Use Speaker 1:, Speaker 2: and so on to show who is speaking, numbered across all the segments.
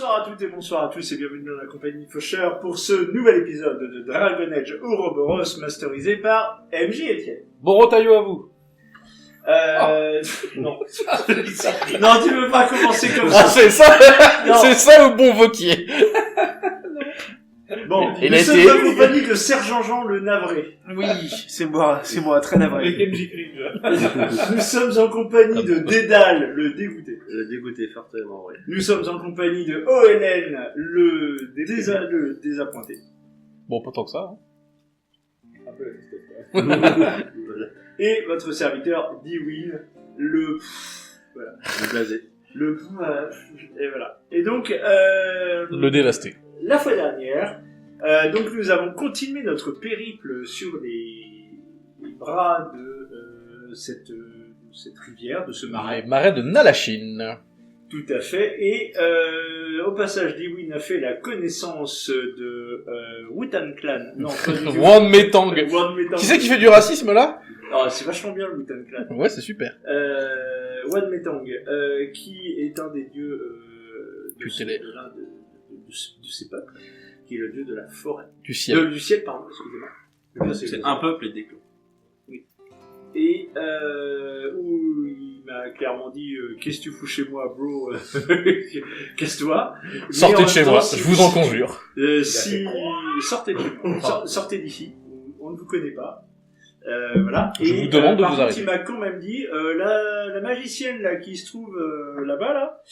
Speaker 1: Bonsoir à toutes et bonsoir à tous et bienvenue dans la compagnie Faucher pour ce nouvel épisode de Dragon Age Ouroboros masterisé par MJ Etienne.
Speaker 2: Bon rotaillot à vous.
Speaker 1: Non. Non, tu veux pas commencer comme ça.
Speaker 2: Ah, c'est ça.
Speaker 1: Non.
Speaker 2: C'est ça le bon Vauquier.
Speaker 1: Bon,
Speaker 2: Il
Speaker 1: nous
Speaker 2: a
Speaker 1: sommes
Speaker 2: été-
Speaker 1: en compagnie de Sergent Jean le Navré.
Speaker 3: Oui, c'est moi, très navré.
Speaker 4: Avec MJ Clip,
Speaker 1: Nous sommes en compagnie de Dédale, le dégoûté.
Speaker 5: Dégoûté fortement, oui.
Speaker 1: Nous sommes en compagnie de OLN, le désappointé.
Speaker 2: Bon, pas tant que ça. Hein.
Speaker 4: un peu la tristesse.
Speaker 5: Voilà.
Speaker 1: Et votre serviteur Dwyn, le...
Speaker 5: Le blasé.
Speaker 1: Le... Et voilà. Et donc,
Speaker 2: Le dévasté.
Speaker 1: la fois dernière, donc nous avons continué notre périple sur les bras de cette rivière, de ce marais.
Speaker 2: Les marais de Nalachine.
Speaker 1: Tout à fait. Et au passage, Dwyn a fait la connaissance de Wutan Clan. Non, pas du tout.
Speaker 2: Wan Metang.
Speaker 1: Wan Metang.
Speaker 2: Qui c'est qui fait du racisme là?
Speaker 1: Ah, c'est vachement bien le Wutan Clan.
Speaker 2: Ouais, c'est super.
Speaker 1: Wan Metang, qui est un des dieux
Speaker 2: Tutélaire.
Speaker 1: de ces peuples, qui est le dieu de la forêt.
Speaker 2: Du ciel.
Speaker 1: Du ciel, pardon, excusez-moi. Le bien,
Speaker 5: C'est
Speaker 1: le
Speaker 5: un peuple et des clans.
Speaker 1: Et où il m'a clairement dit qu'est-ce que tu fous chez moi, bro? Casse-toi. Mais en
Speaker 2: Sortez de
Speaker 1: même
Speaker 2: chez
Speaker 1: temps,
Speaker 2: moi,
Speaker 1: si-
Speaker 2: je vous en conjure.
Speaker 1: Si sortez de chez moi, sortez d'ici. On ne vous connaît pas. Voilà.
Speaker 2: Je vous demande de
Speaker 1: par
Speaker 2: vous
Speaker 1: contre,
Speaker 2: arrêter.
Speaker 1: il m'a quand même dit la magicienne là qui se trouve là-bas là.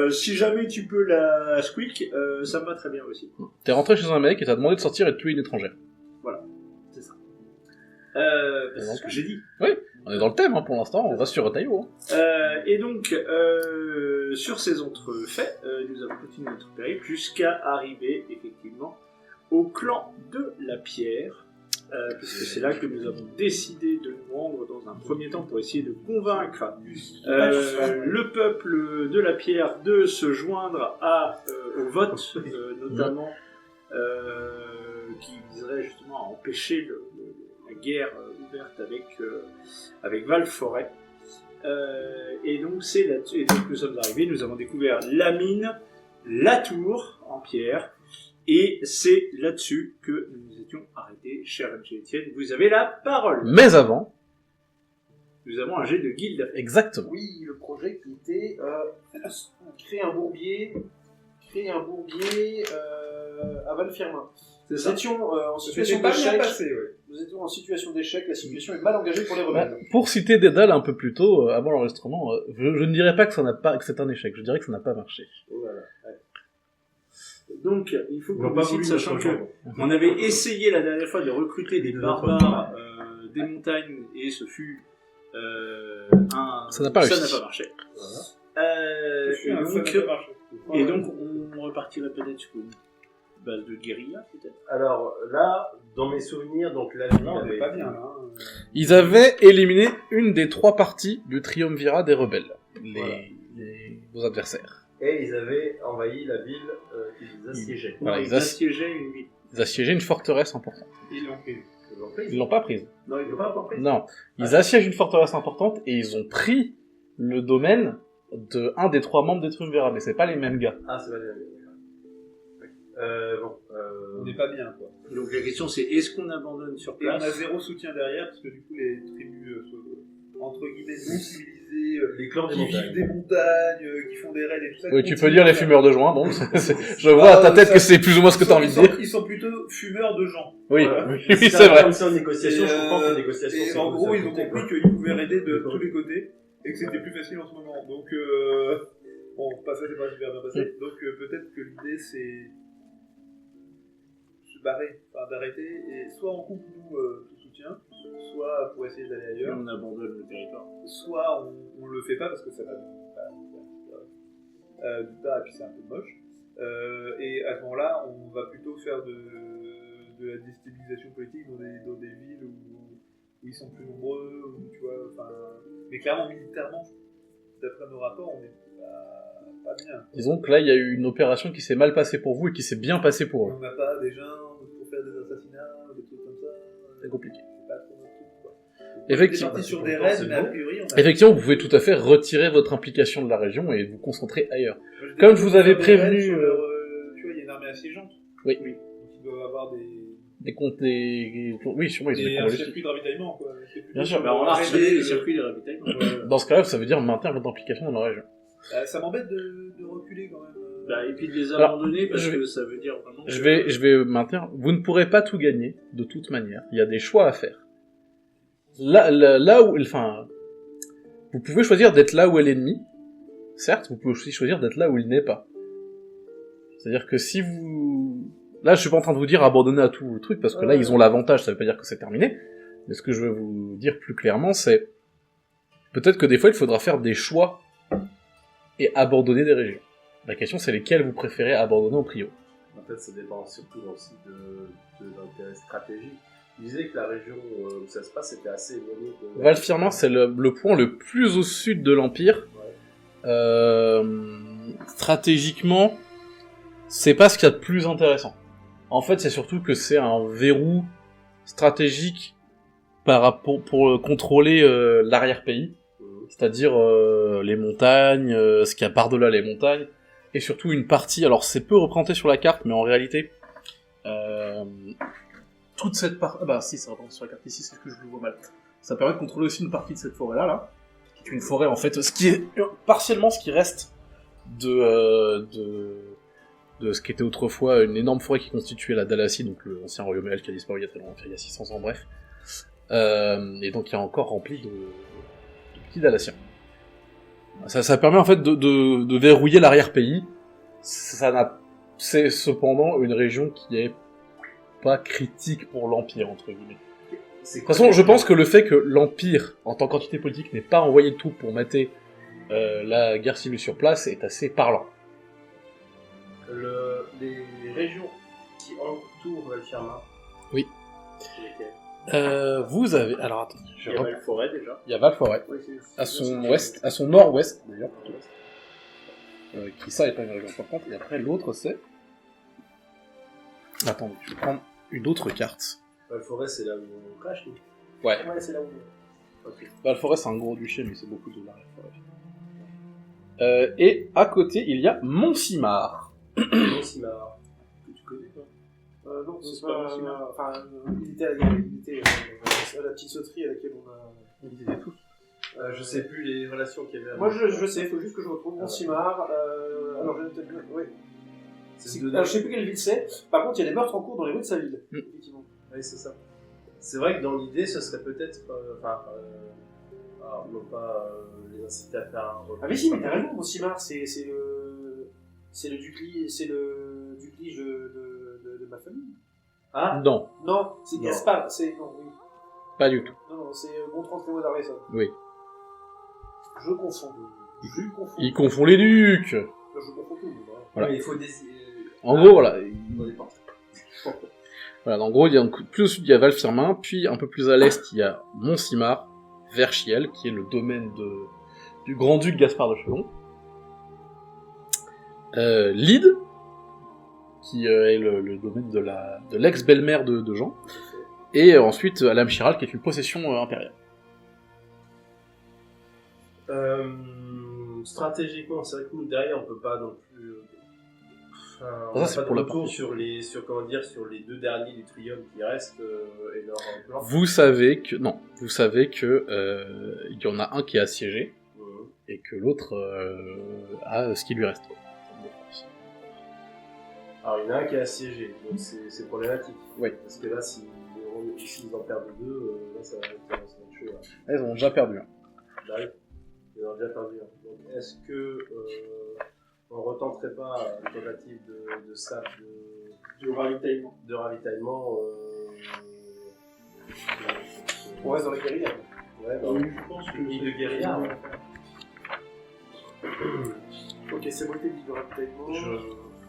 Speaker 1: Si jamais tu peux la squeak, ça me va très bien aussi.
Speaker 2: T'es rentré chez un mec et t'as demandé de sortir et de tuer une étrangère.
Speaker 1: C'est ça. C'est ce que j'ai dit.
Speaker 2: On est dans le thème hein, pour l'instant, on va sur rotaillot. Hein.
Speaker 1: Et donc, sur ces entrefaits, nous avons continué notre périple jusqu'à arriver, effectivement, au clan de la pierre, puisque c'est là que nous avons décidé de nous rendre dans un premier temps pour essayer de convaincre le peuple de la pierre de se joindre au vote, notamment, qui viserait justement à empêcher la guerre ouverte avec Val-Forêt. Et donc c'est là-dessus. Et donc nous sommes arrivés, nous avons découvert la mine, la tour en pierre, et c'est là-dessus que nous nous étions arrêtés, cher M. Etienne. Vous avez la parole.
Speaker 2: Mais avant,
Speaker 1: Nous avons un jet de guilde.
Speaker 2: exactement.
Speaker 3: Oui, le projet qui était créer un bourbier à Valfirmin.
Speaker 1: C'est
Speaker 3: Nous
Speaker 1: ça.
Speaker 3: étions en
Speaker 4: Ça
Speaker 3: situation
Speaker 4: s'était pas bien
Speaker 3: d'échec.
Speaker 4: passé, ouais.
Speaker 3: Nous étions en situation d'échec. La situation est mal engagée pour les rebelles.
Speaker 2: Pour citer Dédale un peu plus tôt, avant l'enregistrement, je ne dirais pas que que c'est un échec, je dirais que ça n'a pas marché.
Speaker 1: Voilà. Ouais. Donc, il faut
Speaker 5: Ils
Speaker 1: qu'on
Speaker 5: n'ont pas
Speaker 1: décide,
Speaker 5: voulu
Speaker 1: sachant
Speaker 5: notre
Speaker 1: que
Speaker 5: chambre.
Speaker 1: on avait essayé la dernière fois de recruter des barbares des montagnes et ce fut
Speaker 2: Ça n'a pas réussi.
Speaker 1: Ça n'a pas marché.
Speaker 4: Voilà.
Speaker 1: Et donc on repartirait peut-être sur une base de guérilla, peut-être.
Speaker 5: Alors là, dans mes souvenirs, donc la ville
Speaker 4: Non, on
Speaker 5: avait
Speaker 4: est pas bien, là.
Speaker 2: Ils avaient éliminé une des 3 parties du triumvirat des rebelles, vos adversaires.
Speaker 5: Et ils avaient envahi la ville qu'ils assiégeaient.
Speaker 2: Voilà,
Speaker 1: Ils assiégeaient une ville.
Speaker 2: Ils assiégeaient une forteresse importante.
Speaker 4: Ils l'ont pris.
Speaker 5: Ils l'ont prise.
Speaker 2: Ils l'ont pas prise.
Speaker 1: Non, ils n'ont pas encore pris.
Speaker 2: Non, ils assiègent une forteresse importante et ils ont pris le domaine de un des 3 membres des triumvirats, mais c'est pas les mêmes gars.
Speaker 5: Ah, c'est pas les
Speaker 4: On n'est pas bien, quoi.
Speaker 1: Donc la question c'est est-ce qu'on abandonne sur
Speaker 4: Et on a
Speaker 1: place?
Speaker 4: zéro soutien derrière, parce que du coup, les tribus, entre guillemets, non civilisées,
Speaker 5: les clans des
Speaker 4: qui vivent
Speaker 5: montagnes.
Speaker 4: des montagnes, qui font des raids et tout ça.
Speaker 2: Oui, tu peux
Speaker 4: continuent
Speaker 2: dire
Speaker 4: à
Speaker 2: les
Speaker 4: faire-
Speaker 2: fumeurs de joint, bon, je vois à ta tête que c'est plus ou moins ce que t'as envie de dire.
Speaker 4: Ils sont plutôt fumeurs de gens.
Speaker 2: Oui,
Speaker 4: Voilà.
Speaker 2: oui,
Speaker 5: Si
Speaker 2: c'est vrai.
Speaker 5: Comme ça en négociation,
Speaker 4: Et,
Speaker 5: je comprends que les négociations,
Speaker 4: Et
Speaker 5: c'est
Speaker 4: en gros,
Speaker 5: c'est
Speaker 4: ils ont
Speaker 5: compliqué,
Speaker 4: compris qu'ils pouvaient raider de tous les côtés et que c'était plus facile en ce moment. Donc, bon, pas ça, c'est pas super bien passé. Donc, peut-être que l'idée, c'est se barrer, enfin d'arrêter, et soit on coupe nous tout soutien, soit pour essayer d'aller
Speaker 1: Et
Speaker 4: ailleurs,
Speaker 1: on abandonne le territoire.
Speaker 4: soit on le fait pas parce que ça va du tas et puis c'est un peu moche. Et à ce moment-là, on va plutôt faire de la déstabilisation politique dans des villes où ils sont plus nombreux, où, tu vois, enfin, mais clairement militairement, d'après nos rapports, on est pas bien.
Speaker 2: Disons que là, il y a eu une opération qui s'est mal passée pour vous et qui s'est bien passée pour eux.
Speaker 4: On n'a pas des gens pour faire des assassinats, des trucs comme ça.
Speaker 2: C'est compliqué.
Speaker 4: C'est pas trop notre truc, quoi.
Speaker 2: Effectivement.
Speaker 4: parti sur des raids, mais a priori, on a...
Speaker 2: Effectivement, vous pouvez tout à fait retirer votre implication de la région et vous concentrer ailleurs.
Speaker 4: Moi, je
Speaker 2: Comme
Speaker 4: dis,
Speaker 2: je vous avais
Speaker 4: sur des raids,
Speaker 2: prévenu,
Speaker 4: sur leur, tu vois, il y a une armée assiégeante.
Speaker 2: Oui.
Speaker 4: Donc ils doivent avoir
Speaker 2: Des comptes, oui, sûrement ils ont des
Speaker 4: et un
Speaker 2: comptes
Speaker 4: circuit de ravitaillement, quoi. C'est plutôt
Speaker 2: Bien sûr,
Speaker 4: sur
Speaker 1: Bah, on
Speaker 4: le
Speaker 1: a
Speaker 4: raid
Speaker 1: retiré
Speaker 4: des-
Speaker 1: les circuits de ravitaillement.
Speaker 2: Dans ce cas-là, ça veut dire maintenir votre implication dans la région.
Speaker 4: Ça m'embête de reculer quand même.
Speaker 1: Bah, et puis de les
Speaker 2: Alors,
Speaker 1: abandonner parce
Speaker 2: je vais-
Speaker 1: que ça veut dire vraiment.
Speaker 2: Je
Speaker 1: que-
Speaker 2: vais maintenir. Vous ne pourrez pas tout gagner, de toute manière. Il y a des choix à faire. Là où, enfin, vous pouvez choisir d'être là où est l'ennemi. Certes, vous pouvez aussi choisir d'être là où il n'est pas. C'est-à-dire que si vous... Là, je suis pas en train de vous dire abandonner à tout le truc, parce que là, ils ont l'avantage, ça veut pas dire que c'est terminé. Mais ce que je veux vous dire plus clairement, c'est... Peut-être que des fois, il faudra faire des choix et abandonner des régions. La question, c'est lesquelles vous préférez abandonner en prio.
Speaker 5: En fait, ça dépend surtout aussi de l'intérêt stratégique. Il disait que la région où ça se passe était assez éloignée de...
Speaker 2: Val-Firmin, c'est le point le plus au sud de l'Empire. Stratégiquement, c'est pas ce qu'il y a de plus intéressant. En fait, c'est surtout que c'est un verrou stratégique pour contrôler l'arrière-pays. C'est-à-dire les montagnes, ce qu'il y a par-delà les montagnes, et surtout une partie, alors c'est peu représenté sur la carte, mais en réalité, toute cette partie... Ah bah si, c'est représenté sur la carte ici, c'est que je le vois mal. Ça permet de contrôler aussi une partie de cette forêt-là, là, qui est une forêt, en fait, ce qui est partiellement ce qui reste de ce qui était autrefois une énorme forêt qui constituait la Dalacie, donc l'ancien royaume elfe qui a disparu il y a très longtemps, il y a 600 ans, bref. Et donc qui est encore rempli de petits Dalaciens. Ça permet en fait de verrouiller l'arrière-pays. C'est cependant une région qui est pas critique pour l'Empire, entre guillemets. De toute façon, je pense que le fait que l'Empire, en tant qu'entité politique, n'ait pas envoyé de troupes pour mater la guerre civile sur place est assez parlant.
Speaker 5: Les régions qui entourent Val-Firmin.
Speaker 2: Oui.
Speaker 5: c'est lesquelles
Speaker 2: Vous avez... Alors attendez,
Speaker 1: Il y a Val-Forêt déjà.
Speaker 2: il y a Val-Forêt,
Speaker 1: Oui,
Speaker 2: à son ouest, à son nord-ouest d'ailleurs, qui ça est pas une région importante, et après l'autre c'est... Attendez, je vais prendre une autre carte.
Speaker 5: Val-Forêt, c'est là où on crache, nous.
Speaker 2: Ouais,
Speaker 3: Ouais, c'est là où.
Speaker 5: Ok.
Speaker 2: Val-Forêt c'est un gros duché, mais c'est beaucoup de l'arrière-forêt. Et à côté, il y a Montsimar.
Speaker 5: Monsimar, que tu connais, toi.
Speaker 3: Non,
Speaker 1: c'est
Speaker 3: c'est
Speaker 1: pas
Speaker 3: pas.
Speaker 1: Monsimar.
Speaker 3: Enfin, il était à la guerre, il était à la petite sauterie à laquelle on a.
Speaker 2: Ils étaient tous.
Speaker 5: Je sais plus les relations qu'il y avait avec...
Speaker 3: Moi, je sais, il faut juste que je retrouve Monsimar. Alors, je vais peut-être. Oui. Alors, je sais plus quelle ville c'est. Par contre, il y a des meurtres en cours dans les rues de sa ville. Effectivement.
Speaker 5: Oui, c'est ça. C'est vrai que dans l'idée, ce serait peut-être... non pas les inciter à faire un repas.
Speaker 3: Ah, mais si, mais t'as raison, Monsimar, c'est le duclige de ma famille.
Speaker 5: Ah,
Speaker 2: Non,
Speaker 3: Non, c'est
Speaker 5: Non.
Speaker 3: Gaspard, c'est. Non, oui.
Speaker 2: pas du tout.
Speaker 3: Non, c'est Gontran Clément d'Arvesson.
Speaker 2: Oui.
Speaker 3: Je confonds.
Speaker 2: Il confond les ducs.
Speaker 3: Je confonds tout.
Speaker 2: Voilà.
Speaker 5: mais il faut décider...
Speaker 2: En gros, voilà.
Speaker 5: Ça dépend.
Speaker 2: Voilà, en gros, il y a plus au sud, il y a Val-Firmin, puis un peu plus à l'est, il y a Montsimar, Verchiel, qui est le domaine du grand-duc Gaspard de Chelon. Lide, qui est le domaine de l'ex-belle-mère de Jean. Et ensuite, Alam Chiral, qui est une possession impériale.
Speaker 5: Stratégiquement, c'est vrai que nous, derrière, on peut pas non plus... on
Speaker 2: Ça,
Speaker 5: n'a
Speaker 2: c'est
Speaker 5: pas de
Speaker 2: pour la
Speaker 5: retour
Speaker 2: partie.
Speaker 5: sur les deux derniers du Trium qui restent et leur plan.
Speaker 2: Vous savez que il y en a un qui est assiégé, et que l'autre a ce qui lui reste.
Speaker 5: Alors, il y en a un qui est assiégé, donc c'est problématique.
Speaker 2: Oui.
Speaker 5: Parce que là, s'ils en perdent deux, là, ça va être chaud. Là.
Speaker 2: Elles ont déjà perdu.
Speaker 5: Bah oui, ils en ont déjà perdu. Donc, est-ce que on retenterait pas une tentative de staff
Speaker 1: Du ravitaillement.
Speaker 5: de ravitaillement
Speaker 3: On reste dans la guérilla.
Speaker 5: Ouais, bah,
Speaker 1: Je pense que
Speaker 5: une ligne de guérilla. Ouais.
Speaker 3: Ok, c'est moi qui ai dit de ravitaillement.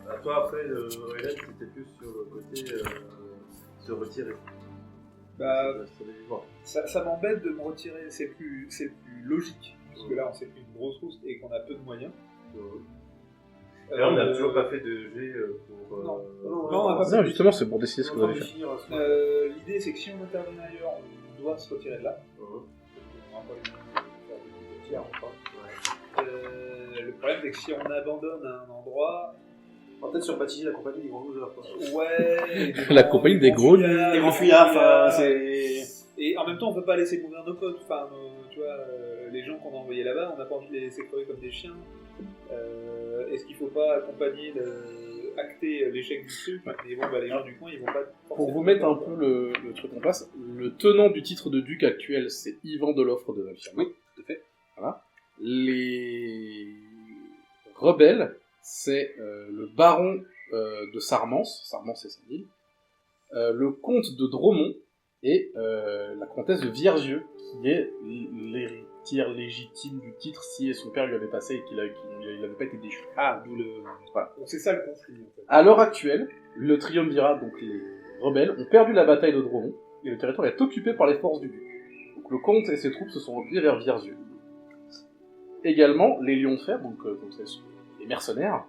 Speaker 5: À toi, après, Hélène, c'était plus sur le côté se retirer.
Speaker 4: Bah,
Speaker 5: Ça
Speaker 4: ça m'embête de me retirer, c'est plus logique. Parce que là, on s'est pris une grosse rousse et qu'on a peu de moyens.
Speaker 5: Là, on n'a toujours pas fait de G pour...
Speaker 4: Non, on n'a pas
Speaker 2: Non, justement, c'est pour décider ce que vous allez faire.
Speaker 4: L'idée, c'est que si on intervient ailleurs, on devoir se retirer de là.
Speaker 5: Mhm.
Speaker 4: On va pas faire des tiers, enfin. Le problème, c'est que si on abandonne un endroit,
Speaker 3: On va peut-être surbaptiser la compagnie des grands losers, quoi.
Speaker 4: ouais,
Speaker 2: La compagnie des gros
Speaker 4: fuyards,
Speaker 3: Les grands fuyards, enfin, c'est...
Speaker 4: Et en même temps, on peut pas laisser mourir nos potes. Enfin, tu vois, les gens qu'on a envoyés là-bas, on n'a pas envie de les laisser crever comme des chiens. Est-ce qu'il faut pas accompagner, acter l'échec du truc? Mais bon, bah, les gens du coin, ils vont pas.
Speaker 2: Pour vous mettre un peu le truc en place, le tenant du titre de duc actuel, c'est Ivan de l'Offre de Valfirma.
Speaker 3: Oui, tout à fait.
Speaker 2: Voilà. Les rebelles, c'est le baron de Sarmance, Sarmance c'est sa ville, le comte de Dromont et la comtesse de Vierzieux, qui est l'héritière légitime du titre si son père lui avait passé et qu'il n'avait pas été déchu.
Speaker 4: Ah, d'où le.
Speaker 2: Voilà.
Speaker 4: Donc c'est ça le conflit, en fait.
Speaker 2: À l'heure actuelle, le triumvirat, donc les rebelles, ont perdu la bataille de Dromont et le territoire est occupé par les forces du duc. Donc le comte et ses troupes se sont repliés vers Vierzieux. Également, les lions de fer, donc les mercenaires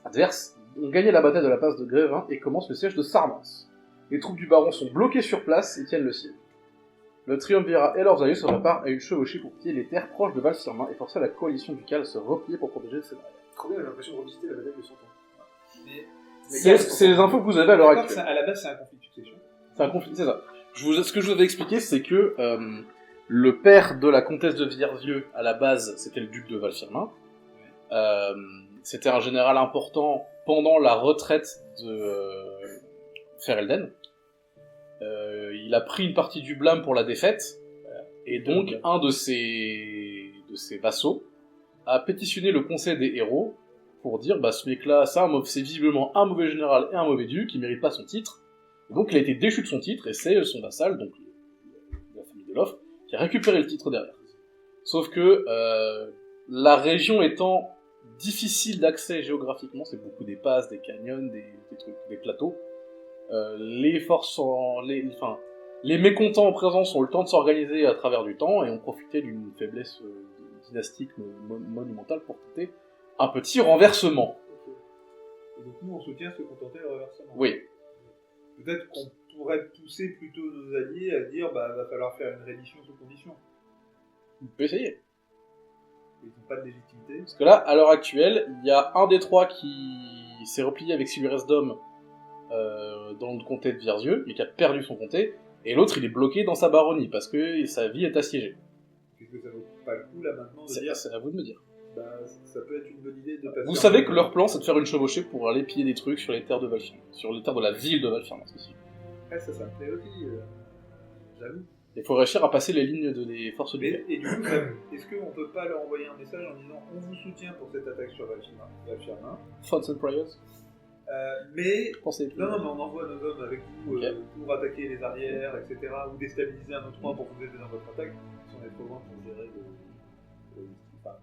Speaker 2: adverses, ont gagné la bataille de la passe de Grévin et commencent le siège de Sarmance. Les troupes du baron sont bloquées sur place et tiennent le ciel. Le triumvirat et leurs alliés se préparent à une chevauchée pour piller les terres proches de Valfirmin et forcer la coalition ducale à se replier pour protéger ses arrières.
Speaker 3: Trop bien, j'ai l'impression de revisiter la bataille de 100 ans.
Speaker 2: C'est les infos que vous avez à l'heure
Speaker 4: D'accord,
Speaker 2: actuelle.
Speaker 4: à la base, c'est un conflit de succession.
Speaker 2: C'est un conflit, c'est ça. Ce que je vous avais expliqué, c'est que le père de la comtesse de Vierzieux, à la base, c'était le duc de Valfirmin. C'était un général important pendant la retraite de Ferelden. Il a pris une partie du blâme pour la défaite, et donc un de ses vassaux a pétitionné le conseil des héros pour dire bah ce mec-là, c'est visiblement un mauvais général et un mauvais duc, il mérite pas son titre. Et donc il a été déchu de son titre, et c'est son vassal, donc la famille de l'Offre, qui a récupéré le titre derrière. Sauf que la région étant difficile d'accès géographiquement, c'est beaucoup des passes, des canyons, des trucs, des plateaux. Les mécontents en présence ont eu le temps de s'organiser à travers du temps et ont profité d'une faiblesse dynastique monumentale pour tenter un petit renversement.
Speaker 4: Et donc nous, on soutient se contenter le reversement.
Speaker 2: Oui.
Speaker 4: Peut-être qu'on pourrait pousser plutôt nos alliés à dire bah va falloir faire une reddition sous condition.
Speaker 2: Vous pouvez essayer.
Speaker 4: Ils n'ont pas de légitimité.
Speaker 2: Parce que là, à l'heure actuelle, il y a un des trois qui s'est replié avec Silveresdom dans le comté de Vierzieux, mais qui a perdu son comté, et l'autre il est bloqué dans sa baronnie parce que sa vie est assiégée.
Speaker 4: Est-ce que ça vaut pas le coup là maintenant de dire
Speaker 2: C'est à vous de me dire.
Speaker 4: bah ça peut être une bonne idée de passer.
Speaker 2: Vous savez que leur plan c'est de faire une chevauchée pour aller piller des trucs sur les terres de Valfirmin, sur les terres de la ville de Valfirmin spécifiquement.
Speaker 4: Ouais, ça me plaît aussi, j'avoue.
Speaker 2: Il faut réussir à passer les lignes des forces du
Speaker 4: Mais, et du coup, est-ce qu'on peut pas leur envoyer un message en disant on vous soutient pour cette attaque sur Valfirmin,
Speaker 2: Thoughts and prayers.
Speaker 4: mais
Speaker 2: Pensez.
Speaker 4: non, mais on envoie nos hommes avec vous
Speaker 2: Ok.
Speaker 4: pour attaquer les arrières, etc., ou déstabiliser un autre point pour vous aider dans votre attaque, si on est trop loin pour gérer pourquoi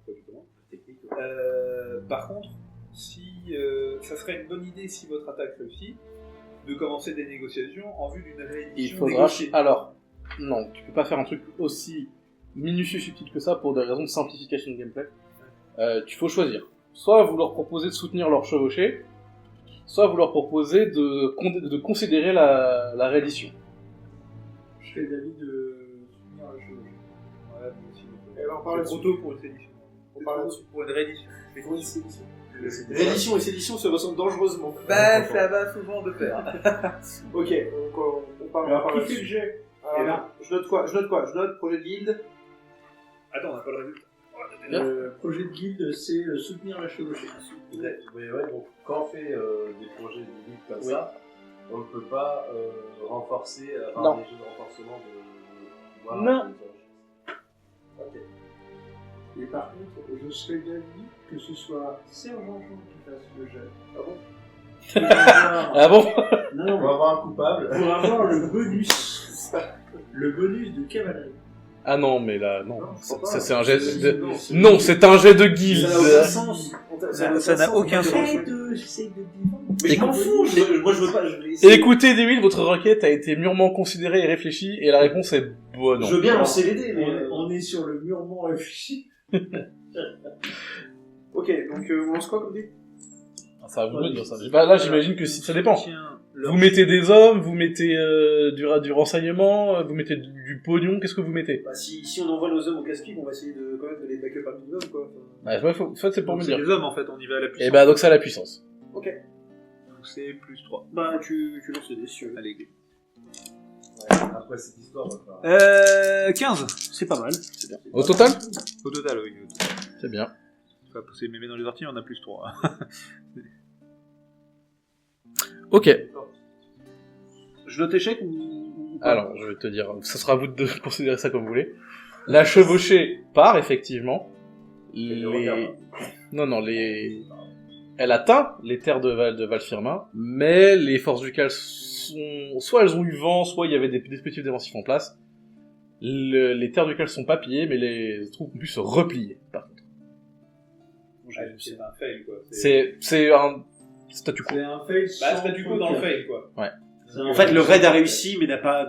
Speaker 4: du comment. Technique. Par contre, si ça serait une bonne idée si votre attaque réussit, de commencer des négociations en vue d'une réédition
Speaker 2: Il faudra.
Speaker 4: négociée.
Speaker 2: Alors, non, tu peux pas faire un truc aussi minutieux, subtil que ça pour des raisons de simplification de gameplay. Tu faut choisir. Soit vous leur proposez de soutenir leur chevauchée, soit vous leur proposez de considérer la réédition.
Speaker 6: Je fais l'avis de soutenir la chose.
Speaker 4: Ouais, moi aussi.
Speaker 3: Et alors, on
Speaker 4: C'est
Speaker 3: parle
Speaker 4: trop
Speaker 3: là-dessus.
Speaker 4: tôt pour une réédition.
Speaker 3: On parle là-dessus.
Speaker 4: Pour une réédition.
Speaker 3: Oui, c'est Réédition et sédition se ressemblent dangereusement.
Speaker 4: Bah, ça va souvent de pair.
Speaker 3: Ok, donc on parle.
Speaker 6: Alors,
Speaker 3: on parle
Speaker 6: qui fait le
Speaker 3: là-dessus.
Speaker 6: jet
Speaker 3: Alors, je note quoi Je note projet de guilde.
Speaker 4: Attends, on n'a pas le résultat.
Speaker 6: Le projet de guilde, c'est soutenir la chevauchée.
Speaker 5: Mais ouais, donc quand on fait des projets de guide comme ça, on ne peut pas renforcer,
Speaker 2: Non.
Speaker 5: des jeux de renforcement de pouvoir.
Speaker 2: Non.
Speaker 5: Ok.
Speaker 6: Et par contre, je serais d'avis que ce soit Sergent Jean qui fasse le jet.
Speaker 3: Ah bon
Speaker 6: Pour avoir...
Speaker 2: Ah bon?
Speaker 6: Non,
Speaker 5: On va avoir un coupable.
Speaker 6: pour avoir le bonus. Le bonus de cavalerie.
Speaker 2: Ah non, mais là, non.
Speaker 3: Non, je
Speaker 2: Ça,
Speaker 3: crois pas.
Speaker 2: c'est un jet de...
Speaker 6: Non,
Speaker 2: Non, c'est un jet de guilde.
Speaker 3: Ça n'a aucun sens.
Speaker 4: Ça n'a aucun sens.
Speaker 6: J'essaie de vivre.
Speaker 3: Mais je m'en fous. Moi, je veux pas.
Speaker 2: Écoutez, Dewey, votre requête a été mûrement considérée et réfléchie, et la réponse est bonne.
Speaker 3: Je veux bien lancer les dés, mais.
Speaker 6: On est sur le mûrement réfléchi.
Speaker 3: Ok, donc on lance quoi comme dé
Speaker 2: C'est à vous de me dire ça. Bah, là, j'imagine que si, ça dépend.
Speaker 1: Tiens,
Speaker 2: Vous mettez des hommes, vous mettez du renseignement, vous mettez du pognon, qu'est-ce que vous mettez?
Speaker 3: Bah, si on envoie nos hommes au casse-pipe, on va essayer quand même de les backup un minimum, quoi.
Speaker 2: Ouais, en fait, c'est pour me
Speaker 1: c'est
Speaker 2: dire.
Speaker 1: des hommes en fait, on y va à la puissance.
Speaker 2: Et bah, donc ça a la puissance.
Speaker 3: Ok.
Speaker 1: Donc c'est plus 3.
Speaker 3: Bah, tu lances les dés, si tu veux.
Speaker 1: Allez.
Speaker 5: Après cette histoire, on va faire...
Speaker 1: 15
Speaker 3: C'est pas mal. C'est bien.
Speaker 2: Au total?
Speaker 1: au total, oui. Au total.
Speaker 2: C'est bien.
Speaker 1: Faut pas pousser mémé dans les orties, on a plus 3.
Speaker 2: Ok.
Speaker 3: Je note échec ou pas?
Speaker 2: Alors, je vais te dire, ça sera à vous de considérer ça comme vous voulez. La chevauchée part, effectivement. Elle atteint les terres de Valfirmin, mais les forces du Cal sont... Soit elles ont eu vent, soit il y avait des dispositifs défensifs en place. Les terres du Cal sont pas pillées, mais les troupes ont pu se replier, par contre.
Speaker 4: C'est un fail, quoi.
Speaker 2: C'est un statu quo.
Speaker 6: C'est un fail.
Speaker 4: Bah, statu quo dans le fail, quoi.
Speaker 3: En fait, le raid a réussi, mais n'a pas.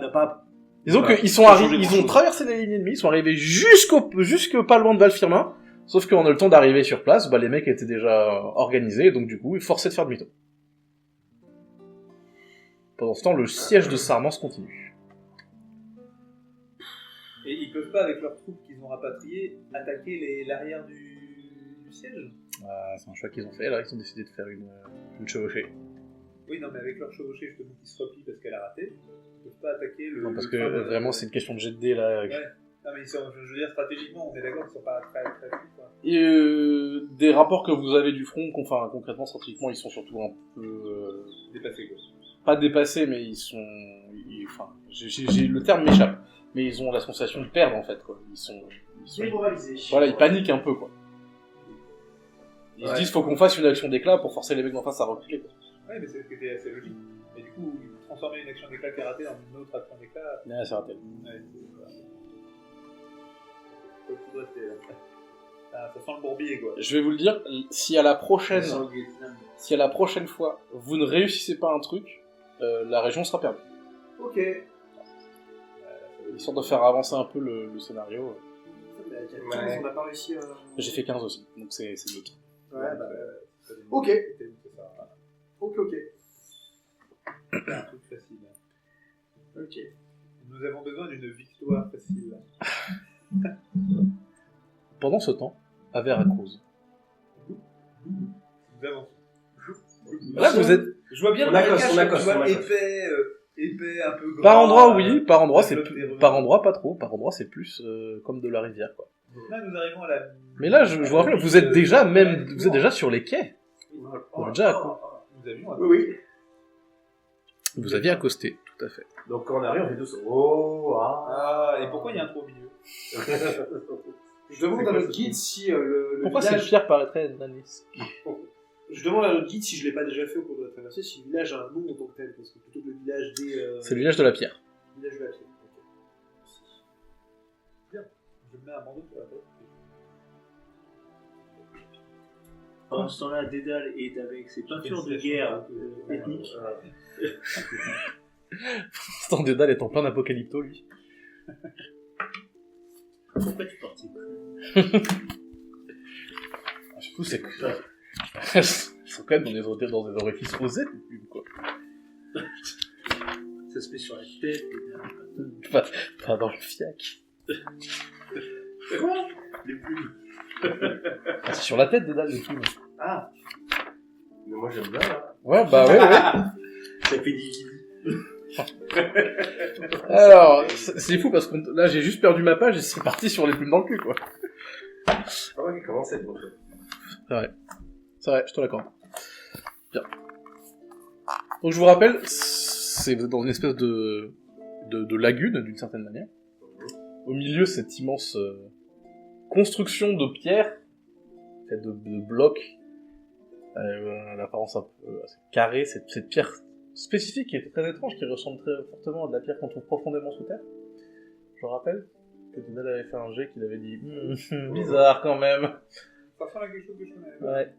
Speaker 2: Disons
Speaker 3: Voilà.
Speaker 2: qu'ils sont
Speaker 3: Ça
Speaker 2: arrivés,
Speaker 3: change
Speaker 2: ils
Speaker 3: quelque
Speaker 2: ont
Speaker 3: chose.
Speaker 2: traversé les lignes ennemies, ils sont arrivés jusqu'au pas loin de Valfirmin, sauf qu'on a le temps d'arriver sur place, bah les mecs étaient déjà organisés, donc du coup, ils forçaient de faire demi-tour. Pendant ce temps, le siège de Sarmance continue.
Speaker 4: Et ils peuvent pas, avec leurs troupes qu'ils ont rapatriées, attaquer l'arrière du siège.
Speaker 2: C'est un choix qu'ils ont fait, là, ils ont décidé de faire une chevauchée.
Speaker 4: Oui, non, mais avec leur chevauchée, justement, qui se replie parce qu'elle a raté, ils peuvent pas attaquer le...
Speaker 2: Non, parce
Speaker 4: le
Speaker 2: que
Speaker 4: train de-
Speaker 2: vraiment, c'est une question de jet de dés, là.
Speaker 4: Ouais. Non, mais je veux dire, stratégiquement, on est d'accord qu'ils sont pas très très fous, quoi.
Speaker 2: Et des rapports que vous avez du front, enfin, concrètement, stratégiquement, ils sont surtout un peu...
Speaker 4: Dépassés, quoi.
Speaker 2: pas dépassés, mais ils sont... enfin, le terme m'échappe. Mais ils ont la sensation de perdre, en fait, quoi. Ils sont
Speaker 3: Démoralisé.
Speaker 2: voilà, ils paniquent un peu, quoi. Ils se disent, faut qu'on fasse une action d'éclat pour forcer les mecs d'en face à reculer, quoi.
Speaker 4: Ouais, mais c'est ce qui était assez logique. Et du coup, transformer une action d'éclat qui est ratée en une autre action d'éclat...
Speaker 2: Ouais, c'est raté.
Speaker 4: Ouais, faut tout rester, là. Ah, ça sent le bourbier, quoi.
Speaker 2: Je vais vous le dire, si à la prochaine fois, vous ne réussissez pas un truc, la région sera perdue.
Speaker 3: Ok.
Speaker 2: Histoire de faire avancer un peu le scénario.
Speaker 3: On n'a pas réussi à.
Speaker 2: J'ai fait 15 aussi, donc c'est neutre.
Speaker 3: Ouais, bah. Ok. Ok.
Speaker 4: C'est un truc facile.
Speaker 3: Ok.
Speaker 4: Nous avons besoin d'une victoire facile.
Speaker 2: Pendant ce temps, à Veracruz.
Speaker 4: Nous avançons.
Speaker 2: Là, vous êtes...
Speaker 4: Je vois bien
Speaker 5: On
Speaker 4: le
Speaker 5: accoste,
Speaker 4: marécage,
Speaker 5: on accoste,
Speaker 4: tu vois,
Speaker 5: on accoste.
Speaker 4: épais, un peu grand.
Speaker 2: Par endroit, oui, par endroit, c'est
Speaker 4: flotte
Speaker 2: plus...
Speaker 4: des revenus.
Speaker 2: Par endroit, pas trop. Par endroit, c'est plus comme de la rivière, quoi.
Speaker 4: Là, nous arrivons à la...
Speaker 2: Mais là, je vous rappelle, vous êtes déjà sur les quais. Vous êtes déjà
Speaker 4: Nous avions un...
Speaker 3: Oui.
Speaker 2: Vous aviez accosté, tout à fait.
Speaker 5: Donc quand on arrive, on fait tous... Oh, ah...
Speaker 4: Ah, et pourquoi il y a un trou au milieu?
Speaker 3: Je demande à notre guide si le
Speaker 2: Pourquoi
Speaker 3: village.
Speaker 2: cette pierre paraîtrait nanisque?
Speaker 3: Je demande à notre guide si je l'ai pas déjà fait au cours de la traversée, si le village a un nom en tant que tel, parce que plutôt que le village des.
Speaker 2: C'est le village de la pierre.
Speaker 3: Village de la pierre.
Speaker 4: Je me mets un bandeau sur la tête.
Speaker 1: Pendant ce temps-là, Dédale est avec ses peintures de guerre ethnique.
Speaker 2: Pourtant, Dédale est en plein apocalypto, lui.
Speaker 1: Pourquoi tu participes?
Speaker 2: Surtout, c'est que... Elles sont quand même dans des orifices osés, quoi.
Speaker 1: Ça se met sur la tête.
Speaker 2: Pas dans le fiac.
Speaker 1: Quoi? Les plumes.
Speaker 2: Ah, c'est sur la tête, Dédale, les plumes.
Speaker 3: Ah.
Speaker 5: Mais moi j'aime bien, hein.
Speaker 2: Ouais, bah ouais.
Speaker 1: Ça fait des...
Speaker 2: Alors, c'est fou parce que là, j'ai juste perdu ma page et c'est parti sur les plumes dans le cul, quoi.
Speaker 5: Ah ouais, comment c'est bon, ça.
Speaker 2: C'est vrai, je te l'accorde. Bien. Donc je vous rappelle, c'est dans une espèce de lagune, d'une certaine manière. Au milieu, cette immense construction de pierre, faite de blocs, l'apparence un peu assez carrée, cette pierre spécifique qui était très étrange, qui ressemble très fortement à de la pierre qu'on trouve profondément sous terre. Je rappelle que Dédale avait fait un jet qu'il avait dit bizarre quand même.
Speaker 4: Ça ressemble à quelque chose que je connais.
Speaker 2: Ouais.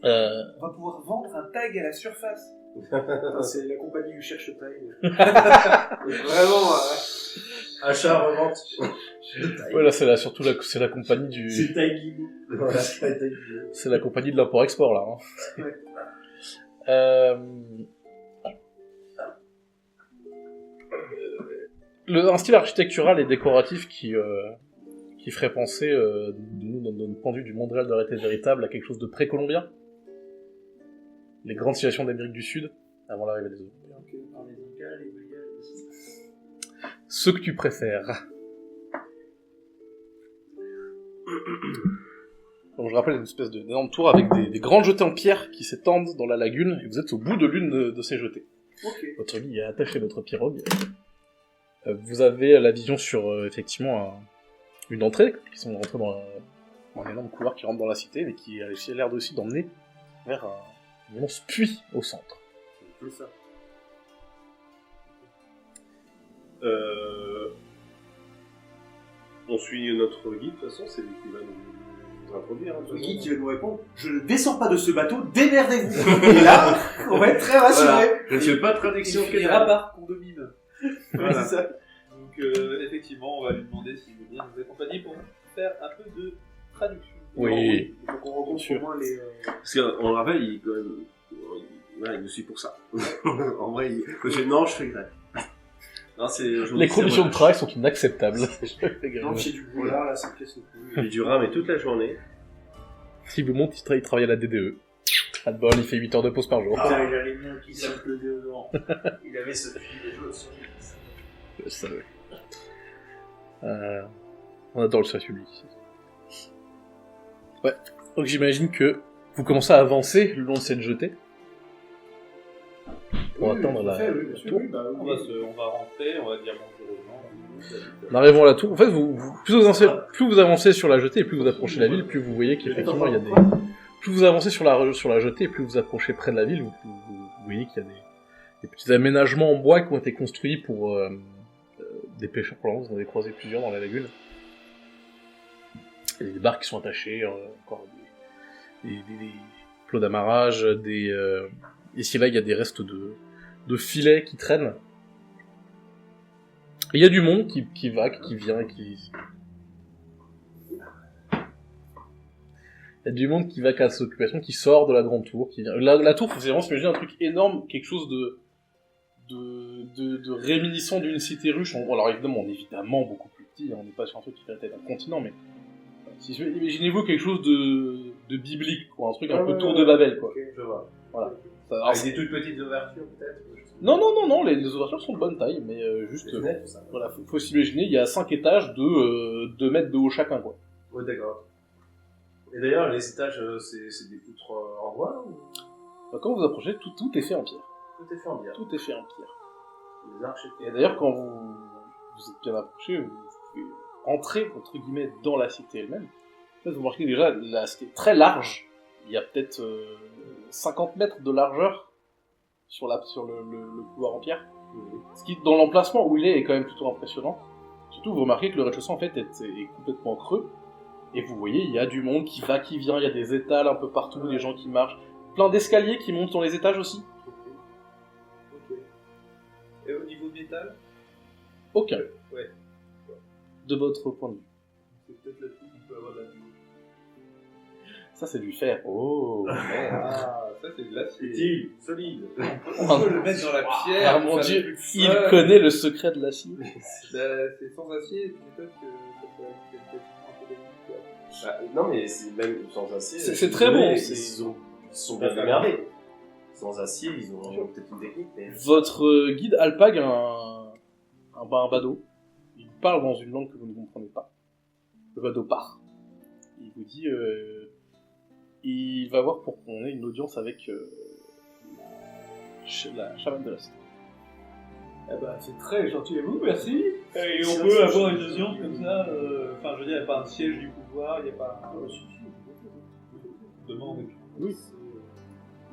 Speaker 4: On va pouvoir vendre un tag à la surface.
Speaker 3: C'est la compagnie du cherche-taille. Vraiment.
Speaker 5: Achat-revente.
Speaker 2: Ouais, là, c'est la compagnie du...
Speaker 1: C'est Taïgibou.
Speaker 5: Voilà,
Speaker 2: C'est la compagnie de l'import-export, là. Hein.
Speaker 1: Ouais.
Speaker 2: Un style architectural et décoratif qui ferait penser, nous, dans notre point de vue du monde réel de réalité véritable, à quelque chose de précolombien. Les grandes civilisations d'Amérique du Sud, avant l'arrivée des Européens.
Speaker 1: Par les Incas, les Mayas,
Speaker 2: Ce que tu préfères. Donc je rappelle une espèce d'énorme tour avec des grandes jetées en pierre qui s'étendent dans la lagune, et vous êtes au bout de l'une de ces jetées.
Speaker 1: Ok.
Speaker 2: Votre guide est attaché à votre pirogue. Vous avez la vision sur, effectivement, une entrée, qui sont rentrés dans un énorme couloir qui rentre dans la cité, mais qui a l'air aussi d'emmener vers un immense puits au centre.
Speaker 5: C'est ça. On suit notre guide, de toute façon, c'est lui qui va nous introduire. Hein, de toute
Speaker 3: Le
Speaker 5: façon.
Speaker 3: guide qui va nous répondre, je ne descends pas de ce bateau, démerdez-vous. Et là, on va être très rassurés.
Speaker 5: Voilà. Je ne fais pas de traduction
Speaker 4: Il
Speaker 5: que
Speaker 4: finira
Speaker 5: dalle.
Speaker 4: par condomine.
Speaker 5: Voilà.
Speaker 3: C'est ça.
Speaker 4: Donc effectivement, on va lui demander s'il veut bien nous accompagner pour faire un peu de traduction.
Speaker 2: Oui.
Speaker 3: Il faut qu'on rencontre au moins les...
Speaker 5: Parce qu'on le rappelle, il, quand même, il nous suit pour ça. En vrai, quand je fais non, je fais grève. Non,
Speaker 2: Les conditions de travail sont inacceptables.
Speaker 3: Non, c'est du boulard, là, ça me casse le cou.
Speaker 5: J'ai dû ramer toute la journée.
Speaker 2: Si vous monte, il travaille à la DDE. Pas de bol, il fait 8 heures de pause par jour.
Speaker 1: Putain, il a les mains qui sentent le déodorant.
Speaker 5: Il avait ce fil de choses sur lui.
Speaker 2: Je savais. On adore le service public ici. Ouais. Donc j'imagine que vous commencez à avancer le long de cette jetée. Pour atteindre la tour.
Speaker 4: On va rentrer, on va dire bonjour aux gens.
Speaker 2: En arrivant à la tour, en fait, plus vous avancez sur la jetée et plus vous approchez la ville, plus vous voyez qu'effectivement il y a des... Plus vous avancez sur la jetée et plus vous approchez près de la ville, vous voyez qu'il y a des petits aménagements en bois qui ont été construits pour des pêcheurs. Pour l'instant, vous en avez croisé plusieurs dans la lagune. Il y a des barques qui sont attachées, encore des plots d'amarrage, ici là il y a des restes de filets qui traînent. Et il y a du monde qui va, qui vient et qui... Il y a du monde qui va à ses occupations, qui sort de la grande tour, qui vient... La tour, faut vraiment s'imaginer un truc énorme, quelque chose de réminiscent d'une cité ruche. Alors évidemment, on est évidemment beaucoup plus petit, hein, on n'est pas sur un truc qui fait la taille d'un continent, mais... Imaginez-vous quelque chose de biblique, quoi, un truc un peu tour de Babel, quoi.
Speaker 5: Je vois.
Speaker 2: Voilà.
Speaker 5: Avec des toutes petites ouvertures, peut-être.
Speaker 2: Non, les ouvertures sont de bonne taille, mais juste...
Speaker 5: Fenêtres, tout ça.
Speaker 2: Voilà, faut s'imaginer, il y a 5 étages de 2 mètres de haut chacun, quoi.
Speaker 5: Oui, d'accord. Et d'ailleurs, les étages, c'est des poutres en bois ou...
Speaker 2: Bah, quand vous approchez, tout est fait en pierre.
Speaker 5: Tout est fait en bière.
Speaker 2: Tout est fait en pierre.
Speaker 5: Les arches
Speaker 2: Et d'ailleurs, quand vous êtes bien approché, vous pouvez entrer, entre guillemets, dans la cité elle-même. En fait, vous remarquez déjà, la cité est très large. Il y a peut-être 50 mètres de largeur sur le couloir en pierre. Ce qui, dans l'emplacement où il est quand même plutôt impressionnant. Surtout, vous remarquez que le rez-de-chaussée, en fait, est complètement creux. Et vous voyez, il y a du monde qui va, qui vient, il y a des étals un peu partout, des gens qui marchent. Plein d'escaliers qui montent dans les étages aussi.
Speaker 4: Ok. Et au niveau de métal,
Speaker 2: Aucun.
Speaker 4: Ouais.
Speaker 2: De votre point de vue.
Speaker 4: c'est peut-être là-dessus qu'on peut avoir de la vie.
Speaker 2: Ça, c'est du fer. Oh.
Speaker 4: Ah, ça c'est de l'acier.
Speaker 5: Utile, solide.
Speaker 4: On peut le mettre dans la pierre.
Speaker 2: Ah mon
Speaker 4: faire
Speaker 2: dieu,
Speaker 4: des trucs
Speaker 2: il
Speaker 4: fun.
Speaker 2: connaît le secret de l'acier.
Speaker 4: C'est sans acier, peut-être que ça peut être qualitativement un peu délicat.
Speaker 5: Bah, non, mais c'est même sans acier.
Speaker 2: C'est très bon,
Speaker 5: Ils
Speaker 2: c'est-
Speaker 5: se sont bien démerdés. Sans acier, ils ont peut-être une technique, mais...
Speaker 2: Votre guide alpague un badaud. Il parle dans une langue que vous ne comprenez pas. Le badaud part. Il vous dit... il va voir pour qu'on ait une audience avec la chamane de la cité.
Speaker 4: Eh ben, c'est très gentil à vous, merci. Et on peut avoir une audience comme ça, enfin, je veux dire, il n'y a pas un siège du pouvoir, il n'y a pas un... Demande.
Speaker 2: Oui.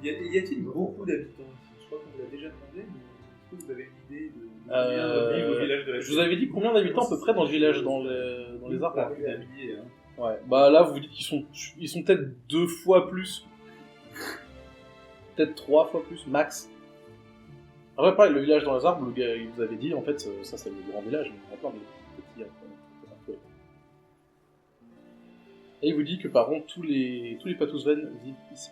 Speaker 4: Y a-t-il beaucoup d'habitants ici? Je crois qu'on vous l'a déjà demandé, mais est-ce que vous avez une idée de combien de vivent au village de la
Speaker 2: Je vous avais dit combien d'habitants à peu près dans le village, dans les arbres.
Speaker 4: Plus d'un millier, hein.
Speaker 2: Ouais, bah là vous dites qu'ils sont peut-être 2 fois plus. Peut-être 3 fois plus, max. Après pareil, le village dans les arbres, le gars il vous avait dit, en fait, ça c'est le grand village, il y en a plein, mais qui Et il vous dit que par contre, tous les Patousven vivent ici.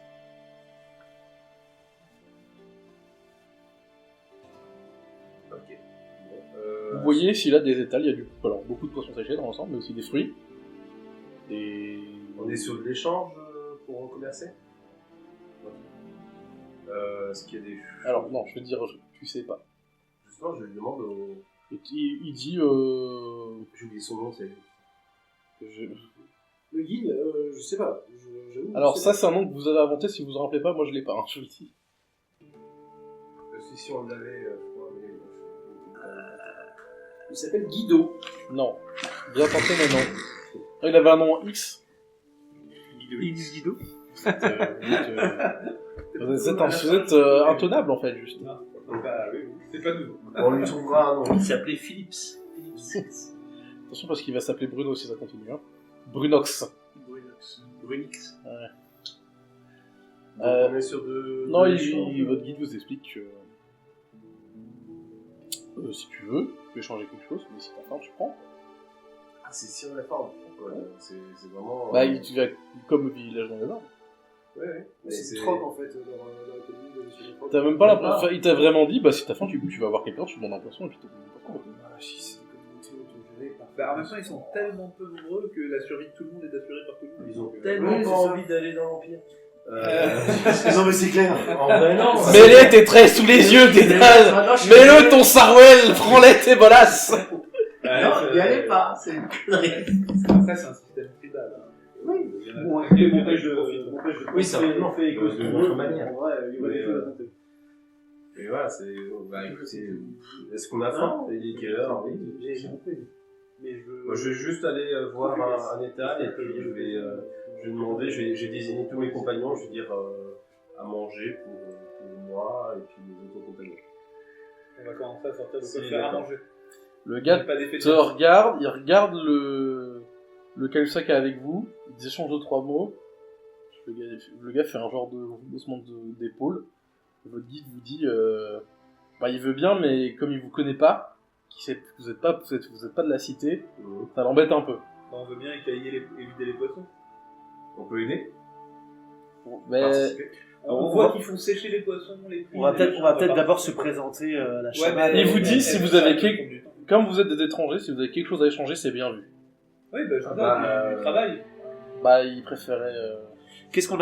Speaker 5: Ok. Bon,
Speaker 2: Vous voyez, s'il a des étals, il y a alors, beaucoup de poissons séchés dans l'ensemble, mais aussi des fruits.
Speaker 5: on est sur de l'échange pour commercer. Est-ce qu'il y a des...
Speaker 2: Alors non, je veux dire, tu sais pas.
Speaker 5: Justement, je lui demande au...
Speaker 2: Il dit...
Speaker 5: J'ai oublié son nom, c'est...
Speaker 3: Le guide, je sais pas. J'avoue,
Speaker 2: Alors
Speaker 3: je sais
Speaker 2: ça, c'est un nom que vous avez inventé, si vous vous en rappelez pas, moi je l'ai pas, hein, je vous le dis.
Speaker 5: Si on l'avait...
Speaker 3: Il s'appelle Guido.
Speaker 2: Non. Bien tenté, mais non. Il avait un nom en X.
Speaker 1: X Guido.
Speaker 2: Vous êtes intenable en fait, juste.
Speaker 4: Bah, oui, c'est pas nous.
Speaker 5: On lui trouvera un nom.
Speaker 1: Il s'appelait Philips.
Speaker 2: Attention parce qu'il va s'appeler Bruno si ça continue. Hein. Brunox.
Speaker 1: Brunix.
Speaker 5: Donc, on est sur de...
Speaker 2: Non,
Speaker 5: de l'échange.
Speaker 2: votre guide vous explique que... si tu veux, tu peux échanger quelque chose, mais si t'as faim, tu prends.
Speaker 5: Ah, c'est sur la forme. Ouais, c'est vraiment...
Speaker 2: Bah, tu vas comme au village dans le Nord.
Speaker 5: Ouais. Mais
Speaker 3: C'est une troc en fait dans la commune de Monsieur Lecoq.
Speaker 2: T'as même pas l'impression... Enfin, il t'a vraiment dit, bah si t'as faim, tu vas voir quelqu'un, tu demandes un poisson et puis tu te demandes un poisson.
Speaker 3: Ah, si c'est une communauté autogérée par.
Speaker 4: Bah, en même temps, ils sont tellement peu nombreux que la survie de tout le monde est assurée par tout le monde.
Speaker 5: Ils ont
Speaker 4: Donc,
Speaker 5: tellement
Speaker 3: oui,
Speaker 5: pas
Speaker 3: c'est
Speaker 5: envie d'aller dans l'Empire.
Speaker 3: Non mais c'est clair.
Speaker 5: En vrai, non.
Speaker 2: Mets-les tes traits sous les yeux, dédale. Mets-le ton Sarwell, prends-les tes bolasses.
Speaker 5: Non, n'y allez pas, c'est une connerie.
Speaker 4: Après, c'est un système tribal. Hein.
Speaker 3: Oui.
Speaker 4: Il y en a
Speaker 3: Bon,
Speaker 4: qui
Speaker 3: avec les
Speaker 4: profitent.
Speaker 3: montages de.
Speaker 5: Oui, certainement.
Speaker 3: fait écho
Speaker 5: De notre manière.
Speaker 3: En vrai, il y a des choses à tenter.
Speaker 5: Et voilà, c'est... Bah écoutez, est-ce qu'on a faim? Il est quelle heure? Oui.
Speaker 3: J'ai compris. Mais je.
Speaker 5: Moi, je vais juste aller voir un étal et puis je vais demander, j'ai désigné tous mes compagnons, je vais dire à manger pour moi et puis les autres compagnons.
Speaker 4: On va commencer à sortir de
Speaker 5: Si,
Speaker 4: quoi faire à
Speaker 5: d'accord.
Speaker 4: manger.
Speaker 2: Le gars
Speaker 4: Pas d'effet de
Speaker 2: te regarde, il regarde le Cahusac qui est avec vous, ils échangent 2-3 mots. Le gars fait un genre de haussement d'épaule. Votre guide vous dit, bah il veut bien, mais comme il vous connaît pas, qu'il sait que vous êtes pas de la cité, ça l'embête un peu.
Speaker 4: On veut bien écailler et vider les poissons.
Speaker 5: On peut aider?
Speaker 2: Mais
Speaker 5: Participer.
Speaker 4: On voit qu'ils font sécher les poissons, les
Speaker 3: On va peut-être d'abord se présenter à la chamade.
Speaker 2: il vous dit, si vous avez comme vous êtes des étrangers, si vous avez quelque chose à échanger, c'est bien vu.
Speaker 4: Oui, bah, je
Speaker 5: Ah
Speaker 4: sais
Speaker 5: bah,
Speaker 4: pas, du travail.
Speaker 2: Bah il préférait...
Speaker 3: Qu'est-ce qu'on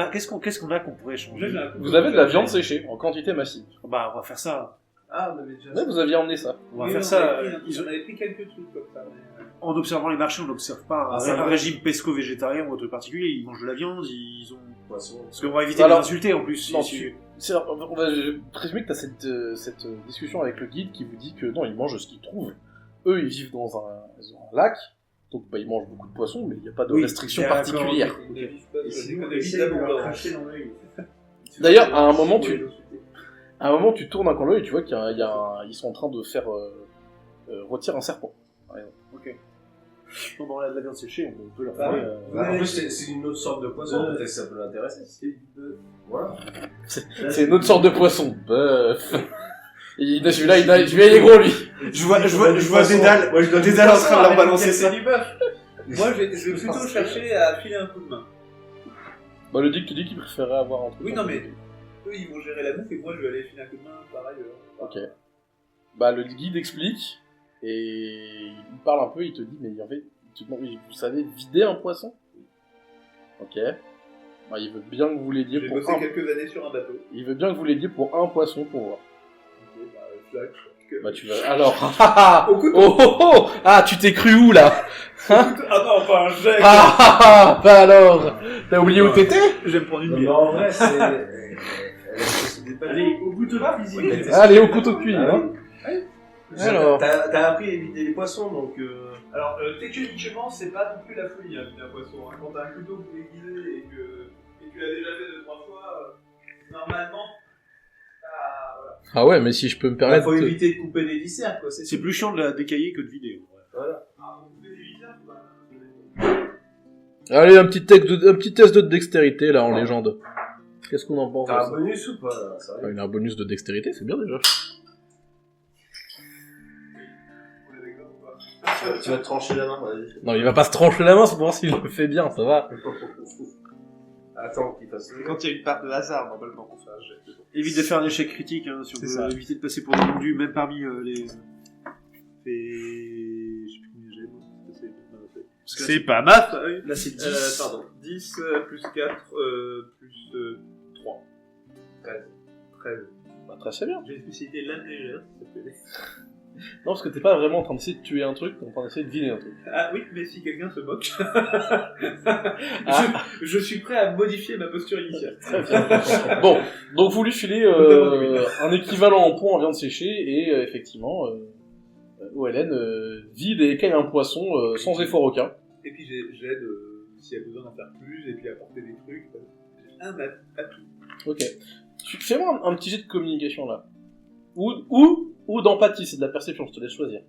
Speaker 3: a qu'on pourrait changer?
Speaker 2: Vous avez de la viande séchée, en quantité massive.
Speaker 3: Bah, on va faire ça.
Speaker 5: Ah, on avait déjà...
Speaker 2: Mais vous aviez emmené ça.
Speaker 3: On va faire ça. Ils
Speaker 4: On
Speaker 3: ont-
Speaker 4: avait pris quelques trucs comme ça.
Speaker 3: En observant les marchés, on n'observe pas
Speaker 5: Ah,
Speaker 3: un
Speaker 5: c'est vrai.
Speaker 3: régime pesco-végétarien ou autre particulier. Ils mangent de la viande, ils ont.
Speaker 5: Poisson.
Speaker 3: Parce qu'on va éviter
Speaker 2: Alors,
Speaker 3: de les insulter en plus.
Speaker 2: non,
Speaker 3: si-
Speaker 2: On va présumer que tu as cette discussion avec le guide qui vous dit que non, ils mangent ce qu'ils trouvent. Eux, ils vivent dans un lac, donc bah, ils mangent beaucoup de poissons, mais il n'y a pas de
Speaker 3: Oui,
Speaker 2: restriction
Speaker 3: d'accord,
Speaker 2: particulière.
Speaker 4: Ils ne vivent pas
Speaker 6: Et
Speaker 4: sur
Speaker 6: si
Speaker 4: des
Speaker 6: on
Speaker 4: économies
Speaker 6: essaye de leur
Speaker 4: d'abondance.
Speaker 6: cracher dans l'œil.
Speaker 2: D'ailleurs, à un moment, tu tournes un coin de l'œil et tu vois qu'ils sont en train de faire rôtir un serpent.
Speaker 3: Non, bon, on a de la viande séchée, on peut leur
Speaker 4: Ah,
Speaker 3: faire.
Speaker 5: Bah, en plus, c'est une autre sorte de poisson, peut-être que ça peut l'intéresser. Voilà.
Speaker 2: C'est une autre sorte de poisson. Bœuf. Celui-là, il est gros, lui.
Speaker 3: Je vois Dédale. Moi, je dois Dédale en train de leur balancer ça.
Speaker 4: du bœuf. Moi, je vais plutôt chercher à filer un coup de main.
Speaker 2: Bah, le dick te dit qu'il préférait avoir un truc.
Speaker 4: Oui, non, mais eux, ils vont gérer la bouffe et moi, je vais aller filer un coup de main par ailleurs.
Speaker 2: Ok. Bah, le guide explique, et il parle un peu, il te dit, mais en fait, il te demande, vous savez vider un poisson? Ok. Bah, il veut bien que vous l'aidiez
Speaker 4: J'ai
Speaker 2: pour
Speaker 4: bossé quelques années sur un bateau.
Speaker 2: Il veut bien que vous l'aidiez pour un poisson pour voir.
Speaker 4: Ok, bah, flac.
Speaker 2: Bah, tu vas... Alors,
Speaker 4: Au couteau.
Speaker 2: oh, ah, tu t'es cru où, là?
Speaker 4: Ah non, pas un jet.
Speaker 2: Bah alors, t'as oublié où t'étais?
Speaker 4: Je vais me prendre une
Speaker 5: Mais
Speaker 4: bière.
Speaker 5: en vrai, c'est...
Speaker 6: Allez, au bout de la cuisine.
Speaker 2: Allez, au couteau de cuisine, hein. Alors.
Speaker 5: T'as appris à éviter les poissons, donc...
Speaker 4: Alors, techniquement, c'est pas non plus la folie, hein, un poisson. Hein. Quand t'as un couteau pour aiguiser et que tu l'as déjà fait 2-3 fois, normalement, voilà.
Speaker 2: Ah ouais, mais si je peux me
Speaker 5: Il
Speaker 2: permettre...
Speaker 5: faut éviter de couper les viscères, quoi,
Speaker 3: C'est plus chiant de la décailler que de vider.
Speaker 5: Voilà.
Speaker 4: Ah, vous pouvez éviter, quoi.
Speaker 2: Allez, un petit test de dextérité, là, en légende. Qu'est-ce qu'on en pense?
Speaker 5: T'as un bonus ou pas, là, sérieux?
Speaker 2: Il a un bonus de dextérité, c'est bien déjà.
Speaker 4: On est d'accord ou pas?
Speaker 5: Tu vas te trancher la main, vas-y.
Speaker 2: Non, il va pas se trancher la main, c'est pour voir s'il le fait bien, ça va.
Speaker 5: Attends qu'il fasse le...
Speaker 4: Quand il y a une part de hasard, normalement, on fait un jet.
Speaker 3: Évite de faire un échec critique, hein, si on
Speaker 4: C'est
Speaker 3: peut
Speaker 4: ça.
Speaker 3: éviter de passer pour des mondus, même parmi les... Je sais plus combien j'ai, moi.
Speaker 1: C'est pas ma feuille.
Speaker 3: Là, c'est 10.
Speaker 4: Pardon. 10 plus 4 plus 3. 13.
Speaker 2: Bah, très bien.
Speaker 4: J'ai une spécialité lame légère. Ça fait...
Speaker 2: Non, parce que t'es pas vraiment en train d'essayer de tuer un truc, t'es en train d'essayer de vider un truc.
Speaker 4: Ah oui, mais si quelqu'un se moque,
Speaker 2: Ah.
Speaker 4: je suis prêt à modifier ma posture initiale.
Speaker 2: Très bien. Bon, donc vous lui filez un équivalent en points en viande séchée, et effectivement, OLN vide et écaille un poisson sans effort aucun.
Speaker 4: Et puis j'aide s'il y a besoin d'en faire plus, et puis apporter des trucs. Un atout.
Speaker 2: Ok. Fais-moi un petit jet de communication là. Ou d'empathie, c'est de la perception, je te laisse choisir.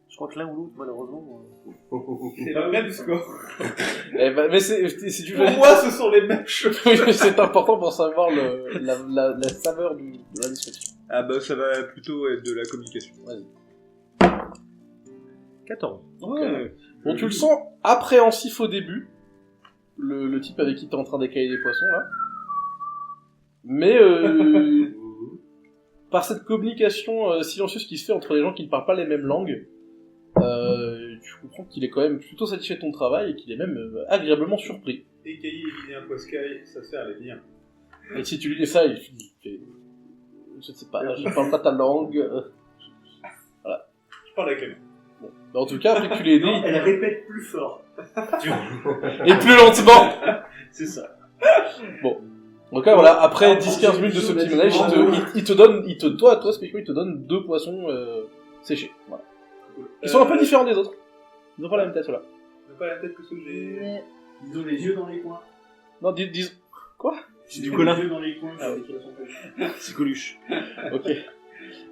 Speaker 3: Je crois que l'un ou l'autre, malheureusement...
Speaker 4: C'est le même score.
Speaker 2: Eh ben, mais si tu
Speaker 4: Pour moi, ce sont les mêmes choses.
Speaker 2: Oui, mais c'est important pour savoir la saveur de la discussion.
Speaker 4: Ah bah ça va plutôt être de la communication.
Speaker 2: Vas-y.
Speaker 3: 14.
Speaker 2: Ouais. Bon, tu le sens appréhensif au début, le type avec qui t'es en train d'écailler des poissons, là. Mais, par cette communication silencieuse qui se fait entre les gens qui ne parlent pas les mêmes langues, tu comprends qu'il est quand même plutôt satisfait de ton travail et qu'il est même agréablement surpris.
Speaker 4: Écailler et vider un poiscaille, ça sert à les liens.
Speaker 2: Et si tu lui dis ça, il fait... Je sais pas, je parle pas ta langue...
Speaker 4: Je parle avec les mains.
Speaker 2: Bon. Mais en tout cas, après que tu l'aies aidé,
Speaker 1: Elle répète plus fort.
Speaker 2: et plus lentement.
Speaker 1: C'est ça.
Speaker 2: Bon. Donc là, voilà, après 10-15 minutes de ce petit ménage, toi, spécialement, il te donne 2 poissons séchés. Voilà. Ils sont un peu différents des autres. Ils ont pas la même tête, ceux-là.
Speaker 4: On n'a pas la tête que ceux que j'ai.
Speaker 1: Ils ont les yeux dans les coins.
Speaker 2: Non, dis... Quoi?
Speaker 3: C'est du colin.
Speaker 1: Les yeux dans les coins.
Speaker 3: C'est Coluche.
Speaker 2: Ok.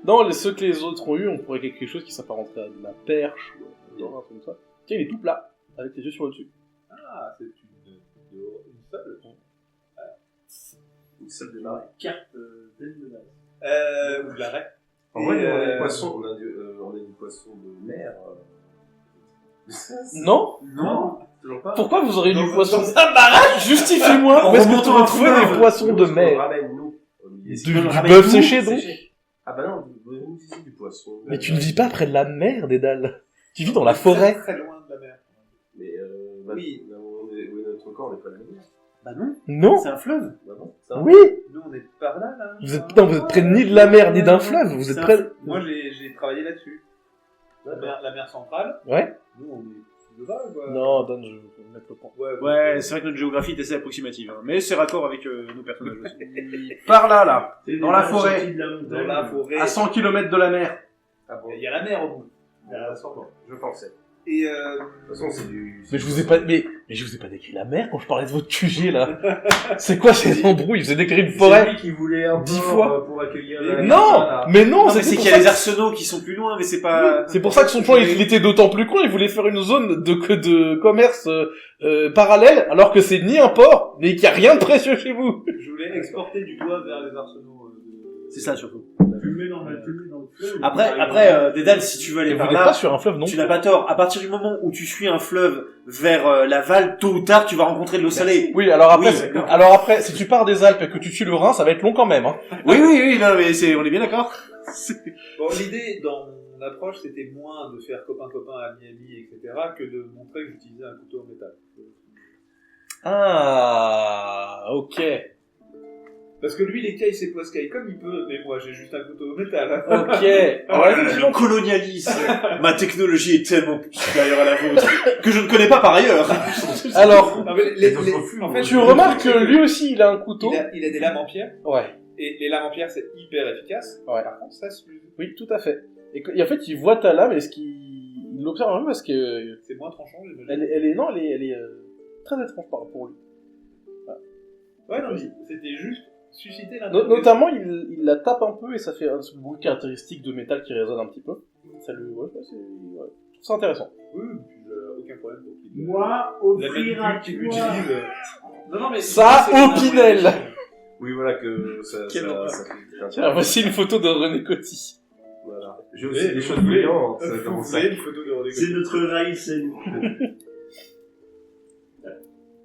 Speaker 2: Non, ceux que les autres ont eu, on pourrait quelque chose qui s'apparenterait à de la perche, ou un truc comme ça. Tiens, il est tout plat, avec les yeux sur le dessus.
Speaker 4: Ah, c'est une seule.
Speaker 5: Une seule de marée.
Speaker 1: Carte pleine de base.
Speaker 4: Ou de l'arrêt.
Speaker 5: En vrai, on a
Speaker 4: Et,
Speaker 5: des poissons, on a du poisson de mer.
Speaker 2: Non?
Speaker 1: Non.
Speaker 5: Toujours pas.
Speaker 2: Pourquoi vous auriez du poisson?
Speaker 1: Ça m'arrête.
Speaker 2: Justifiez-moi, où est-ce que tu vas trouver des poissons de
Speaker 5: On
Speaker 2: mer?
Speaker 5: ramène, nous.
Speaker 2: Du bœuf séché, donc?
Speaker 5: Ah bah non, nous ici du poisson.
Speaker 2: Mais tu ne vis pas près de la mer, Dédale. Tu vis dans la forêt.
Speaker 4: Très loin de la mer.
Speaker 5: Mais oui, où est notre camp, on n'est pas là.
Speaker 3: Bah non,
Speaker 2: Non?
Speaker 3: c'est un fleuve.
Speaker 5: Bah non, ça va.
Speaker 2: Oui!
Speaker 4: Nous, on est par là, là.
Speaker 2: Vous êtes près ni de la mer, ni d'un fleuve, vous êtes
Speaker 3: C'est
Speaker 2: près...
Speaker 4: Moi, j'ai travaillé là-dessus. La mer centrale.
Speaker 2: Ouais?
Speaker 4: Nous, on est de bas, quoi.
Speaker 2: Non, donne, je vais mettre le point.
Speaker 3: Ouais, c'est vrai que notre géographie est assez approximative, hein. Mais c'est raccord avec nos personnages aussi. Par là, dans la forêt,
Speaker 4: Dans la forêt.
Speaker 3: à 100 km de la mer.
Speaker 5: Ah bon,
Speaker 4: Il y a la mer au bout.
Speaker 5: je pensais.
Speaker 4: Et
Speaker 5: De toute façon, c'est du...
Speaker 2: Mais je vous ai pas décrit la mer quand je parlais de votre QG, là. C'est quoi ces embrouilles? Je vous ai décrit une
Speaker 5: C'est
Speaker 2: forêt.
Speaker 5: lui qui voulait un
Speaker 2: 10
Speaker 5: port,
Speaker 2: fois.
Speaker 5: pour accueillir...
Speaker 2: Non! Mais non,
Speaker 3: Non, mais c'est
Speaker 2: pour
Speaker 3: qu'il y
Speaker 2: ça
Speaker 3: a les
Speaker 2: que-
Speaker 3: arsenaux qui sont plus loin, mais c'est pas...
Speaker 2: C'est pour ça que son plan, il était d'autant plus con, il voulait faire une zone de commerce parallèle, alors que c'est ni un port, mais qu'il n'y a rien de précieux chez vous.
Speaker 4: je voulais exporter du bois vers les arsenaux.
Speaker 3: C'est ça, surtout.
Speaker 1: Fumé dans le fleuve.
Speaker 3: Après, Dédale, si tu veux aller
Speaker 2: Et vous
Speaker 3: par
Speaker 2: n'êtes
Speaker 3: là,
Speaker 2: pas sur un fleuve, non?
Speaker 3: tu n'as pas tort. À partir du moment où tu suis un fleuve vers l'aval, tôt ou tard, tu vas rencontrer de l'eau salée.
Speaker 2: Oui, alors après,
Speaker 3: Oui.
Speaker 2: si tu pars des Alpes et que tu tues le Rhin, ça va être long quand même, hein.
Speaker 3: Oui, non, mais on est bien d'accord.
Speaker 4: Bon, l'idée dans mon approche, c'était moins de faire copain-copain à Miami, etc., que de montrer que j'utilisais un couteau en métal.
Speaker 2: Ah, ok.
Speaker 4: Parce que lui, il écaille ses poiscailles comme il peut, mais moi, j'ai juste un couteau en métal. Hein.
Speaker 2: Ok. Alors effectivement,
Speaker 3: Le colonialisme. Ma technologie est tellement supérieure à la vôtre que je ne connais pas par ailleurs.
Speaker 2: alors,
Speaker 4: Non, mais en fait,
Speaker 2: tu remarques que lui aussi, il a un couteau.
Speaker 4: il a des lames en pierre,
Speaker 2: Ouais.
Speaker 4: et les lames en pierre, c'est hyper efficace.
Speaker 2: Ouais.
Speaker 4: Par contre, ça s'use.
Speaker 2: Oui, tout à fait. Et en fait, il voit ta lame et il l'observe un peu parce que
Speaker 4: C'est moins tranchant, j'imagine.
Speaker 2: elle est très étrange par rapport à lui.
Speaker 4: Ouais, non, mais c'était juste susciter l'intérêt.
Speaker 2: Notamment, il la tape un peu et ça fait un bruit caractéristique de métal qui résonne un petit peu. Ça lui, ouais, je trouve ça intéressant.
Speaker 4: Oui, puis aucun problème pour qu'il...
Speaker 1: Moi,
Speaker 4: la
Speaker 1: offrir à
Speaker 4: même qu'il
Speaker 1: toi.
Speaker 4: utilise... Non, mais...
Speaker 2: Ça, Opinel!
Speaker 5: Oui, voilà que ça
Speaker 3: Quel horreur.
Speaker 5: fait...
Speaker 2: Tiens, voici une photo de René Coty.
Speaker 5: Voilà. J'ai aussi des choses brillantes dans mon
Speaker 4: Vous voyez
Speaker 5: sac.
Speaker 4: une photo de Rodrigo.
Speaker 1: C'est notre Raïsen.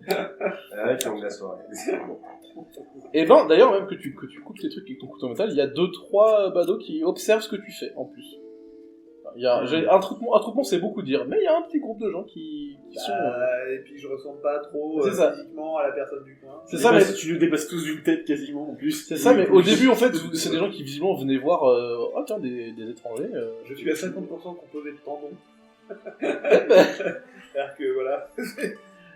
Speaker 5: Ah, qui ont de la soirée.
Speaker 2: Et ben, d'ailleurs, même que tu coupes tes trucs avec ton couteau en métal, il y a 2-3 badauds qui observent ce que tu fais, en plus. Il y a, un troupement, c'est beaucoup dire, mais il y a un petit groupe de gens qui sont...
Speaker 4: Et puis je ressemble pas trop
Speaker 2: C'est ça.
Speaker 4: physiquement à la personne du coin.
Speaker 2: C'est ça, mais...
Speaker 3: Tu nous dépasses tous d'une tête quasiment en plus.
Speaker 2: C'est ça, mais au début, en fait, c'est des gens qui visiblement venaient voir, oh tiens, des étrangers.
Speaker 4: Je suis à 50% composé de tendons.
Speaker 2: ben,
Speaker 4: C'est-à-dire que voilà.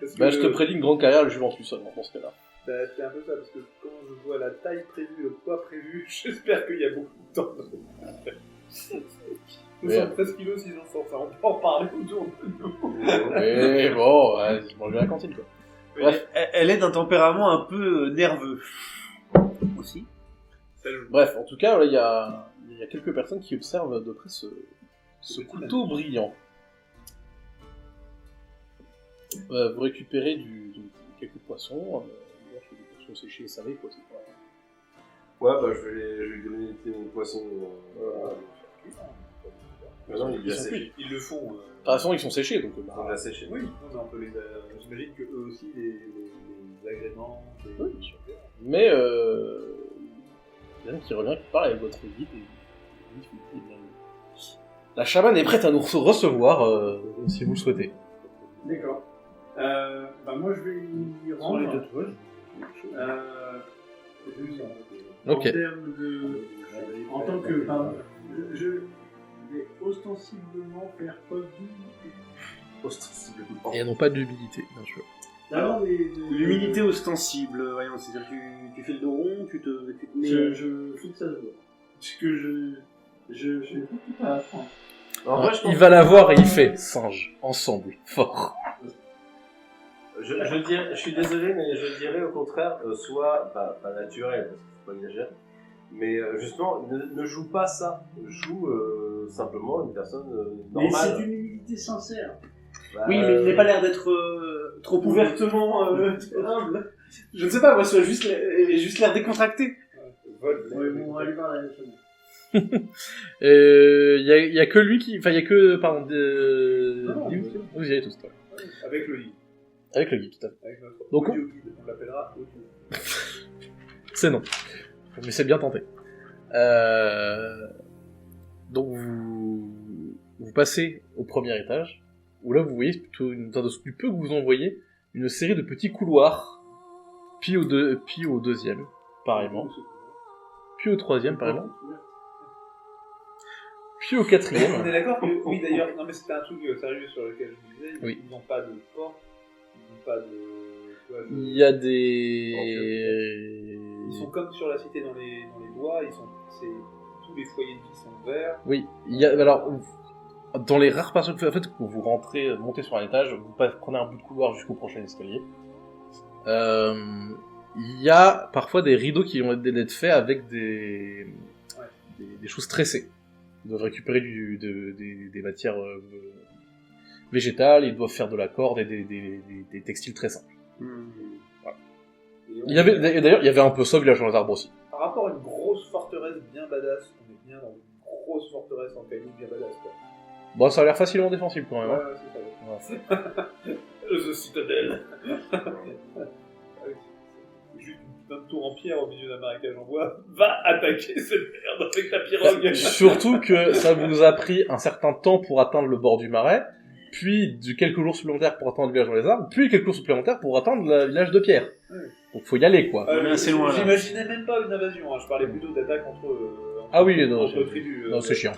Speaker 4: Parce
Speaker 2: bah,
Speaker 4: que
Speaker 2: je te prédis une grande carrière, le Juventus seulement, dans ce cas-là.
Speaker 4: c'est un peu ça, parce que quand je vois la taille prévue, le poids prévu, j'espère qu'il y a beaucoup de tendons. Nous
Speaker 2: Mais,
Speaker 4: sommes 13 kilos si j'en sors ça, on peut en parler autour de nous.
Speaker 2: Mais bon, ouais, je mange à la cantine, quoi. Bref.
Speaker 3: Elle est d'un tempérament un peu nerveux. Aussi.
Speaker 4: Ça joue.
Speaker 2: Bref, en tout cas, là, il y a quelques personnes qui observent de près ce couteau brillant. Vous récupérez quelques poissons, des poissons séchés, savez quoi, c'est quoi.
Speaker 5: Ouais, bah je vais lui donner mon poisson. Non, il est
Speaker 2: sont
Speaker 5: séché.
Speaker 4: Ils le font.
Speaker 2: De toute façon, ils sont séchés, donc...
Speaker 5: On l'a séché.
Speaker 4: Oui, non, mais on peut les. J'imagine que eux aussi, les agréments.
Speaker 2: Oui, bien sûr. Mais, il y en a qui revient, qui parle avec votre guide, et il dit, la chamane est prête à nous recevoir, si vous le souhaitez.
Speaker 6: D'accord. Bah moi je vais y
Speaker 3: Sur les
Speaker 6: rendre.
Speaker 3: tatouages.
Speaker 6: En
Speaker 2: Ok.
Speaker 6: termes de... En tant que... Pardon, je vais ostensiblement faire preuve d'humilité.
Speaker 5: Ostensiblement.
Speaker 2: Et non pas d'humilité, bien sûr.
Speaker 6: Alors,
Speaker 3: L'humilité ostensible, voyons, c'est-à-dire que tu fais le dos rond, mais...
Speaker 6: Je faut que ça se voit. Parce que j'ai beaucoup à apprendre.
Speaker 5: En vrai, je pense
Speaker 2: Il va la voir et il fait singe, ensemble, fort.
Speaker 5: je suis désolé, mais je dirais au contraire, soit pas naturel, parce qu'il faut pas exagérer, mais justement, ne joue pas ça. Joue simplement une personne
Speaker 6: Mais
Speaker 5: normale.
Speaker 6: c'est une humilité sincère.
Speaker 5: Bah,
Speaker 3: Oui, mais il n'a pas l'air d'être trop ouvertement humble. Je ne sais pas, moi, soit juste l'air décontracté.
Speaker 6: Ouais, bon, on va aller voir la chaîne.
Speaker 2: Il y a que lui qui... Enfin, il y a que... Pardon,
Speaker 6: Non,
Speaker 2: vous y allez tous, toi.
Speaker 4: Avec le guide.
Speaker 2: Avec le guide, tout à fait.
Speaker 4: Avec notre
Speaker 2: Donc,
Speaker 4: audio guide. On l'appellera audio.
Speaker 2: C'est non. Mais c'est bien tenté. Donc vous passez au premier étage, où là vous voyez, plutôt du peu que vous en voyez, une série de petits couloirs, puis au deuxième, pareillement, puis au troisième, pareillement, puis au quatrième.
Speaker 4: On est d'accord que, oui d'ailleurs, non mais c'était un truc sérieux sur lequel je me disais,
Speaker 2: Oui.
Speaker 4: ils n'ont pas de porte, ils n'ont pas de... tu vois,
Speaker 2: Il y a des...
Speaker 4: Ils sont comme sur la cité dans les bois, tous les foyers de vie sont verts.
Speaker 2: Oui, il y a... Alors, dans les rares passages que vous rentrez, montez sur un étage, vous prenez un bout de couloir jusqu'au prochain escalier. Il y a parfois des rideaux qui ont été faits avec des choses tressées. Ils doivent récupérer des matières végétales, ils doivent faire de la corde et des textiles très simples. Voilà. D'ailleurs, il y avait un peu ça, village dans les arbres aussi.
Speaker 4: Par rapport à une grosse forteresse bien badass, on est bien dans une grosse forteresse en cailloux bien badass quoi.
Speaker 2: Bon, ça a l'air facilement défensible quand même. Hein.
Speaker 4: Ouais, c'est ça. The Citadel. Juste une putain de tour en pierre au milieu d'un marécage en bois. Va attaquer cette merde avec ta pirogue.
Speaker 2: Surtout que ça vous a pris un certain temps pour atteindre le bord du marais, puis quelques jours supplémentaires pour atteindre le village dans les arbres, puis quelques jours supplémentaires pour atteindre le village de pierre.
Speaker 4: Ouais.
Speaker 2: Donc faut y aller quoi.
Speaker 3: On est assez loin, là.
Speaker 4: J'imaginais même pas une invasion, hein. Je parlais plutôt d'attaque entre
Speaker 2: Ah oui, non,
Speaker 4: entre tribus.
Speaker 2: Non, c'est chiant.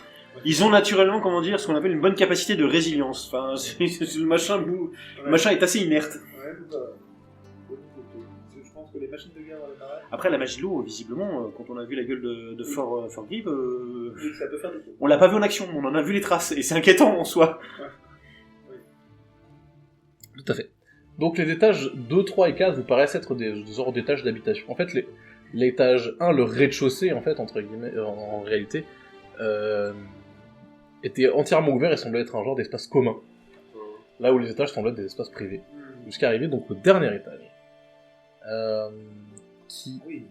Speaker 3: Ils ont naturellement, comment dire, ce qu'on appelle une bonne capacité de résilience. Enfin, le machin est assez inerte.
Speaker 4: Ouais, c'est ça. Je pense que les machines de guerre dans les marais,
Speaker 3: Après, la magie de l'eau, visiblement, quand on a vu la gueule de Fort Grieve,
Speaker 4: oui, ça peut faire des choses.
Speaker 3: on l'a pas vu en action, on en a vu les traces, et c'est inquiétant en soi.
Speaker 2: Tout à fait. Donc les étages 2, 3 et 4 vous paraissent être des sortes d'étages d'habitation. En fait, l'étage 1, le rez-de-chaussée, en fait, entre guillemets, en réalité, était entièrement ouvert et semblait être un genre d'espace commun. Là où les étages semblaient être des espaces privés. Jusqu'à arriver donc au dernier étage. Qui...
Speaker 4: Oui.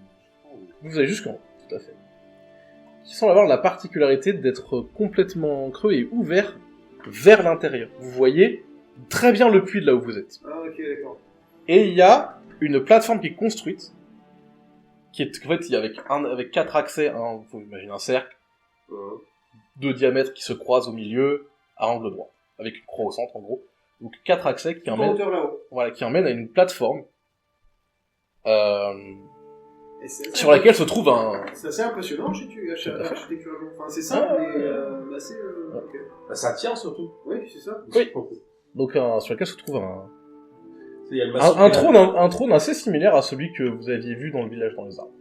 Speaker 2: Vous allez jusqu'en haut, tout à fait. qui semble avoir la particularité d'être complètement creux et ouvert vers l'intérieur. Vous voyez très bien le puits de là où vous êtes.
Speaker 3: Ah, ok, d'accord.
Speaker 2: Et il y a une plateforme qui est construite, qui est en fait il y a avec 4 accès, vous imaginez un cercle de diamètre qui se croise au milieu à angle droit, avec une croix au centre en gros. Donc 4 accès qui emmènent, qui emmènent à une plateforme sur laquelle se trouve un...
Speaker 3: C'est assez impressionnant architecturalement. Enfin, c'est simple, mais assez... ok.
Speaker 5: Bah, ça tient surtout.
Speaker 3: Oui, c'est ça.
Speaker 2: Oui. Donc sur lequel se trouve
Speaker 5: Il y a le massif
Speaker 2: un trône assez similaire à celui que vous aviez vu dans le village dans les arbres.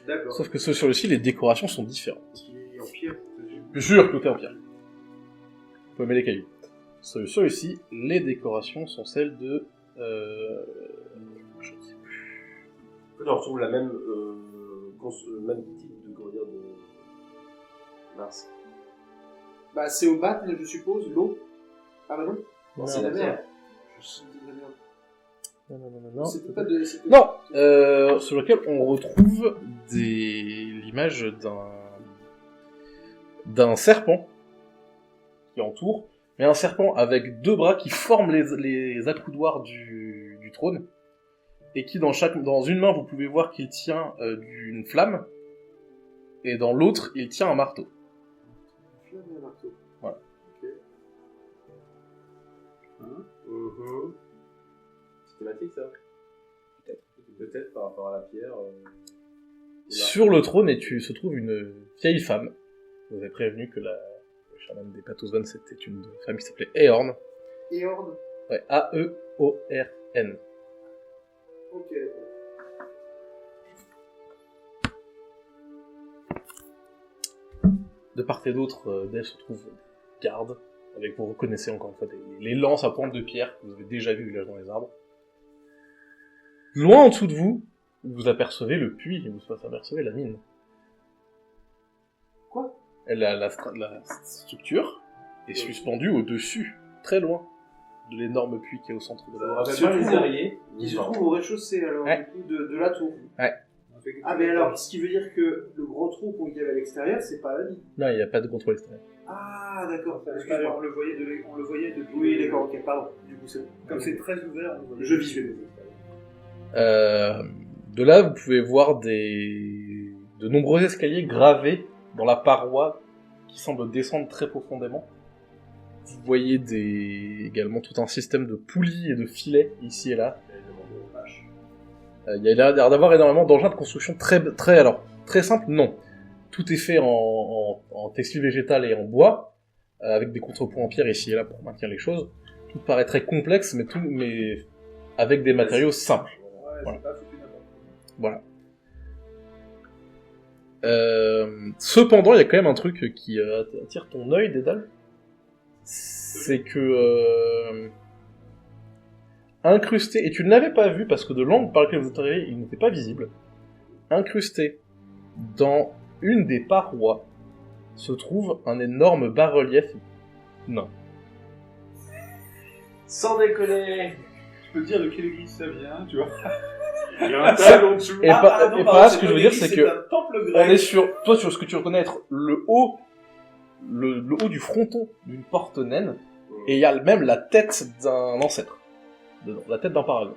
Speaker 3: D'accord.
Speaker 2: Sauf que sur le-ci, les décorations sont différentes.
Speaker 3: Qui est en pierre.
Speaker 2: Je jure que tout est en pierre. Vous pouvez mettre les cailloux. Sur celui-ci, les décorations sont celles de... je ne sais plus.
Speaker 5: on retrouve la même, même type de, comment dire, de... Mince.
Speaker 3: Bah, c'est au bat, je suppose, l'eau. Ah bah non.
Speaker 2: Non,
Speaker 3: C'est la
Speaker 5: non,
Speaker 3: merde. C'est de la merde.
Speaker 2: Non.
Speaker 3: C'était pas de... c'était-
Speaker 2: Non, sur lequel on retrouve l'image d'un serpent qui entoure, mais un serpent avec 2 bras qui forment les accoudoirs du trône, et qui dans une main vous pouvez voir qu'il tient une flamme, et dans l'autre il tient un marteau.
Speaker 3: Flamme et un marteau.
Speaker 2: Voilà.
Speaker 3: Ok.
Speaker 5: C'est thématique ça. Peut-être par rapport à la pierre.
Speaker 2: Sur le trône se trouve une vieille femme. Je vous ai prévenu que le chaman des Patosvan c'était une femme qui s'appelait Eorn.
Speaker 3: Eorn.
Speaker 2: Ouais, A-E-O-R-N.
Speaker 3: Ok, d'accord.
Speaker 2: De part et d'autre d'elle se trouve garde, avec, vous reconnaissez encore une fois les lances à pointe de pierre que vous avez déjà vu au village dans les arbres. Loin en dessous de vous, vous apercevez le puits et vous apercevez la mine.
Speaker 3: Quoi ?
Speaker 2: La structure est suspendue au-dessus, très loin, de l'énorme puits qui est au centre de
Speaker 5: Ça me
Speaker 2: la...
Speaker 5: rappelle
Speaker 3: Se
Speaker 5: pas les
Speaker 3: trouve-
Speaker 5: verriers.
Speaker 3: Qui se trouve au rez-de-chaussée, alors,
Speaker 2: Ouais.
Speaker 3: du coup, de la tour.
Speaker 2: Ouais.
Speaker 3: Ah, mais alors, ce qui veut dire que le gros trou qu'on y avait à l'extérieur, c'est pas la mine.
Speaker 2: Non, il n'y a pas de contrôle extérieur.
Speaker 3: Ah, d'accord.
Speaker 4: On
Speaker 3: Excuse-moi.
Speaker 4: le voyait depuis.
Speaker 3: Oui, d'accord, ok, pardon. Du coup, c'est bon.
Speaker 4: Comme c'est très ouvert, on le voyait.
Speaker 3: Je visualise.
Speaker 2: De là, vous pouvez voir de nombreux escaliers gravés dans la paroi qui semblent descendre très profondément. Vous voyez également tout un système de poulies et de filets ici et là. Il y a l'air d'avoir énormément d'engins de construction très simples, non. Tout est fait en textile végétal et en bois, avec des contrepoints en pierre ici et là pour maintenir les choses. Tout paraît très complexe, mais avec des matériaux simples.
Speaker 4: Ouais,
Speaker 2: Voilà.
Speaker 4: c'est pas foutu n'importe quoi.
Speaker 2: Voilà. Cependant, il y a quand même un truc qui attire ton œil, Dédale. C'est que incrusté, et tu ne l'avais pas vu parce que de l'angle par lequel vous êtes arrivé, il n'était pas visible. Incrusté dans une des parois se trouve un énorme bas-relief nain.
Speaker 5: Sans déconner.
Speaker 4: Je peux te dire de quelle église ça vient, tu vois.
Speaker 1: Il y a un table en dessous.
Speaker 2: Et pas, ce que je veux dire, c'est que
Speaker 4: un temple
Speaker 2: on
Speaker 4: grec.
Speaker 2: est sur ce que tu reconnais être le haut du fronton d'une porte naine, et il y a même la tête d'un ancêtre dedans, la tête d'un paragon.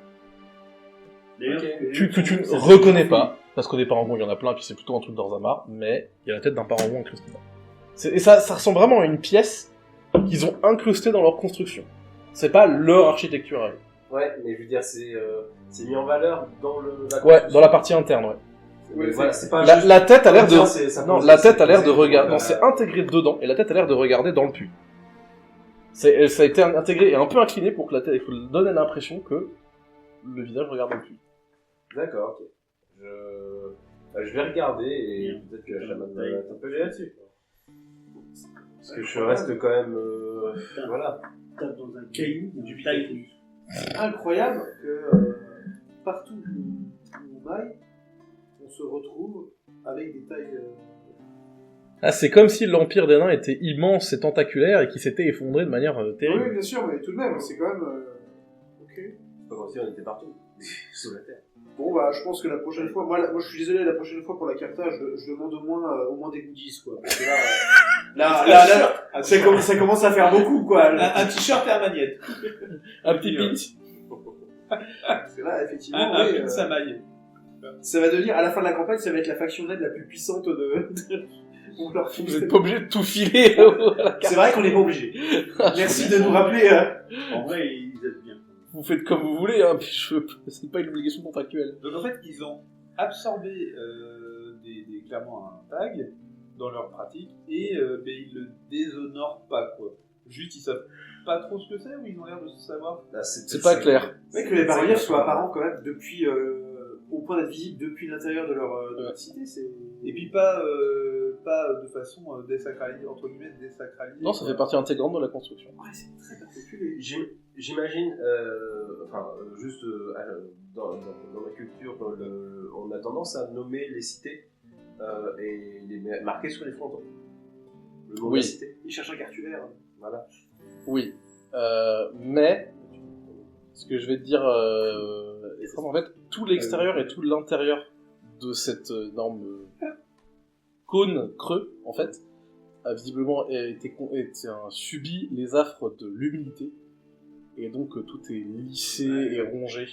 Speaker 1: D'ailleurs,
Speaker 2: Que tu ne reconnais pas, parce que des parangons il y en a plein, puis c'est plutôt un truc d'Orzammar, mais il y a la tête d'un parangon incrusté dedans. Et ça ressemble vraiment à une pièce qu'ils ont incrustée dans leur construction. C'est pas leur architecture à eux.
Speaker 5: Ouais, mais je veux dire, c'est mis en valeur dans
Speaker 2: Ouais, dans la partie interne, ouais.
Speaker 5: Mais voilà, c'est pas
Speaker 2: La,
Speaker 5: juste...
Speaker 2: la tête a l'air de...
Speaker 5: Non, ça
Speaker 2: Non,
Speaker 5: pose-
Speaker 2: la tête a l'air
Speaker 5: c'est-
Speaker 2: de regarder... Non, c'est intégré dedans, et la tête a l'air de regarder dans le puits. Ça a été intégré et un peu incliné pour que la tête donne l'impression que le visage regarde dans le puits.
Speaker 5: D'accord, ok. Je vais regarder et peut-être que la chamane va t'interpeller là-dessus. Parce que je reste quand même... voilà.
Speaker 6: Tape dans un caillou du taille.
Speaker 3: Incroyable que partout où on aille, on se retrouve avec des tailles...
Speaker 2: Ah, c'est comme si l'Empire des Nains était immense et tentaculaire et qui s'était effondré de manière terrible.
Speaker 3: Oui, bien sûr, mais tout de même, c'est quand même... Ok.
Speaker 5: C'est pas comme si on était partout. Sous la terre.
Speaker 3: Bon, bah, je pense que la prochaine fois, moi je suis désolé, la prochaine fois pour la carta, je demande au moins des goodies, quoi. Parce que là, ça commence à faire beaucoup, quoi.
Speaker 4: Un t-shirt et un magnète.
Speaker 2: Un petit pint.
Speaker 3: Parce que là, effectivement,
Speaker 4: Un pin sa maille.
Speaker 3: ça va devenir, à la fin de la campagne, ça va être la faction ned la plus puissante on leur
Speaker 2: Vous êtes pas obligé de tout filer.
Speaker 3: C'est vrai qu'on n'est pas obligé. Merci de nous rappeler.
Speaker 6: En vrai, ils aident bien.
Speaker 2: Vous faites comme vous voulez, hein, puis c'est pas une obligation contractuelle.
Speaker 4: Donc en fait, ils ont absorbé clairement un tag dans leur pratique et mais ils le déshonorent pas, quoi. Juste, ils savent pas trop ce que c'est ou ils ont l'air de savoir.
Speaker 5: Là,
Speaker 2: C'est pas clair.
Speaker 3: Mais que les barrières soient apparentes quand même depuis, au point d'être visibles depuis l'intérieur de leur cité, c'est...
Speaker 4: Et puis pas de façon désacralisée, entre guillemets, désacralisée.
Speaker 2: Non, ça fait partie intégrante de la construction.
Speaker 3: Ouais, c'est très particulier.
Speaker 5: J'imagine, juste dans ma culture, on a tendance à nommer les cités et les marquer sur les frontons. Le nom de la cité.
Speaker 3: Ils cherchent un cartulaire.
Speaker 5: Voilà.
Speaker 2: Oui. Mais, ce que je vais te dire, en fait, tout l'extérieur et tout l'intérieur de cette énorme cône creux, en fait, a visiblement subi les affres de l'humidité. Et donc tout est lissé et rongé.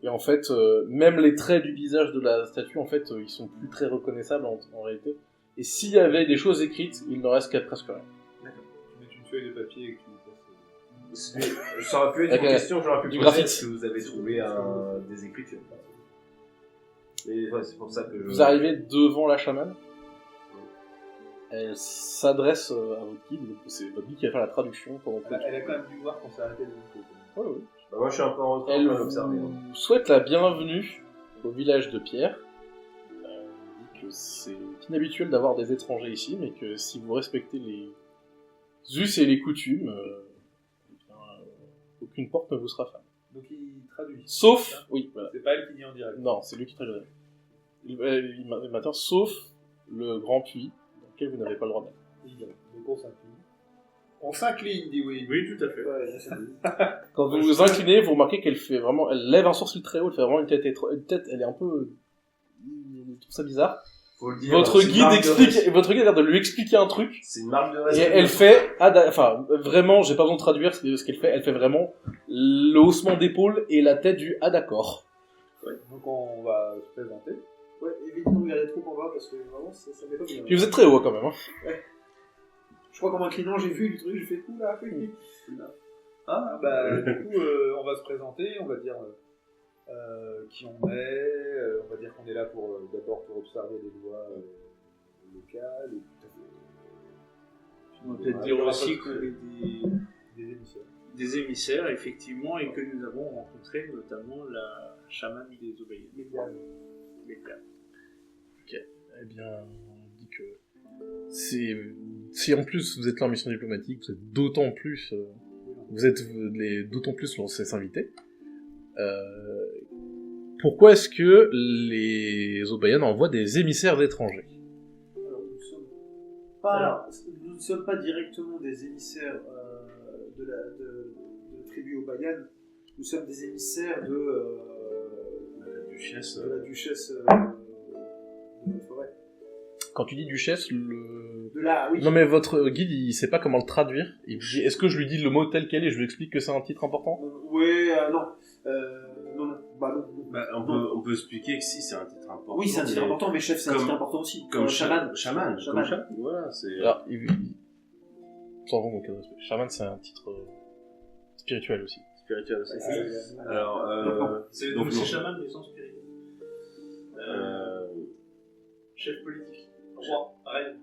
Speaker 2: Et en fait, même les traits du visage de la statue, en fait, ils sont plus très reconnaissables en réalité. Et s'il y avait des choses écrites, il ne reste qu'à presque rien.
Speaker 4: D'accord. Tu mets une feuille de papier et que tu passes.
Speaker 5: Ça aurait pu être une question, j'aurais pu
Speaker 2: du
Speaker 5: poser,
Speaker 2: graphite.
Speaker 5: est-ce que vous avez trouvé des écritures. Et ouais, c'est pour ça que
Speaker 2: Vous arrivez devant la chamane. Elle s'adresse à votre guide, donc c'est votre guide qui va faire la traduction pendant tout le
Speaker 4: Elle a quand même dû voir qu'on s'est arrêté de l'autre côté.
Speaker 2: Ouais, ouais.
Speaker 5: Bah, moi je suis un peu en retard,
Speaker 2: Elle
Speaker 5: je vais l'observer.
Speaker 2: vous souhaite la bienvenue au village de Pierre. Elle dit que c'est inhabituel d'avoir des étrangers ici, mais que si vous respectez les us et les coutumes, aucune porte ne vous sera fermée.
Speaker 4: Donc il traduit.
Speaker 2: Sauf, oui, voilà.
Speaker 4: C'est pas elle qui dit en direct.
Speaker 2: Non, c'est lui qui traduit. Il m'attend, sauf le grand puits dans lequel vous n'avez pas le droit d'aller.
Speaker 4: Donc on s'incline. On s'incline, dit oui.
Speaker 6: Oui, tout à fait.
Speaker 2: Quand vous vous inclinez, vous remarquez qu'elle fait vraiment, elle lève un sourcil très haut, elle fait vraiment une tête, elle est un peu, je trouve ça bizarre.
Speaker 5: Faut le dire,
Speaker 2: Votre
Speaker 5: c'est une
Speaker 2: guide
Speaker 5: marque de
Speaker 2: explique, votre guide a l'air de lui expliquer un truc,
Speaker 5: C'est une marque de
Speaker 2: et
Speaker 5: respect.
Speaker 2: elle fait, vraiment, j'ai pas besoin de traduire ce qu'elle fait vraiment le haussement d'épaule et la tête du ah d'accord.
Speaker 4: Ouais. Donc on va se présenter.
Speaker 3: Ouais, évitez de regarder trop en bas parce que vraiment ça m'est pas bien.
Speaker 2: Puis vous êtes très haut quand même, hein.
Speaker 3: Je crois qu'en m'inclinant, j'ai vu le truc, j'ai fait oula, oui.
Speaker 4: Ah, bah, du coup, on va se présenter, on va dire qui on est, on va dire qu'on est là pour d'abord pour observer les lois locales, et tout à fait.
Speaker 6: On va peut-être dire aussi qu'on est
Speaker 4: des émissaires.
Speaker 6: des émissaires, effectivement, et que nous avons rencontré notamment la chamane des Obayens.
Speaker 2: Ok. Eh bien, on dit que si en plus vous êtes là en mission diplomatique, vous êtes d'autant plus, d'autant plus censés s'inviter. Pourquoi est-ce que les Obayens envoient des émissaires d'étrangers?
Speaker 3: Alors, nous ne sommes pas directement des émissaires de la tribu Obayan, nous sommes des émissaires de la duchesse de la forêt.
Speaker 2: Quand tu dis duchesse,
Speaker 3: De la, oui.
Speaker 2: Non mais votre guide, il sait pas comment le traduire. Il vous dit, est-ce que je lui dis le mot tel quel et je lui explique que c'est un titre important?
Speaker 3: Oui, non. Non. Bah non.
Speaker 5: Bah, on peut expliquer que si c'est un titre important.
Speaker 3: Oui, c'est un titre
Speaker 5: mais
Speaker 3: important, mais chef, c'est un
Speaker 5: comme-
Speaker 3: titre important aussi.
Speaker 5: Comme
Speaker 3: chaman.
Speaker 5: chaman. Comme chaman. Voilà, c'est.
Speaker 2: Alors, sans vous manquer de respect. Chaman, c'est un titre spirituel aussi.
Speaker 5: Spirituel aussi.
Speaker 3: Ouais,
Speaker 5: Alors,
Speaker 6: C'est
Speaker 5: donc,
Speaker 6: donc c'est
Speaker 5: non.
Speaker 6: chaman mais sans spirituel. Chef politique. Roi, reine.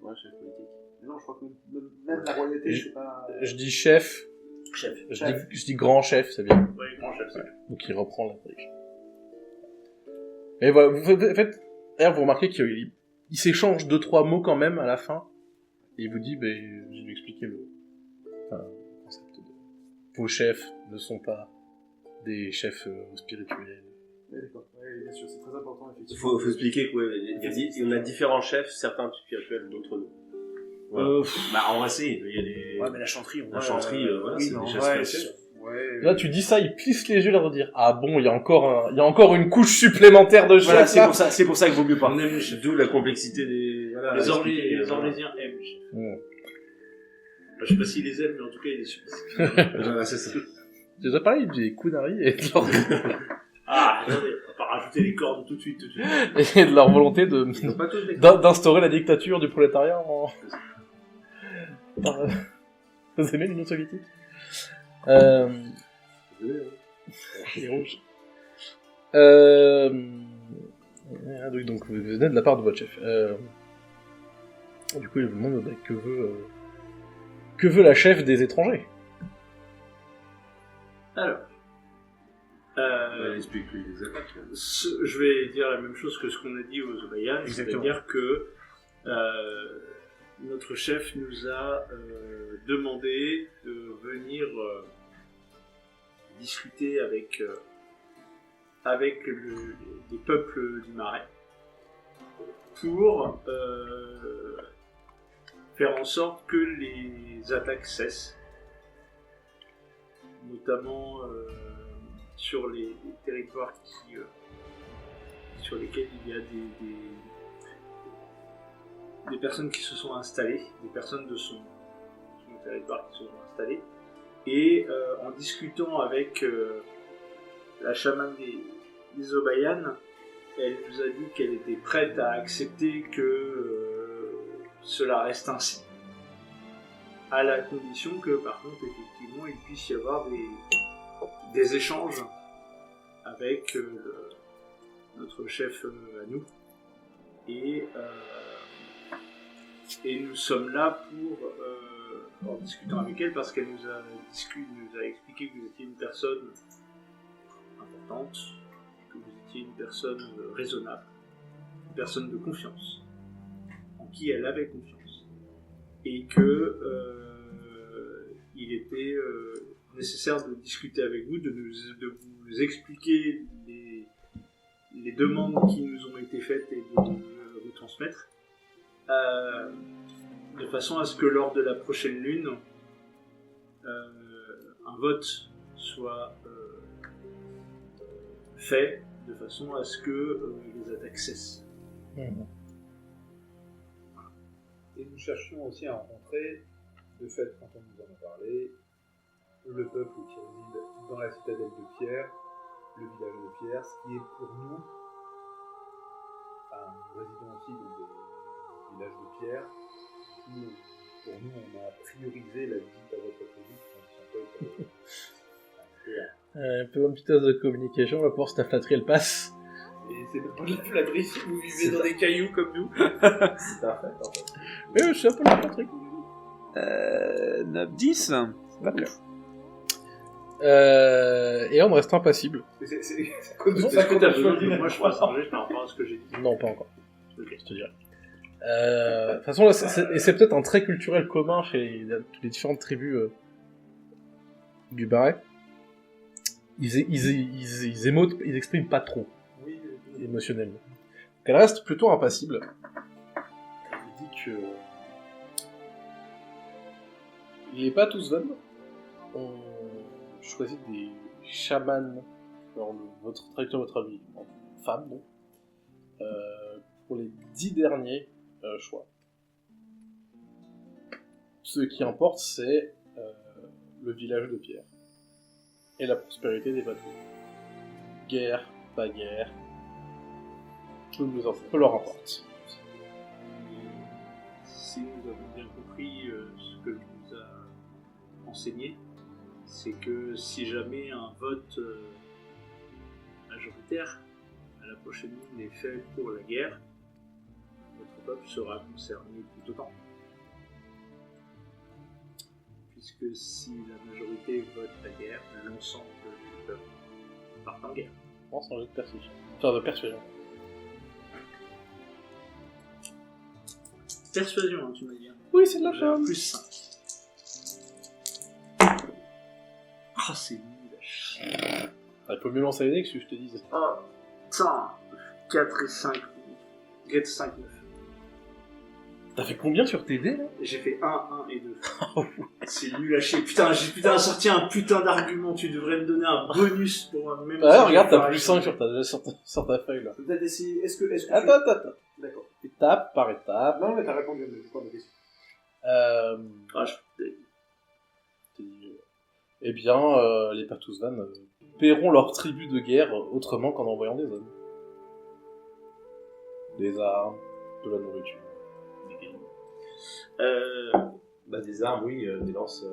Speaker 5: Ouais, chef politique.
Speaker 3: Non, je crois que même la royauté, c'est pas...
Speaker 2: Je dis chef.
Speaker 6: Chef.
Speaker 2: Je dis grand chef, c'est bien.
Speaker 6: Oui, grand chef, c'est bien.
Speaker 2: Donc il reprend la traduction. Et voilà, vous faites, d'ailleurs, vous remarquez qu'il s'échange 2-3 mots quand même à la fin. Et il vous dit, ben, j'ai dû expliquer le concept de... Vos chefs ne sont pas des chefs spirituels.
Speaker 3: Ouais, d'accord. Ouais, bien sûr, c'est très important, effectivement.
Speaker 5: Faut expliquer qu'on a différents chefs, certains spirituels, d'autres non. Voilà. Bah, en vrai, si, il y a des.
Speaker 6: Ouais, mais la chanterie, on
Speaker 5: La chanterie, voilà, c'est des chefs spirituels.
Speaker 4: Ouais.
Speaker 2: Là, tu dis ça, il plisse les yeux, là, de dire, ah bon, il y a encore une couche supplémentaire de chef,
Speaker 1: Voilà,
Speaker 2: là.
Speaker 1: c'est pour ça qu'il vaut mieux pas.
Speaker 7: On aime d'où la complexité des... Voilà,
Speaker 1: Les
Speaker 7: expliquer,
Speaker 1: Orlésiens aiment.
Speaker 2: Ouais.
Speaker 1: Je sais pas s'ils les aiment, mais en tout cas, ils les subissent.
Speaker 7: Voilà, c'est ça.
Speaker 2: J'ai déjà parlé des Kunari et de leur,
Speaker 1: Ah, attendez, on va pas rajouter les cordes tout de suite.
Speaker 2: et de leur volonté
Speaker 7: Ils ont pas tous des...
Speaker 2: d'instaurer la dictature du prolétariat en... Vous aimez l'Union soviétique? Les rouges. Donc, vous venez de la part de votre chef. Du coup, il vous demande que veut la chef des étrangers?
Speaker 1: Alors,
Speaker 7: Explique-lui les attaques.
Speaker 1: je vais dire la même chose que ce qu'on a dit aux Obayan,
Speaker 7: Exactement.
Speaker 1: c'est-à-dire que notre chef nous a demandé de venir discuter avec les peuples du Marais pour faire en sorte que les attaques cessent, notamment sur les territoires sur lesquels il y a des personnes qui se sont installées, des personnes de son territoire qui se sont installées, et en discutant avec la chamane des Obayan, elle nous a dit qu'elle était prête à accepter que cela reste ainsi, à la condition que par contre effectivement il puisse y avoir des échanges avec notre chef à nous, et nous sommes là pour en discutant avec elle, parce qu'elle nous a expliqué que vous étiez une personne importante, que vous étiez une personne raisonnable, une personne de confiance, en qui elle avait confiance, et que il était nécessaire de discuter avec vous, de vous expliquer les demandes qui nous ont été faites et de vous transmettre, de façon à ce que lors de la prochaine lune, un vote soit fait, de façon à ce que les attaques cessent.
Speaker 4: Et nous cherchions aussi à rencontrer, de fait, quand on nous en a parlé, le peuple qui réside dans la citadelle de Pierre, le village de Pierre, ce qui est pour nous, enfin, nous résidons aussi dans des villages de Pierre, pour nous, on a priorisé la visite à votre tribu,
Speaker 2: Un peu un petit test de communication, là, pour si ta flatterie elle passe.
Speaker 4: et c'est même pas de la flatterie si vous vivez dans des cailloux comme nous.
Speaker 5: C'est parfait, en fait.
Speaker 2: Oui, je suis un peu la flatterie.
Speaker 8: 9-10 c'est pas clair.
Speaker 2: Et on reste impassible.
Speaker 4: C'est à cause de
Speaker 1: C'est
Speaker 4: ça
Speaker 1: ce que t'as besoin de moi, je pense, je par rapport à ce que j'ai dit.
Speaker 2: Non, pas encore. Je te dirai. De toute façon, là, c'est peut-être un trait culturel commun chez toutes les différentes tribus du Marais. Ils émotent, ils expriment pas trop émotionnellement. Donc elle reste plutôt impassible. Elle dit que les Patouzvan ont choisi des chamans dans votre trajectoire, votre avis, en femme, donc, pour les 10 derniers choix. Ce qui importe, c'est le village de Pierre et la prospérité des bateaux. Guerre, pas guerre, peu leur importe.
Speaker 1: Si nous avons bien compris ce que nous a enseigné, c'est que si jamais un vote majoritaire à la prochaine ligne est fait pour la guerre, notre peuple sera concerné tout autant. Puisque si la majorité vote la guerre, l'ensemble du peuple part en guerre.
Speaker 2: Je pense en jeu de persuasion. Enfin, de persuasion.
Speaker 1: Persuasion, hein, tu m'as dit.
Speaker 2: Oui, c'est de la
Speaker 1: J'ai un
Speaker 2: charme.
Speaker 1: plus 5. Ah, c'est nul à chier.
Speaker 2: Il peut mieux lancer les dés que si je te dise.
Speaker 1: Oh, putain. 4 et 5. 4, 5, 9.
Speaker 2: T'as fait combien sur tes dés là?
Speaker 1: J'ai fait 1, 1 et 2. C'est nul à chier. Putain, j'ai sorti un putain d'argument. Tu devrais me donner un bonus pour un même.
Speaker 2: Ah, regarde, t'as plus 5 sur ta feuille là.
Speaker 3: Peut-être essayer. Est-ce que
Speaker 2: Attends.
Speaker 3: D'accord.
Speaker 2: Étape par étape.
Speaker 3: Non, mais t'as répondu. C'est quoi ma question?
Speaker 2: Eh bien, les Patuzvan paieront leur tribut de guerre autrement qu'en envoyant des hommes. Des armes, de la nourriture.
Speaker 5: Bah, des armes, oui, des lances.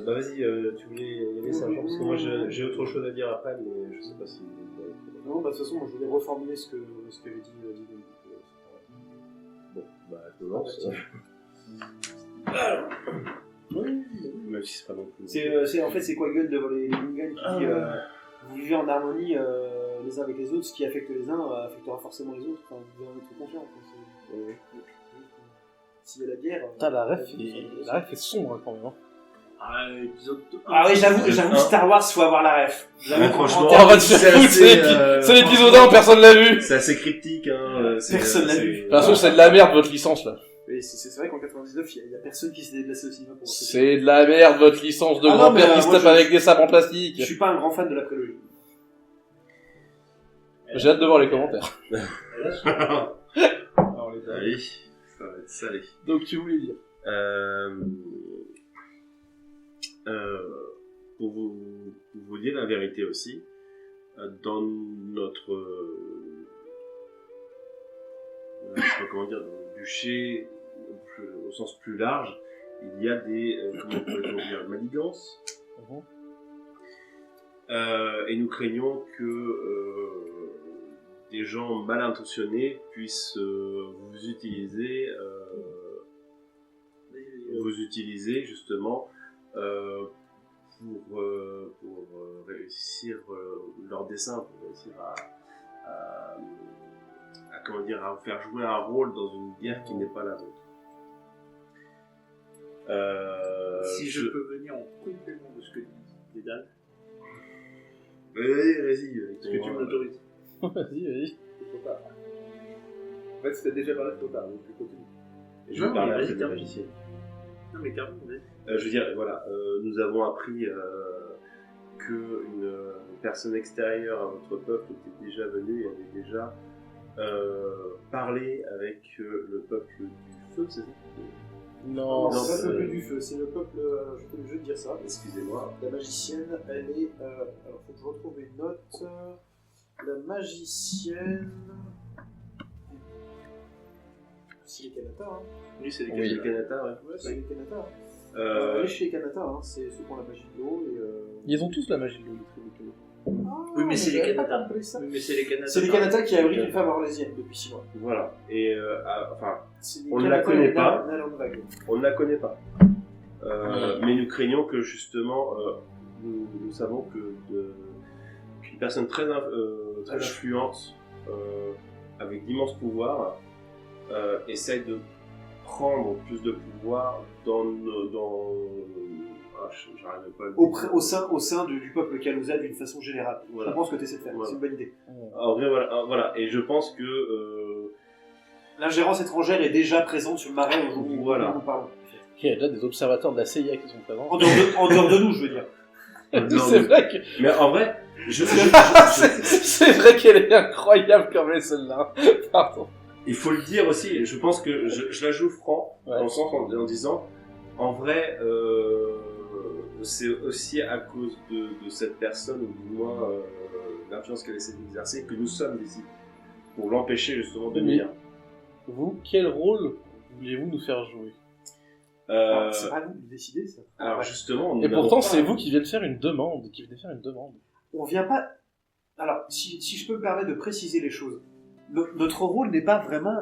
Speaker 5: Bah, vas-y, tu voulais y aller, Sergent, parce que moi j'ai autre chose à dire après, mais je sais pas si.
Speaker 3: Non, bah, de toute façon, moi je voulais reformuler ce qu'avait dit Dylan.
Speaker 5: Bon, bah, je me lance.
Speaker 3: Oui.
Speaker 5: Même si c'est pas non plus.
Speaker 3: En fait, c'est quoi gueule devant les Lingans qui dit vous vivez en harmonie les uns avec les autres, ce qui affecte les uns affectera forcément les autres. Enfin, vous devez en être conscient. S'il y a la guerre.
Speaker 2: Putain, la ref est sombre hein, quand même. Hein.
Speaker 1: Ah, épisode 2.
Speaker 3: Ah oui, j'avoue, Star Wars, faut avoir la ref.
Speaker 5: Franchement,
Speaker 2: On va te faire foutre, c'est l'épisode 1, personne l'a vu.
Speaker 5: C'est assez cryptique, hein.
Speaker 3: Personne l'a vu.
Speaker 2: De toute façon, c'est de la merde votre licence là.
Speaker 3: Oui, c'est vrai qu'en 99, il y a personne qui s'est déplacé au cinéma pour voir ce film.
Speaker 2: C'est de la merde votre licence de
Speaker 3: Ah non,
Speaker 2: grand-père
Speaker 3: mais,
Speaker 2: qui se
Speaker 3: moi,
Speaker 2: tape avec des sabres en plastique.
Speaker 3: Je suis pas un grand fan de la prélogie.
Speaker 2: J'ai hâte de voir les commentaires.
Speaker 7: Allez, ça va être salé.
Speaker 2: Donc tu voulais dire
Speaker 7: Pour vous dire la vérité aussi, dans notre je sais pas comment dire, dans le duché au sens plus large, il y a des comment peut-on dire, manigances. Et nous craignons que des gens mal intentionnés puissent vous utiliser justement pour réussir leur dessein, pour réussir à comment dire, à faire jouer un rôle dans une guerre qui n'est pas la vôtre.
Speaker 1: Si je peux venir en complément de ce que dit Dédale.
Speaker 7: Vas-y,
Speaker 1: Est-ce que tu m'autorises?
Speaker 2: Vas-y.
Speaker 4: Trop tard. En fait, c'était déjà parlé trop tard, donc je continue.
Speaker 7: Et je vais
Speaker 1: Non,
Speaker 7: parler
Speaker 1: mais
Speaker 7: après
Speaker 1: vas-y,
Speaker 7: de
Speaker 1: termine.
Speaker 7: magicien.
Speaker 1: Non, mais termine, vas-y.
Speaker 7: Je veux dire, voilà, nous avons appris qu'une personne extérieure à votre peuple était déjà venue et avait déjà parlé avec le peuple du feu, c'est ça?
Speaker 2: Non,
Speaker 3: c'est pas
Speaker 7: c'est-
Speaker 3: le peuple du feu, c'est le peuple. Je peux juste dire ça.
Speaker 7: Excusez-moi.
Speaker 3: La magicienne, elle est. Alors, faut que je retrouve une note. La magicienne. C'est les Kanata, hein.
Speaker 1: Oui, c'est les
Speaker 2: Oui.
Speaker 7: Le Kanata, ouais.
Speaker 3: Ouais, c'est les Kanata. Hein.
Speaker 7: Euh,
Speaker 3: Elle est chez les Kanata, hein. C'est ceux qui ont la magie de l'eau et.
Speaker 2: Ils ont tous la magie de l'eau, les tribus.
Speaker 1: Oui, mais c'est les
Speaker 3: j'avais pas
Speaker 1: Kanata.
Speaker 3: compris ça.
Speaker 1: Oui, mais c'est les Kanata.
Speaker 3: C'est les Kanata qui abritent une femme orlésienne depuis 6 mois.
Speaker 7: Voilà. Et enfin,
Speaker 3: C'est les
Speaker 7: On ne
Speaker 3: Kanata
Speaker 7: la connaît
Speaker 3: et
Speaker 7: pas.
Speaker 3: Nalandwag.
Speaker 7: on ne la connaît pas. Mais nous craignons que justement, nous savons qu'une personne très influente, avec d'immenses pouvoirs, essaye de prendre plus de pouvoir j'arrive pas à le dire.
Speaker 3: Au sein du peuple Kaluza d'une façon générale.
Speaker 7: Voilà.
Speaker 3: Je pense que tu essaies de faire.
Speaker 7: Voilà.
Speaker 3: C'est une bonne idée.
Speaker 7: En vrai, voilà. Et je pense que
Speaker 3: L'ingérence étrangère est déjà présente sur le marais au jour où
Speaker 7: Voilà.
Speaker 3: nous parlons.
Speaker 2: Il y a déjà des observateurs de la CIA qui sont présents.
Speaker 3: En dehors de nous, je veux dire.
Speaker 2: C'est vrai que...
Speaker 7: mais en vrai,
Speaker 2: c'est vrai qu'elle est incroyable comme elle, celle-là. Pardon.
Speaker 7: il faut le dire aussi. Je pense que je la joue franc,
Speaker 2: Ouais.
Speaker 7: dans le sens en disant, en vrai, c'est aussi à cause de cette personne, ou du moins l'influence qu'elle essaie d'exercer, que nous sommes ici. Pour l'empêcher justement de
Speaker 2: Oui.
Speaker 7: venir.
Speaker 2: Vous, quel rôle voulez-vous nous faire jouer?
Speaker 3: C'est pas nous de décider, ça.
Speaker 7: Alors justement, nous
Speaker 2: Et
Speaker 7: n'avons
Speaker 2: pourtant,
Speaker 7: pas-
Speaker 2: c'est vous qui venez faire une demande.
Speaker 3: On vient pas. Alors, si je peux me permettre de préciser les choses, notre rôle n'est pas vraiment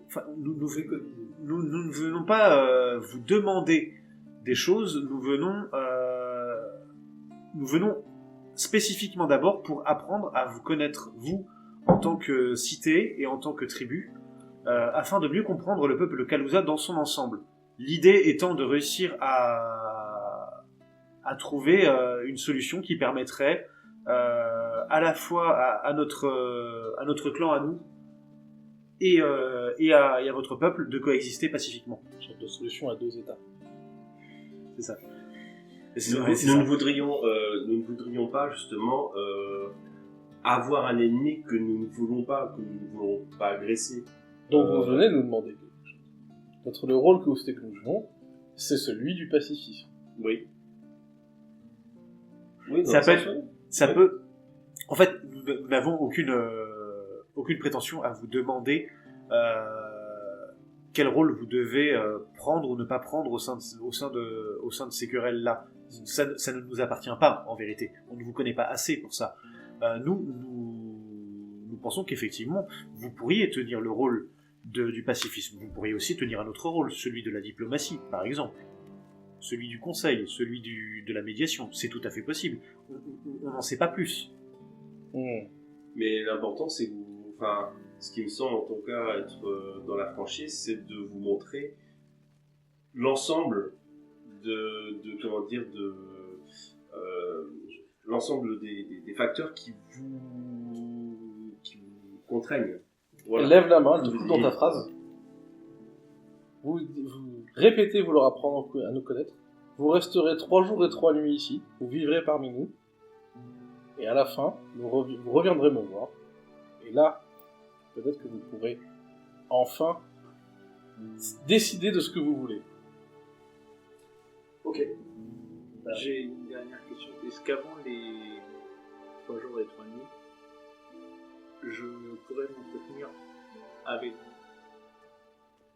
Speaker 3: enfin, nous ne venons pas vous demander des choses. Nous venons spécifiquement d'abord pour apprendre à vous connaître vous en tant que cité et en tant que tribu, afin de mieux comprendre le peuple Kaluza dans son ensemble. L'idée étant de réussir à trouver une solution qui permettrait à la fois à notre clan à nous et à votre peuple de coexister pacifiquement.
Speaker 2: Genre de solution à 2 États.
Speaker 3: C'est ça.
Speaker 7: Nous ne voudrions pas justement avoir un ennemi que nous ne voulons pas, agresser.
Speaker 2: Donc vous venez nous demander quelque chose. Le rôle que vous souhaitez que nous jouons, c'est celui du pacifisme.
Speaker 7: Oui. Oui,
Speaker 3: Ça peut. En fait, nous n'avons aucune prétention à vous demander quel rôle vous devez prendre ou ne pas prendre au sein de ces querelles-là. Ça ne nous appartient pas, en vérité. On ne vous connaît pas assez pour ça. Nous pensons qu'effectivement, vous pourriez tenir le rôle du pacifisme. Vous pourriez aussi tenir un autre rôle, celui de la diplomatie, par exemple. Celui du conseil, celui de la médiation. C'est tout à fait possible. On n'en sait pas plus.
Speaker 7: Mais l'important, c'est que ce qui me semble en tout cas être dans la franchise, c'est de vous montrer l'ensemble l'ensemble des facteurs qui vous contraignent. Voilà.
Speaker 2: Elle lève la main, elle te coupe dans ta phrase. Vous répétez vouloir apprendre à nous connaître. Vous resterez 3 jours et 3 nuits ici. Vous vivrez parmi nous. Et à la fin, vous reviendrez me voir. Et là, peut-être que vous pourrez enfin décider de ce que vous voulez.
Speaker 3: Ok.
Speaker 1: J'ai une dernière question. Est-ce qu'avant les 3 jours et 3 nuits, je pourrais m'entretenir avec vous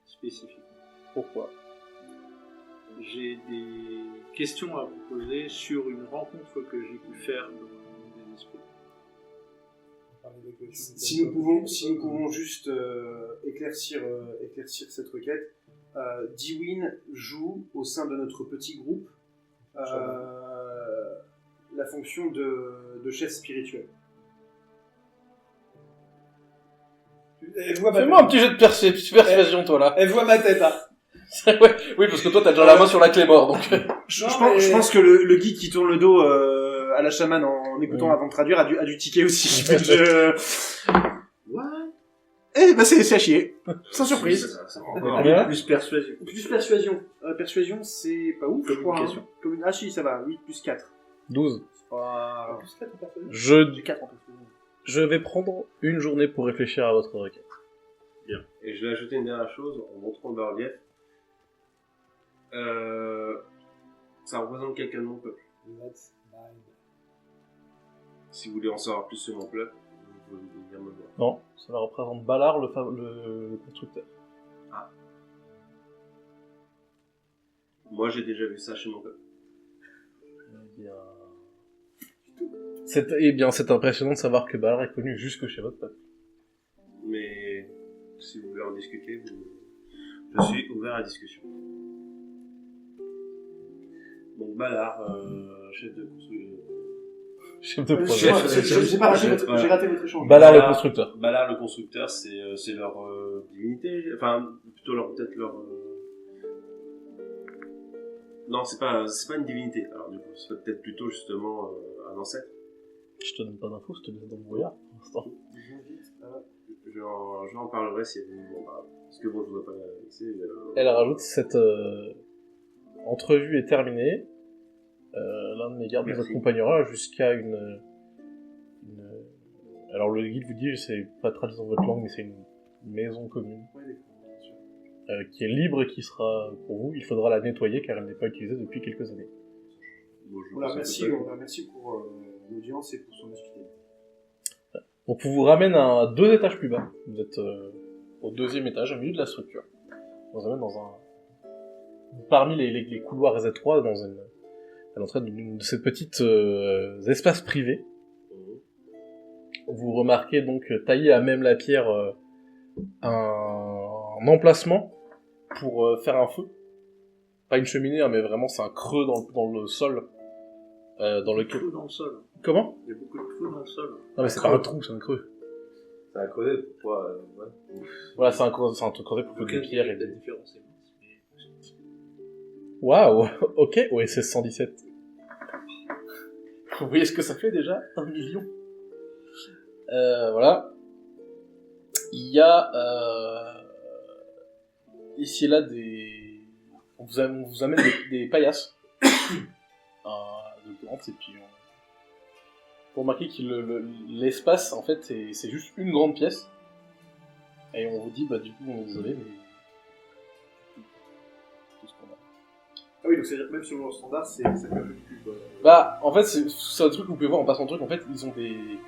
Speaker 1: spécifiquement?
Speaker 2: Pourquoi?
Speaker 1: J'ai des questions à vous poser sur une rencontre que j'ai pu faire dans le monde des esprits.
Speaker 3: Si nous pouvons juste éclaircir cette requête, Dewin joue au sein de notre petit groupe la fonction de chef spirituel.
Speaker 2: Fais-moi un petit jeu de persuasion, toi, là.
Speaker 3: Elle voit ma tête, hein.
Speaker 2: Ouais, oui, parce que toi, t'as déjà la main sur la clé mort, donc...
Speaker 3: Je pense que le geek qui tourne le dos à la chamane en écoutant avant de traduire a dû tiquer aussi. What? Eh ben c'est à chier. Sans surprise.
Speaker 1: Plus persuasion.
Speaker 3: Plus persuasion. Persuasion, c'est pas ouf, je crois. Hein. Ah si, ça va. 8 plus 4.
Speaker 2: 12.
Speaker 3: C'est pas... Plus 4 en persuasion.
Speaker 2: J'ai
Speaker 3: 4 en persuasion.
Speaker 2: Je vais prendre une journée pour réfléchir à votre requête.
Speaker 7: Bien. Et je vais ajouter une dernière chose en montrant le bas-relief. Ça représente quelqu'un de mon peuple. Si vous voulez en savoir plus sur mon peuple, vous pouvez venir me voir.
Speaker 2: Non, ça représente Ballard, le constructeur.
Speaker 7: Ah. Moi, j'ai déjà vu ça chez mon peuple.
Speaker 2: Eh bien, c'est impressionnant de savoir que Ballard est connu jusque chez votre peuple.
Speaker 7: Mais si vous voulez en discuter, je suis ouvert à la discussion. Donc Ballard, chef de construction.
Speaker 2: Chef de projet.
Speaker 3: J'ai raté votre échange.
Speaker 2: Ballard le constructeur.
Speaker 7: Ballard le constructeur, c'est leur divinité. Enfin, plutôt peut-être leur. Non, c'est pas une divinité. Alors du coup, c'est peut-être plutôt justement un ancêtre.
Speaker 2: Je te donne pas d'infos, je te laisse dans le brouillard pour l'instant.
Speaker 7: Je en parlerai si elle me demandera. Parce que bon, je voudrais pas la vexer.
Speaker 2: Elle rajoute cette entrevue est terminée. L'un de mes gardes vous accompagnera jusqu'à une... Alors le guide vous dit, je sais pas traduire dans votre langue, mais c'est une maison commune. Qui est libre et qui sera pour vous. Il faudra la nettoyer car elle n'est pas utilisée depuis quelques années.
Speaker 3: Bon, merci pour l'audience et pour son hospitalité.
Speaker 2: Donc vous vous ramène à 2 étages plus bas. Vous êtes au 2e étage, au milieu de la structure. On vous amène dans un... Parmi les couloirs étroits, à l'entrée de cette petite espace privé. Vous remarquez donc taillé à même la pierre un emplacement pour faire un feu. Pas une cheminée, hein, mais vraiment c'est un creux dans le sol. Dans lequel...
Speaker 1: Trou dans le sol.
Speaker 2: Comment?
Speaker 1: Il y a beaucoup de trous dans le sol.
Speaker 2: Non mais c'est pas un trou, c'est un creux.
Speaker 5: C'est un creux pour quoi ouais.
Speaker 2: Voilà, c'est un truc creusé pour que des pierres et
Speaker 1: la
Speaker 2: des...
Speaker 1: différence est mince, mais...
Speaker 2: Waouh, ok, OSS 117. Vous voyez ce que ça fait déjà 1 million. Voilà. Il y a ici et là on vous amène des paillasses de plantes et puis pour remarquer que l'espace en fait c'est juste une grande pièce et on vous dit bah du coup on est désolé mais tout ce qu'on a.
Speaker 3: Ah oui, donc c'est-à-dire que même sur le standard, ça fait un peu de cul, quoi.
Speaker 2: Bah en fait c'est un truc que vous pouvez voir en passant le truc, en fait ils ont des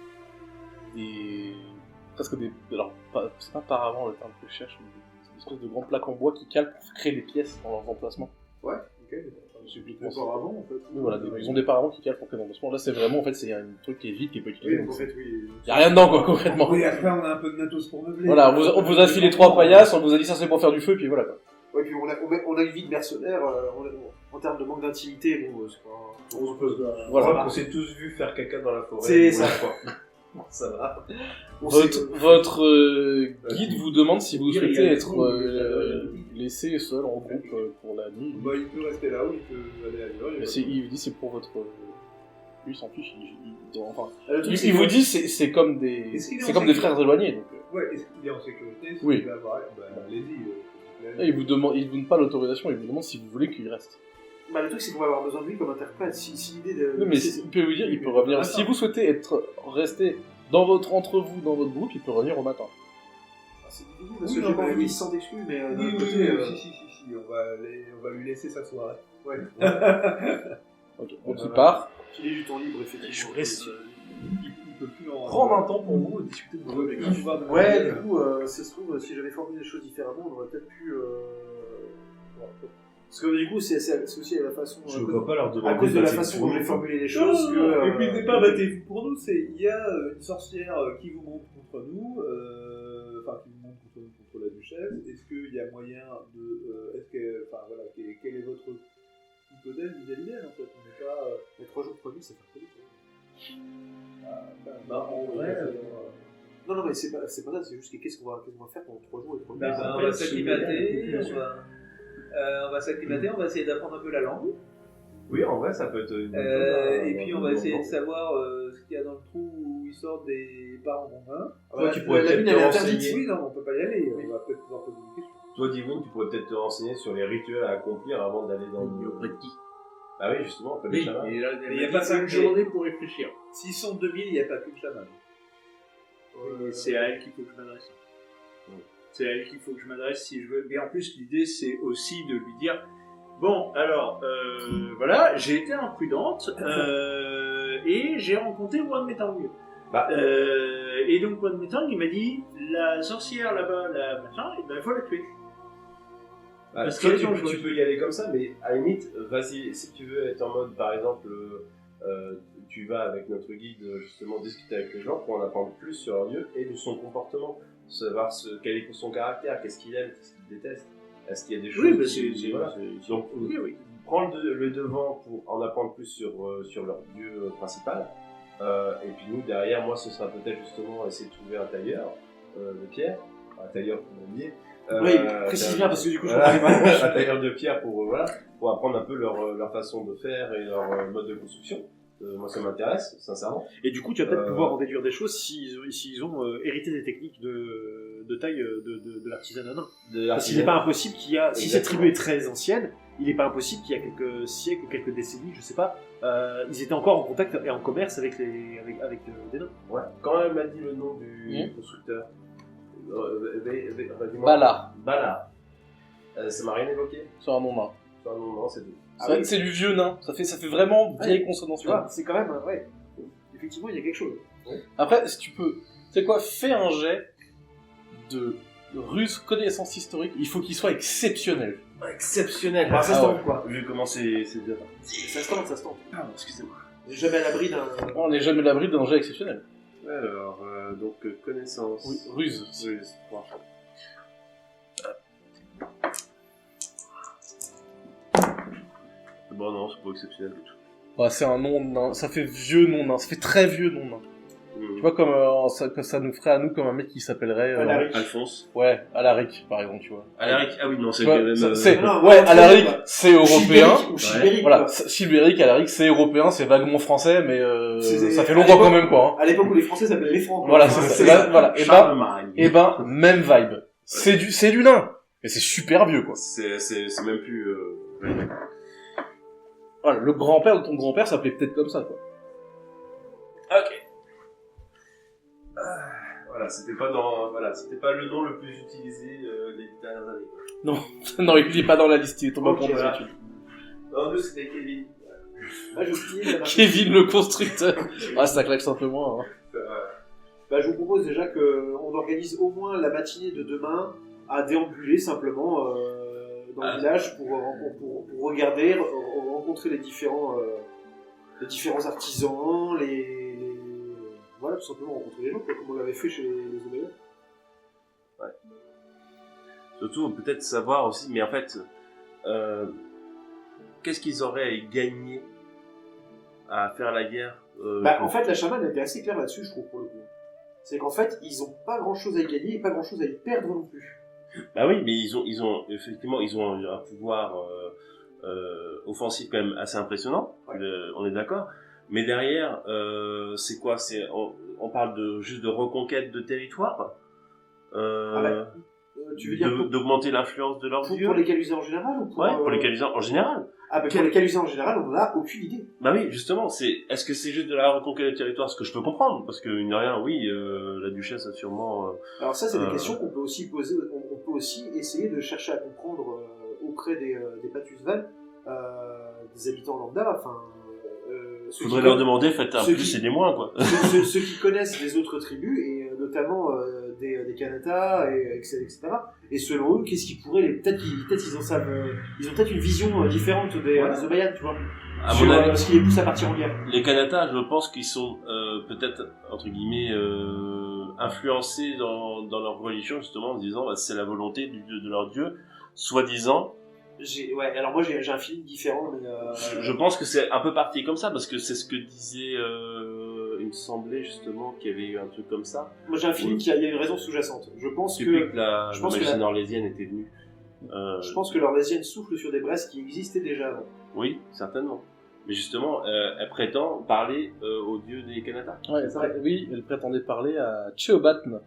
Speaker 2: presque des... Alors, c'est pas paravent le terme que je cherche, mais des espèces de grandes plaques en bois qui calent pour créer des pièces dans leurs emplacements.
Speaker 3: Ouais, ok.
Speaker 2: J'ai oublié
Speaker 3: Des
Speaker 2: comment ça.
Speaker 3: paravents, en fait.
Speaker 2: Oui, voilà, ils ont des paravents qui calent pour créer des emplacements. Là, c'est vraiment, en fait, c'est un truc qui est vide, qui est pas utilisé.
Speaker 3: Oui, donc en fait, oui.
Speaker 2: Y'a rien dedans, quoi, concrètement.
Speaker 6: Oui, après, on a un peu de matos pour meubler.
Speaker 2: Voilà, on vous a filé 3 paillasses, on vous a dit ça c'est pour faire du feu, puis voilà, quoi.
Speaker 3: Ouais, puis on a une vie de mercenaire, en termes de manque d'intimité, bon, c'est pas... On se pose là.
Speaker 2: Voilà.
Speaker 7: On s'est tous vu faire caca dans la forêt.
Speaker 3: C'est ça.
Speaker 7: Ça va.
Speaker 2: Votre guide vous demande si vous souhaitez être laissé seul en groupe pour la nuit.
Speaker 4: Bah, il peut rester là ou il peut aller ailleurs.
Speaker 2: Mais il dit c'est pour votre... Lui, il s'en fiche, enfin...
Speaker 3: Le truc,
Speaker 2: Il vous dit c'est comme des...
Speaker 4: Est-ce qu'il est
Speaker 2: C'est
Speaker 4: en
Speaker 2: comme des
Speaker 4: sécurité
Speaker 2: frères éloignés, donc...
Speaker 4: Ouais, est-ce qu'il est en sécurité?
Speaker 2: Oui.
Speaker 4: Il va avoir... Bah, allez-y.
Speaker 2: Il vous donne pas l'autorisation, il vous demande si vous voulez qu'il reste.
Speaker 3: Bah, le truc, c'est qu'on va avoir besoin de lui comme interprète. Si l'idée de...
Speaker 2: Non, mais il peut vous dire, il peut revenir. Si vous souhaitez rester entre vous, dans votre groupe, il peut revenir au matin.
Speaker 3: Ah, c'est difficile, parce que j'ai pas envie de sans d'exclus, mais d'un
Speaker 4: Oui,
Speaker 3: côté...
Speaker 4: si, on va lui laisser sa soirée.
Speaker 3: Ouais.
Speaker 2: Ok, donc il part.
Speaker 3: Filer du temps libre, effectivement.
Speaker 1: Je reste.
Speaker 4: Il peut plus en...
Speaker 1: Prendre un temps pour vous et discuter de vos objectifs.
Speaker 3: Ouais, du coup, ça se trouve, si j'avais formulé les choses différemment, on aurait peut-être pu... Parce que du coup, c'est aussi la façon...
Speaker 7: Je ne vois pas leur demander.
Speaker 3: À cause de la façon dont j'ai formulé les choses
Speaker 4: Non,
Speaker 3: que...
Speaker 4: épuisez pas, battez-vous pour nous. Il y a une sorcière qui vous monte contre nous, enfin qui vous monte contre la duchesse. Est-ce qu'il y a moyen de... est-ce que... Enfin voilà, quelle est votre hypothèse vis-à-vis d'elle en fait? On n'est pas...
Speaker 3: Les 3 jours de produit, c'est pas très vite.
Speaker 4: en vrai...
Speaker 3: Non, mais c'est pas ça, c'est juste que qu'est-ce qu'on va faire pendant 3 jours et 3 nuits.
Speaker 4: on va s'acclimater, on va s'acclimater, on va essayer d'apprendre un peu la langue.
Speaker 7: Oui, en vrai, ça peut être une bonne
Speaker 4: Et puis on va essayer de savoir ce qu'il y a dans le trou où ils sortent des parents mondains.
Speaker 7: Toi, tu pourrais
Speaker 3: la
Speaker 7: peut-être
Speaker 3: mine,
Speaker 7: te
Speaker 3: elle est
Speaker 7: renseigner.
Speaker 3: interdite.
Speaker 4: Oui, non, on peut pas y aller. On va peut-être pouvoir poser des questions.
Speaker 7: Toi, Divine, tu pourrais peut-être te renseigner sur les rituels à accomplir avant d'aller dans le... Ah oui, justement, on peut les chamans.
Speaker 4: Il n'y a pas
Speaker 1: 5 journées pour réfléchir.
Speaker 4: S'ils sont 2000, il n'y a pas qu'une chamane.
Speaker 1: C'est à elle qu'il faut que je m'adresse. C'est à elle qu'il faut que je m'adresse si je veux. Mais en plus, l'idée, c'est aussi de lui dire bon, alors, voilà, j'ai été imprudente et j'ai rencontré Wan Metang. Et donc, Wan Metang, il m'a dit la sorcière là-bas, la machin, il faut la tuer. Parce
Speaker 7: Toi,
Speaker 1: que
Speaker 7: tu peux y aller comme ça, mais à la limite, vas-y, si tu veux être en mode, par exemple, tu vas avec notre guide justement discuter avec les gens pour en apprendre plus sur leur dieu et de son comportement, savoir quel est son caractère, qu'est-ce qu'il aime, qu'est-ce qu'il déteste, est-ce qu'il y a des choses...
Speaker 1: Oui, mais
Speaker 7: voilà. Donc,
Speaker 1: oui.
Speaker 7: prendre le devant pour en apprendre plus sur leur dieu principal, et puis nous, derrière, moi, ce sera peut-être justement essayer de trouver un tailleur de pierre, un tailleur plombier.
Speaker 3: Oui, précise bien parce que du coup, je
Speaker 7: voilà,
Speaker 3: comprends pas.
Speaker 7: un tailleur de pierre pour apprendre un peu leur façon de faire et leur mode de construction. Moi, ça m'intéresse, sincèrement.
Speaker 3: Et du coup, tu vas peut-être pouvoir en déduire des choses s'ils ont hérité des techniques de taille de l'artisanat nain. Parce qu'il n'est pas impossible qu'il y a, si cette tribu est très ancienne, il n'est pas impossible qu'il y a quelques siècles, quelques décennies, je sais pas, ils étaient encore en contact et en commerce avec des nains.
Speaker 7: Ouais. Quand elle m'a dit le nom du constructeur, Bala. Ça m'a rien évoqué.
Speaker 2: C'est un nom nain.
Speaker 7: C'est un nom, non, c'est tout.
Speaker 2: C'est vrai que c'est du vieux nain. Ça fait vraiment vieille consonance.
Speaker 3: Tu vois, c'est quand même, ouais. Effectivement, il y a quelque chose.
Speaker 2: Après, si tu peux, tu sais quoi, fais un jet de ruse connaissance historique. Il faut qu'il soit exceptionnel.
Speaker 7: Exceptionnel.
Speaker 3: Ça se tente, quoi.
Speaker 7: Vu comment c'est déjà.
Speaker 3: Ça se tente.
Speaker 1: Pardon, excusez-moi.
Speaker 3: On n'est jamais à l'abri d'un...
Speaker 2: On n'est jamais à l'abri d'un jet exceptionnel.
Speaker 7: Alors, donc, connaissance.
Speaker 2: Oui, ruse.
Speaker 7: Ruse. Bon. Bon, non, c'est pas exceptionnel du tout.
Speaker 2: Bah, c'est un nom nain. Ça fait vieux nom nain. Ça fait très vieux nom nain. Tu vois, comme que ça nous ferait à nous comme un mec qui s'appellerait...
Speaker 3: Alaric.
Speaker 7: Alphonse.
Speaker 2: Ouais, Alaric, par exemple, tu vois.
Speaker 7: Alaric, ah oui, non, c'est
Speaker 2: Tu vois,
Speaker 7: quand même.
Speaker 2: c'est-
Speaker 3: Non,
Speaker 2: ouais,
Speaker 3: non,
Speaker 2: Alaric,
Speaker 3: c'est-
Speaker 2: c'est européen.
Speaker 3: Chilbéric ou Chilbéric,
Speaker 2: Voilà,
Speaker 3: quoi.
Speaker 2: Chilbéric, Alaric, c'est européen, c'est vaguement français, mais
Speaker 3: C'est-
Speaker 2: ça fait
Speaker 3: à
Speaker 2: longtemps
Speaker 3: l'époque-
Speaker 2: quand même, quoi. Hein.
Speaker 3: À l'époque où les Français s'appelaient les Francs. quoi.
Speaker 2: Voilà,
Speaker 3: Enfin,
Speaker 2: c'est ça. Voilà,
Speaker 7: Charlemagne.
Speaker 2: et ben, même vibe. C'est du nain. Et c'est super vieux, quoi.
Speaker 7: C'est même plus. Ouais.
Speaker 2: Voilà, le grand-père de ton grand-père s'appelait peut-être comme ça, quoi.
Speaker 7: Ok. Voilà, c'était pas le nom le plus utilisé les dernières années.
Speaker 2: Non, il est pas dans la liste, il est tombé en
Speaker 3: Ok,
Speaker 2: compte des
Speaker 3: voilà.
Speaker 2: études.
Speaker 7: Non, nous c'était Kevin.
Speaker 3: Là, je finis la-
Speaker 2: Kevin le constructeur. Ah, ça claque simplement, hein.
Speaker 3: Bah, je vous propose déjà qu'on organise au moins la matinée de demain à déambuler simplement dans le village pour regarder, rencontrer les différents artisans, voilà, tout simplement rencontrer les gens, quoi, comme on l'avait fait chez les Omeyyades.
Speaker 7: Surtout, peut-être savoir aussi, mais en fait, qu'est-ce qu'ils auraient à gagner à faire la guerre
Speaker 3: En fait, la chamane était assez claire là-dessus, je trouve, pour le coup. C'est qu'en fait, ils ont pas grand-chose à y gagner et pas grand-chose à y perdre non plus.
Speaker 7: Bah oui, mais ils ont effectivement un pouvoir offensif quand même assez impressionnant.
Speaker 3: Ouais.
Speaker 7: On est d'accord. Mais derrière, c'est quoi on parle juste de reconquête de territoire.
Speaker 3: Tu veux dire
Speaker 7: D'augmenter l'influence de leur dieu.
Speaker 3: pour les Calusins en général ou pour,
Speaker 7: Pour les Calusins en général.
Speaker 3: Ah, pour les Calusins en général, on n'en a aucune idée.
Speaker 7: Bah oui, justement, est-ce que c'est juste de la reconquête de territoire, ce que je peux comprendre, parce que mine de rien, oui, la duchesse a sûrement.
Speaker 3: Alors ça, c'est des questions qu'on peut aussi poser. On peut aussi essayer de chercher à comprendre auprès des Patusval, des habitants lambda. Enfin,
Speaker 7: Faudrait leur demander, faites un plus et des moins, quoi.
Speaker 3: ceux qui connaissent les autres tribus et notamment des Kanata etc. Et selon eux, qu'est-ce qui pourrait peut-être ils en savent, ils ont peut-être une vision différente des Omeyyades, tu vois.
Speaker 7: À
Speaker 3: Sur
Speaker 7: mon avis,
Speaker 3: ce qui les pousse à partir en guerre.
Speaker 7: les Kanata, je pense qu'ils sont peut-être, entre guillemets, influencés dans leur religion, justement, en se disant, bah, c'est la volonté de leur dieu, soi-disant.
Speaker 3: Alors moi j'ai un feeling différent, mais
Speaker 7: Je pense que c'est un peu parti comme ça, parce que c'est ce que disait, il me semblait justement qu'il y avait eu un truc comme ça.
Speaker 3: moi j'ai un feeling qu'il y a une raison sous-jacente. Je pense
Speaker 7: Depuis
Speaker 3: que
Speaker 7: que la
Speaker 3: je pense que
Speaker 7: magie
Speaker 3: la-
Speaker 7: orlésienne était venue.
Speaker 3: je pense que l'Orlésienne souffle sur des braises qui existaient déjà avant.
Speaker 7: Oui, certainement. Mais justement, elle prétend parler au dieu des Kanata.
Speaker 2: Ouais, oui, elle prétendait parler à Cheobatn,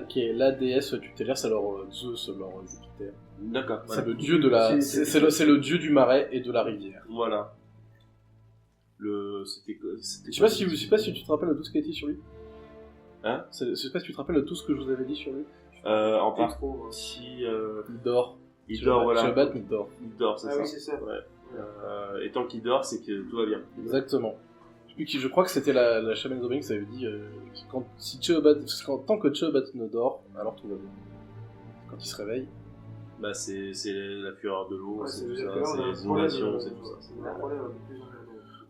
Speaker 2: qui est la déesse tutélaire, c'est leur Zeus, leur Jupiter.
Speaker 7: D'accord.
Speaker 2: C'est
Speaker 7: Voilà.
Speaker 2: le dieu de la, c'est le dieu du marais et de la rivière.
Speaker 7: Voilà.
Speaker 2: Je sais pas si tu te rappelles de tout ce qui a été sur lui.
Speaker 7: Hein?
Speaker 2: Je sais pas si tu te rappelles de tout ce que je vous avais dit sur lui.
Speaker 7: En
Speaker 3: Pas
Speaker 7: partie,
Speaker 3: trop,
Speaker 2: Il dort.
Speaker 7: il dort, voilà.
Speaker 2: Cheobatn, il dort.
Speaker 7: Il dort, c'est
Speaker 3: Ah
Speaker 7: ça.
Speaker 3: oui, c'est ça.
Speaker 7: Ouais. Et tant qu'il dort, c'est que tout va bien.
Speaker 2: Exactement. Je crois que c'était la chamane Zobeng qui avait dit tant que Cheobatn dort, alors tout va bien. Quand il se réveille.
Speaker 7: Bah, c'est la fureur de l'eau,
Speaker 3: Ouais,
Speaker 7: c'est
Speaker 3: c'est
Speaker 7: tout
Speaker 3: dire
Speaker 7: ça,
Speaker 3: que là, on a
Speaker 7: c'est
Speaker 3: un
Speaker 7: les
Speaker 3: problème,
Speaker 7: inondations, c'est tout ça.
Speaker 3: on a un problème un peu plus emmerdant.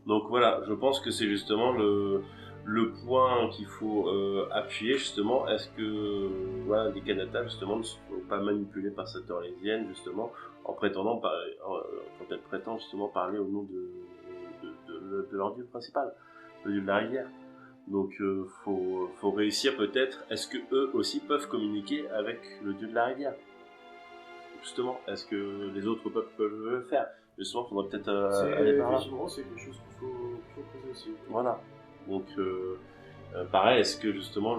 Speaker 7: Donc voilà, je pense que c'est justement le point qu'il faut appuyer justement. Est-ce que voilà, les Kanata justement ne sont pas manipulés par cette orlésienne justement en prétendant quand elle prétend justement parler au nom de leur dieu principal, le dieu de la rivière. Donc faut réussir peut-être. Est-ce que eux aussi peuvent communiquer avec le dieu de la rivière? Justement, est-ce que les autres peuples peuvent le faire? Justement, il faudrait peut-être aller par là.
Speaker 3: Effectivement, c'est quelque chose qu'il faut poser aussi.
Speaker 7: Voilà. Donc, pareil, est-ce que justement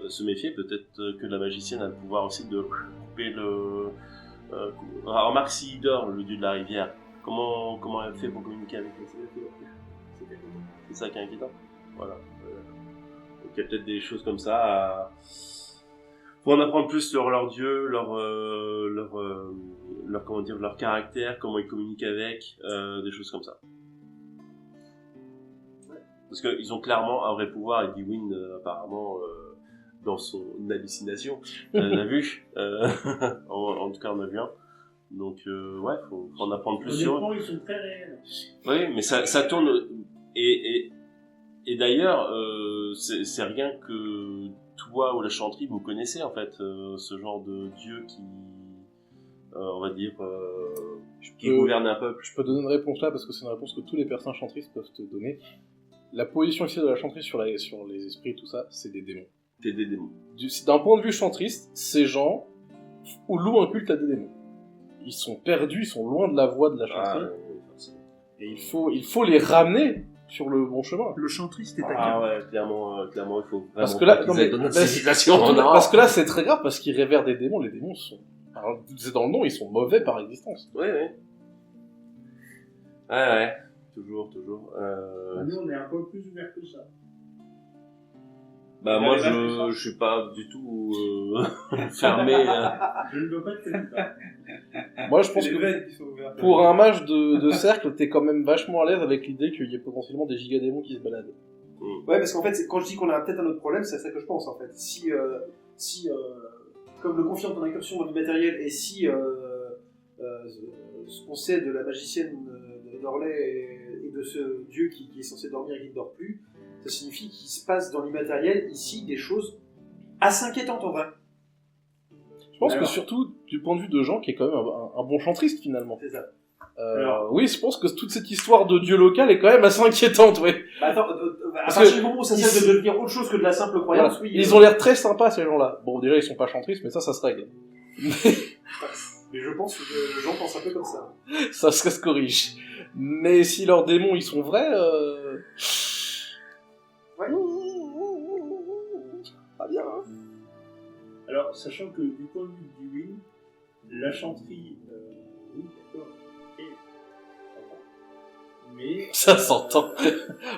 Speaker 7: se méfier, peut-être que la magicienne a le pouvoir aussi de couper le. Remarque s'il dort, le dieu de la rivière. Comment elle fait pour communiquer avec lui? C'est ça qui est inquiétant. Voilà. Donc il y a peut-être des choses comme ça. Faut en apprendre plus sur leur dieu, leur comment dire, leur caractère, comment ils communiquent avec, des choses comme ça. Parce qu'ils ont clairement un vrai pouvoir, et Bwin apparemment dans son hallucination, on a vu, en tout cas on a vu un. Donc ouais, faut en apprendre plus sur eux.
Speaker 6: Honnêtement, ils sont très réels.
Speaker 7: Oui, mais ça tourne et d'ailleurs c'est rien que toi ou la chanterie vous connaissez en fait ce genre de dieu qui on va dire qui gouverne un peuple.
Speaker 2: Je peux donner une réponse là parce que c'est une réponse que tous les personnes chantrices peuvent te donner. la position ici de la chanterie sur les esprits et tout ça, c'est des démons.
Speaker 7: C'est des démons.
Speaker 2: D'un point de vue chantriste, ces gens louent un culte à des démons. Ils sont perdus, ils sont loin de la voie de la chanterie. Et il faut les ramener sur le bon chemin.
Speaker 1: Le chantriste est à
Speaker 7: Ah ouais, clairement, il faut vraiment
Speaker 2: Parce que là,
Speaker 7: pas
Speaker 2: non,
Speaker 7: qu'ils aillent
Speaker 2: mais-
Speaker 7: dans notre
Speaker 2: là,
Speaker 7: civilisation.
Speaker 2: Surtout,
Speaker 7: Non.
Speaker 2: parce que là, c'est très grave, parce qu'ils révèrent des démons. Les démons sont... Alors, c'est dans le nom, ils sont mauvais par existence.
Speaker 7: Ouais. Ouais. Toujours.
Speaker 6: Nous, on est un peu plus ouvert que ça.
Speaker 7: Bah, moi, je suis pas du tout fermé.
Speaker 6: Je ne veux pas te faire ça.
Speaker 2: Moi, je pense
Speaker 4: C'est les
Speaker 2: que
Speaker 4: veines qui sont ouvertes.
Speaker 2: pour un mage de cercle, t'es quand même vachement à l'aise avec l'idée qu'il y ait potentiellement des gigadémons qui se baladent.
Speaker 3: Ouais, parce qu'en fait, quand je dis qu'on a peut-être un autre problème, c'est à ça que je pense en fait. Si comme le confirme ton incursion dans l'immatériel, et si ce qu'on sait de la magicienne d'Orlais et de ce dieu qui est censé dormir et qui ne dort plus, ça signifie qu'il se passe dans l'immatériel ici des choses assez inquiétantes en vrai.
Speaker 2: Je pense
Speaker 1: Alors-
Speaker 2: que surtout, du point de vue de Jean, qui est quand même un bon chantriste, finalement.
Speaker 3: C'est ça.
Speaker 1: Alors-
Speaker 2: oui, je pense que toute cette histoire de dieu local est quand même assez inquiétante, ouais.
Speaker 3: Bah attends, à
Speaker 2: Parce
Speaker 3: partir
Speaker 2: que
Speaker 3: du moment où ça
Speaker 2: ils-
Speaker 3: cesse de devenir autre chose que de la simple croyance,
Speaker 2: Voilà.
Speaker 3: oui.
Speaker 2: Ils ont l'air très sympas, ces gens-là. Bon, déjà, ils sont pas chantristes, mais ça se règle.
Speaker 3: Mais je pense que les gens pensent un peu comme ça.
Speaker 2: Ça se corrige. Mais si leurs démons, ils sont vrais,
Speaker 3: Ouais.
Speaker 2: Pas bien, hein.
Speaker 6: Alors, sachant que du point de vue du Win, la chanterie, oui, d'accord, et sympa. Mais
Speaker 2: Ça s'entend.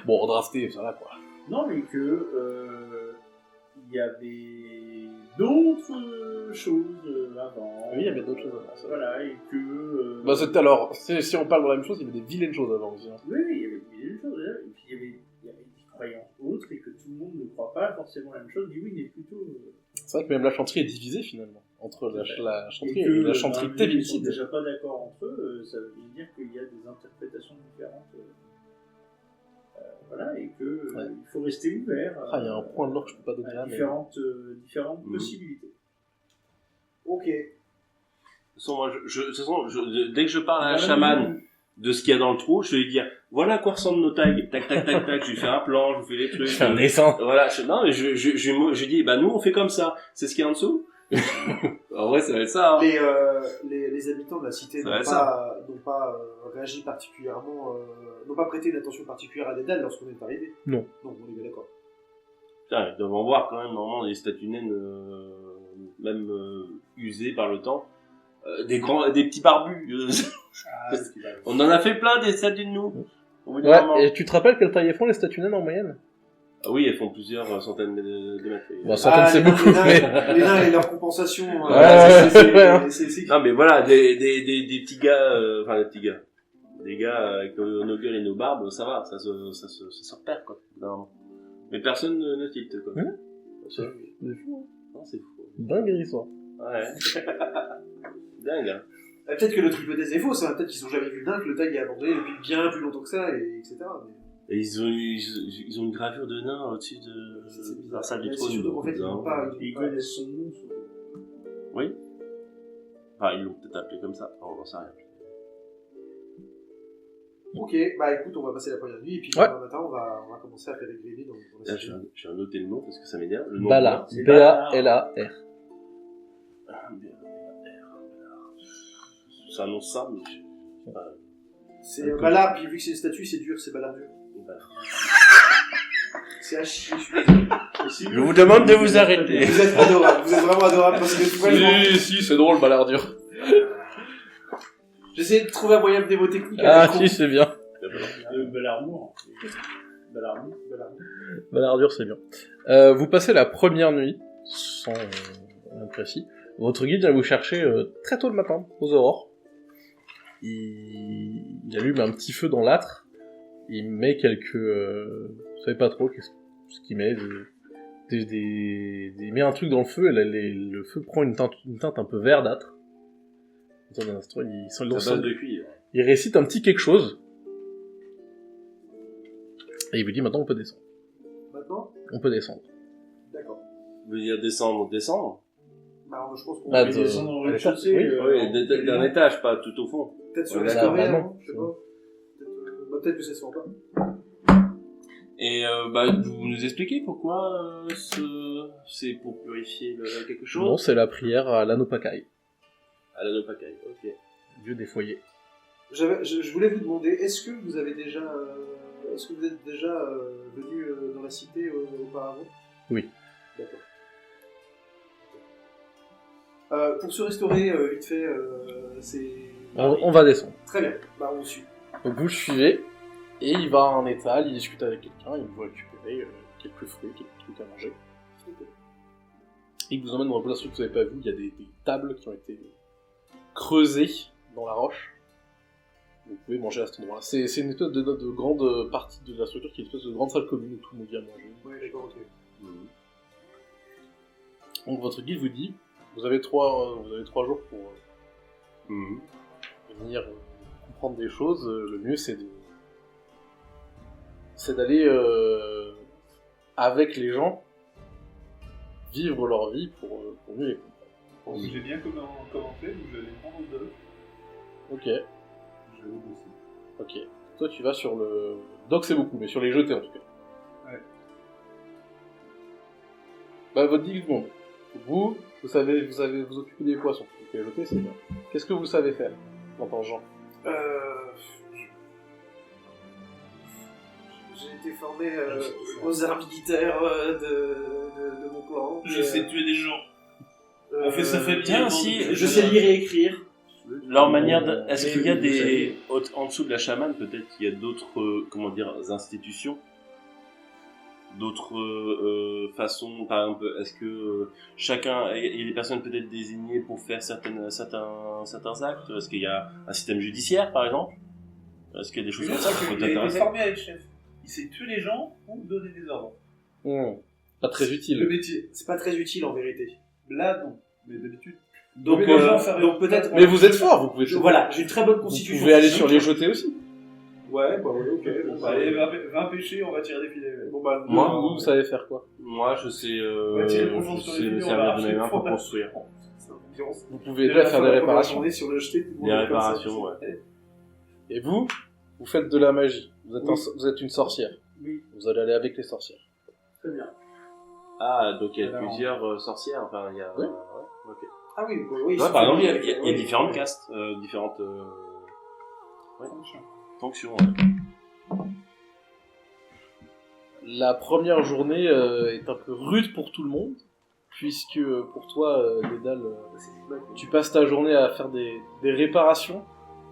Speaker 2: Bon, drafté, ça va, quoi.
Speaker 6: non, mais que il y avait d'autres choses avant.
Speaker 2: Oui, il y avait d'autres choses avant, ça.
Speaker 6: Voilà, et que
Speaker 2: Bah, c'était alors, si on parle de la même chose, il y avait des vilaines choses avant aussi. Hein.
Speaker 6: oui, il y avait des choses là, et puis il y avait des croyances autres, et que tout le monde ne croit pas forcément la même chose. Du Win est plutôt
Speaker 2: C'est vrai que même la chanterie est divisée, finalement. Entre la chanterie et
Speaker 6: que
Speaker 2: la chanterie
Speaker 6: dans la vie, ils sont
Speaker 2: Tévincide.
Speaker 6: déjà pas d'accord entre eux, ça veut dire qu'il y a des interprétations différentes. Voilà, et que
Speaker 2: Ouais.
Speaker 6: il faut rester ouvert
Speaker 2: Ah, il y a un point de l'or que je peux pas donner
Speaker 6: à
Speaker 2: là, mais...
Speaker 6: différentes
Speaker 7: Mhm.
Speaker 6: possibilités.
Speaker 3: Ok.
Speaker 7: De toute façon, moi, de toute façon, dès que je parle à un chaman de ce qu'il y a dans le trou, je vais lui dire, voilà à quoi ressemblent nos tags. Tac, je lui fais un plan, je lui fais les trucs.
Speaker 2: Je fais un dessin.
Speaker 7: Voilà, non, mais je dis, bah, nous, on fait comme ça. C'est ce qu'il y a en dessous? En vrai, ça va être ça, hein.
Speaker 3: Les habitants de la cité
Speaker 7: Ça va
Speaker 3: n'ont
Speaker 7: être
Speaker 3: pas réagi particulièrement, n'ont pas prêté une attention particulière à Dédale lorsqu'on est arrivé.
Speaker 2: Non.
Speaker 3: Non, on est bien d'accord.
Speaker 7: Putain, ils doivent en voir quand même, normalement, des statues naines, même usées par le temps. Des petits barbus. On en a fait plein des statues de nous. Au bout d'un moment.
Speaker 2: Ouais, et tu te rappelles quelle taille elles font, les statues naines, en moyenne?
Speaker 7: Ah oui, elles font plusieurs centaines de mètres.
Speaker 2: Bon, centaines, c'est beaucoup, mais...
Speaker 3: Les nains et leur compensation.
Speaker 2: Ouais,
Speaker 3: c'est
Speaker 7: Non, mais voilà, des petits gars, enfin, des petits gars. Des gars avec nos gueules et nos barbes, ça va, ça se repère, quoi. Non. Mais personne ne tilte, quoi.
Speaker 2: Hein
Speaker 7: C'est
Speaker 2: C'est fou, hein.
Speaker 7: non, c'est fou.
Speaker 2: Dingue l'histoire.
Speaker 7: Ouais. Dingue, hein.
Speaker 3: Peut-être que le hypothèse est fausse, hein. Peut-être qu'ils ont jamais vu le nain, que le tag est abandonné depuis bien plus longtemps que ça, et etc. Mais...
Speaker 7: Et ils ont une gravure de nain au-dessus de
Speaker 3: C'est
Speaker 7: la
Speaker 3: bizarre.
Speaker 7: salle du
Speaker 3: Mais
Speaker 7: trône.
Speaker 3: c'est surtout qu'en fait, ils n'ont pas...
Speaker 6: Ils connaissent son nom.
Speaker 7: Oui. Enfin, ils l'ont peut-être appelé comme ça. On n'en sait rien.
Speaker 3: Ok, bah écoute, on va passer la première nuit, et puis
Speaker 2: Ouais.
Speaker 3: demain matin, on va commencer à pérégriner dans la
Speaker 7: Là,
Speaker 3: cité.
Speaker 7: j'ai noté le nom parce que ça m'énerve. Le nom
Speaker 2: Bala.
Speaker 6: c'est
Speaker 2: B-A-L-A-R.
Speaker 7: Ça annonce ça, mais
Speaker 3: C'est Ballard, puis vu que c'est une statue, c'est dur, c'est Ballard dur. C'est à chier, je suis désolé.
Speaker 7: Je vous demande de vous arrêter.
Speaker 3: Vous êtes adorable, vous êtes vraiment adorable, parce que tu vois,
Speaker 2: Si, c'est drôle, Balardur.
Speaker 3: j'essaie de trouver un moyen de démo technique.
Speaker 2: Ah,
Speaker 3: avec
Speaker 2: si, c'est bien.
Speaker 6: Balarmour. Balarmour.
Speaker 2: Balardur, c'est bien. Vous passez la première nuit, sans rien de précis. Votre guide vient vous chercher très tôt le matin, aux aurores. Il allume un petit feu dans l'âtre. Il met quelques... vous savez pas trop ce qu'il met. Il met un truc dans le feu, et le feu prend une teinte un peu verdâtre. Attendez un instant,
Speaker 7: C'est à base de cuivre.
Speaker 2: il récite un petit quelque chose. Et il vous dit maintenant on peut descendre.
Speaker 3: Maintenant,
Speaker 2: On peut descendre.
Speaker 3: d'accord.
Speaker 7: Vous voulez dire descendre?
Speaker 3: Bah, je pense qu'on
Speaker 2: Ah,
Speaker 3: peut
Speaker 6: peut descendre au
Speaker 2: à
Speaker 6: rez-de-chaussée.
Speaker 2: l'étage,
Speaker 7: Oui, d'un étage, pas tout au fond.
Speaker 3: peut-être sur
Speaker 2: Ouais,
Speaker 3: l'escalier,
Speaker 2: vraiment.
Speaker 3: non je sais pas. Peut-être que ça se sent pas.
Speaker 7: Et vous nous expliquez pourquoi c'est pour purifier quelque chose?
Speaker 2: Non, c'est la prière à l'Anopakai,
Speaker 7: À la Nopakai, ok.
Speaker 2: dieu des foyers.
Speaker 3: Je voulais vous demander, est-ce que vous êtes déjà venu dans la cité auparavant?
Speaker 2: Oui.
Speaker 3: D'accord. Pour se restaurer vite fait, c'est...
Speaker 2: On va descendre.
Speaker 3: Très bien, bah on suit.
Speaker 2: Donc vous le suivez, et il va à un étal, il discute avec quelqu'un, il vous récupérer quelques fruits, quelques trucs à manger. Et il vous emmène dans un place que vous n'avez pas vu, il y a des tables qui ont été creusées dans la roche. Vous pouvez manger à cet endroit-là. C'est une espèce de grande partie de la structure qui est une espèce de grande salle commune où tout le monde vient manger.
Speaker 3: Ouais, d'accord, ok.
Speaker 2: Donc votre guide vous dit, vous avez 3 jours pour venir comprendre des choses. Le mieux c'est d'aller avec les gens, vivre leur vie pour mieux les comprendre.
Speaker 4: J'ai bien commenté, vous allez prendre 2.
Speaker 2: Ok,
Speaker 4: Je vais vous bosser.
Speaker 2: ok. Toi tu vas sur le... Doc c'est beaucoup, mais sur les jetés en tout cas.
Speaker 4: Ouais.
Speaker 2: Bah votre guide vous demande. Vous savez vous occuper des poissons. Donc les jeter c'est bien. Qu'est-ce que vous savez faire en tant que Jean?
Speaker 3: J'ai été formé aux arts militaires de mon clan.
Speaker 6: Je sais tuer des gens. On fait sa famille.
Speaker 1: Tiens,
Speaker 6: avant
Speaker 1: si,
Speaker 6: de-
Speaker 1: je sais lire et écrire.
Speaker 7: Leur manière de... Est-ce
Speaker 1: Mais
Speaker 7: qu'il y a
Speaker 1: vous
Speaker 7: des...
Speaker 1: savez.
Speaker 7: En dessous de la chamane, peut-être qu'il y a d'autres, institutions? D'autres façons, par exemple, est-ce que chacun... Il y a des personnes peut-être désignées pour faire certains actes? Est-ce qu'il y a un système judiciaire, par exemple? Est-ce qu'il y a des choses
Speaker 4: C'est
Speaker 7: comme
Speaker 4: pour
Speaker 7: ça
Speaker 4: ça
Speaker 7: qui
Speaker 4: qu'il
Speaker 7: peuvent
Speaker 4: a été
Speaker 7: t'intéresser?
Speaker 4: formé à être chef. Il sait tuer les gens ou donner des ordres.
Speaker 2: Pas très utile.
Speaker 3: Le métier, c'est pas très utile en vérité.
Speaker 4: Là, non. Mais d'habitude.
Speaker 3: Donc,
Speaker 4: Mais les gens, ça
Speaker 3: donc peut-être...
Speaker 2: Mais vous êtes fort, vous pouvez...
Speaker 3: Voilà, j'ai une très bonne
Speaker 2: Vous
Speaker 3: constitution.
Speaker 2: pouvez aller
Speaker 3: physique.
Speaker 2: sur les jetés aussi.
Speaker 3: Ouais, bah ouais, ok. Bon, bah,
Speaker 4: Allez, 20 péchés, on va tirer des filets.
Speaker 3: bon, bah,
Speaker 7: Moi,
Speaker 2: Vous savez faire quoi?
Speaker 7: Moi, je sais,
Speaker 4: va tirer le profond sur les
Speaker 7: me
Speaker 4: filets, on
Speaker 7: servir
Speaker 4: va
Speaker 7: de mes
Speaker 4: arracher
Speaker 7: mains
Speaker 4: le
Speaker 7: pour
Speaker 4: fond.
Speaker 7: construire.
Speaker 3: c'est l'ambiance.
Speaker 2: Vous pouvez déjà faire des réparations.
Speaker 3: Sur le jeté, tout le monde
Speaker 7: Des
Speaker 3: est comme ça.
Speaker 7: réparations, ouais.
Speaker 2: Et vous faites de la magie. Vous êtes une sorcière.
Speaker 3: Oui.
Speaker 2: Vous allez aller avec les sorcières.
Speaker 3: Très bien.
Speaker 7: Ah, donc il y a
Speaker 4: Alors,
Speaker 7: plusieurs sorcières, enfin, il y a...
Speaker 2: Oui.
Speaker 7: Ouais, ok.
Speaker 3: Ah oui, oui.
Speaker 7: Ouais, par exemple, il y a différentes castes, différentes fonctions. Ouais.
Speaker 2: La première journée est un peu rude pour tout le monde, puisque pour toi, Dédale, tu passes ta journée à faire des réparations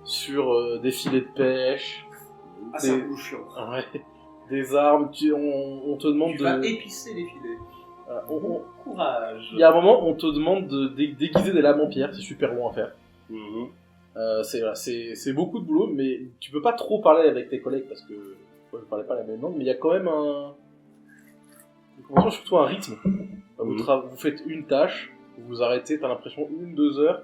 Speaker 2: sur des filets de pêche,
Speaker 3: Ah, c'est un peu chiant.
Speaker 2: ouais, des armes. On te demande
Speaker 4: Tu
Speaker 2: de...
Speaker 4: vas épicer les filets. Courage.
Speaker 2: Il y a un moment, on te demande de déguiser des lames en pierre, c'est super long à faire.
Speaker 7: Mhm.
Speaker 2: C'est beaucoup de boulot, mais tu peux pas trop parler avec tes collègues parce que vous ne parlez pas la même langue, mais il y a quand même surtout un rythme. Vous faites une tâche, vous vous arrêtez, t'as l'impression 1-2 heures,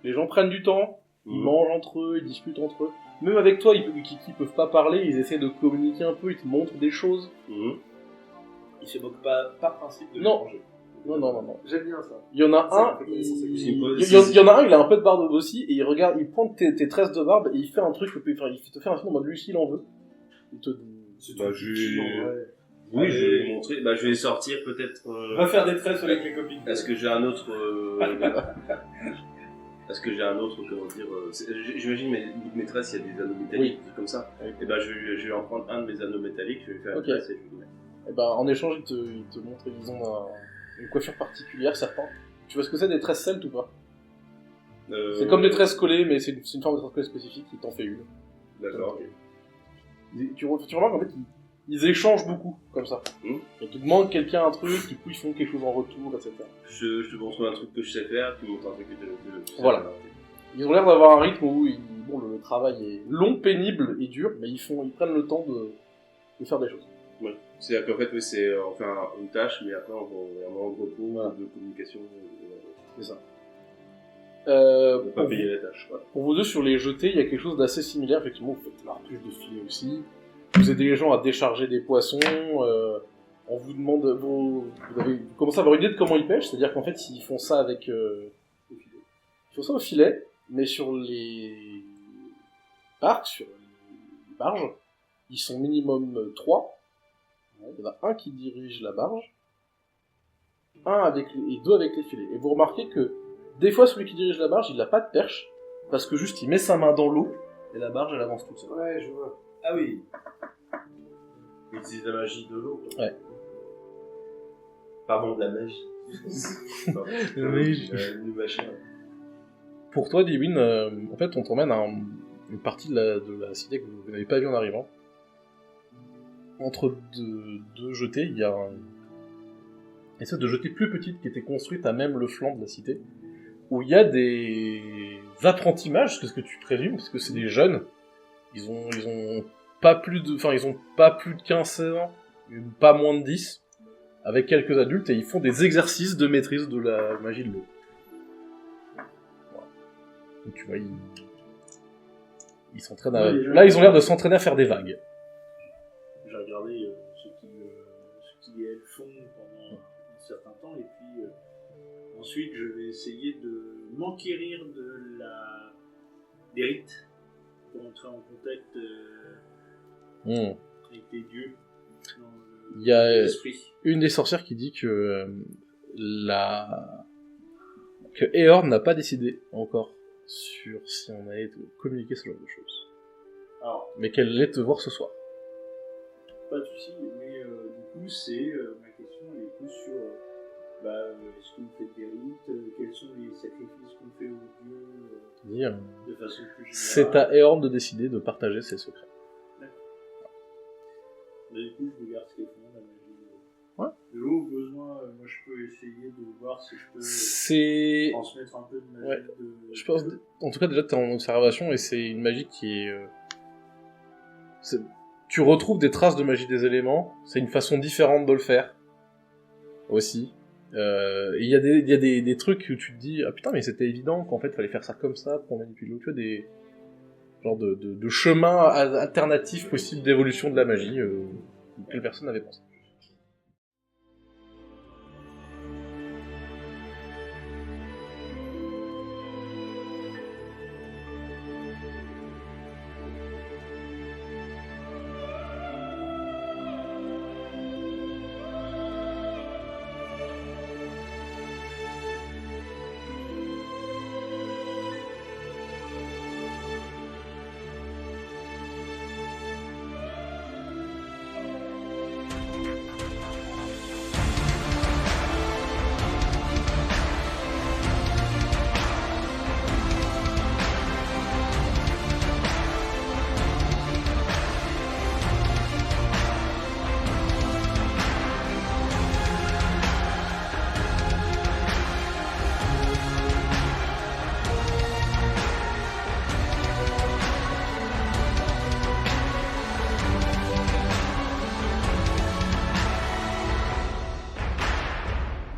Speaker 2: les gens prennent du temps, ils mangent entre eux, ils discutent entre eux. Même avec toi, qui peuvent pas parler, ils essaient de communiquer un peu, ils te montrent des choses.
Speaker 7: Mhm.
Speaker 4: Il se moque pas par principe de
Speaker 2: Non.
Speaker 4: l'étranger.
Speaker 2: Non.
Speaker 3: J'aime bien ça.
Speaker 2: Il y en a
Speaker 3: Ça,
Speaker 2: un,
Speaker 3: ça fait connaissance avec
Speaker 2: il y en a un, il a un peu de barbe aussi, et il prend tes tresses de barbe, et il fait un truc, il te fait un film en mode lui, s'il en veut. Il te...
Speaker 7: Bah,
Speaker 3: Ouais.
Speaker 7: Oui,
Speaker 4: Allez.
Speaker 7: je vais les montrer. Bah, je vais sortir peut-être.
Speaker 4: Va faire des tresses avec les copines.
Speaker 7: Est-ce que j'ai un autre Est-ce que j'ai un autre, comment dire j'imagine mes tresses, il y a des anneaux métalliques, comme ça.
Speaker 2: Oui.
Speaker 7: Et ben je vais en prendre un de mes anneaux métalliques, je vais faire une
Speaker 2: Ok.
Speaker 7: tresse et je vais le mettre.
Speaker 2: Et ben, en échange, ils te montrent, ils ont une coiffure particulière, certains. Tu vois ce que c'est des tresses celtes ou pas? C'est comme des tresses collées, mais c'est une forme de tresse collée spécifique, ils t'en fait une.
Speaker 7: D'accord.
Speaker 2: Tu remarques en fait, ils échangent beaucoup, comme ça. Ils te demandent quelqu'un un truc, du coup ils font quelque chose en retour, etc.
Speaker 7: Je te montre un truc que je sais faire, tu me montres un truc que tu sais
Speaker 2: Voilà.
Speaker 7: faire.
Speaker 2: Ils ont l'air d'avoir un rythme où le travail est long, pénible et dur, mais ils prennent le temps de faire des choses.
Speaker 7: Ouais. C'est-à-dire qu'en fait, oui, on fait une tâche, mais après on va un moment de repos,
Speaker 2: Voilà.
Speaker 7: de communication.
Speaker 2: C'est ça.
Speaker 7: On va pas
Speaker 2: Pour
Speaker 7: payer la tâche. Voilà.
Speaker 2: Pour vous deux, sur les jetés, il y a quelque chose d'assez similaire. Effectivement, vous faites l'arpège de filet aussi. Vous aidez les gens à décharger des poissons. On vous demande... vous commencez à avoir une idée de comment ils pêchent. C'est-à-dire qu'en fait, ils font ça avec... ils font ça au filet, mais sur les barques, sur les barges, ils sont minimum 3. Il y en a un qui dirige la barge, et deux avec les filets. Et vous remarquez que des fois, celui qui dirige la barge, il n'a pas de perche, parce que juste il met sa main dans l'eau, et la barge elle avance toute seule.
Speaker 3: Ouais, je vois.
Speaker 4: Ah oui.
Speaker 7: Il utilise la magie de l'eau.
Speaker 2: Ouais.
Speaker 7: Pardon, de la magie. Pardon.
Speaker 2: La magie.
Speaker 7: Du machin.
Speaker 2: Pour toi, Dewin, en fait, on t'emmène à une partie de la cité que vous n'avez pas vue en arrivant. Entre deux jetées, il y a une espèce de jetée plus petite qui était construite à même le flanc de la cité, où il y a des apprentis mages, c'est ce que tu présumes, parce que c'est des jeunes. Ils ont pas plus de 15 ans, pas moins de 10, avec quelques adultes, et ils font des exercices de maîtrise de la magie de l'eau. Voilà. Donc tu vois, ils s'entraînent à... Là, ils ont l'air de s'entraîner à faire des vagues.
Speaker 6: J'ai regardé ce qu'ils et elles font pendant un certain temps, et puis ensuite je vais essayer de m'enquérir des rites pour entrer en contact avec les dieux dans
Speaker 2: Il y a
Speaker 6: l'esprit.
Speaker 2: une des sorcières qui dit que que Eorn n'a pas décidé encore sur si on allait te communiquer ce genre de choses.
Speaker 6: Alors,
Speaker 2: Mais qu'elle allait te voir ce soir.
Speaker 6: pas de soucis, mais du coup, c'est ma question elle est plus sur est-ce que vous faites des rites, quels sont les sacrifices qu'on fait aux dieux
Speaker 2: Dire,
Speaker 6: de façon plus générale.
Speaker 2: c'est à Eorn de décider de partager ses secrets.
Speaker 6: Mais du coup, je regarde ce qu'ils font, la magie.
Speaker 2: Ouais.
Speaker 6: De l'eau, au besoin, moi je peux essayer de voir si je peux
Speaker 2: C'est...
Speaker 6: transmettre un peu de magie.
Speaker 2: Ouais.
Speaker 6: De...
Speaker 2: Je pense, en tout cas, déjà, t'es en observation, et c'est une magie qui est... Tu retrouves des traces de magie des éléments, c'est une façon différente de le faire, aussi. Il y a des trucs où tu te dis, ah putain, mais c'était évident qu'en fait, fallait faire ça comme ça pour manipuler l'eau, tu vois, des genres de chemins alternatifs possibles d'évolution de la magie, auxquels personne n'avait pensé.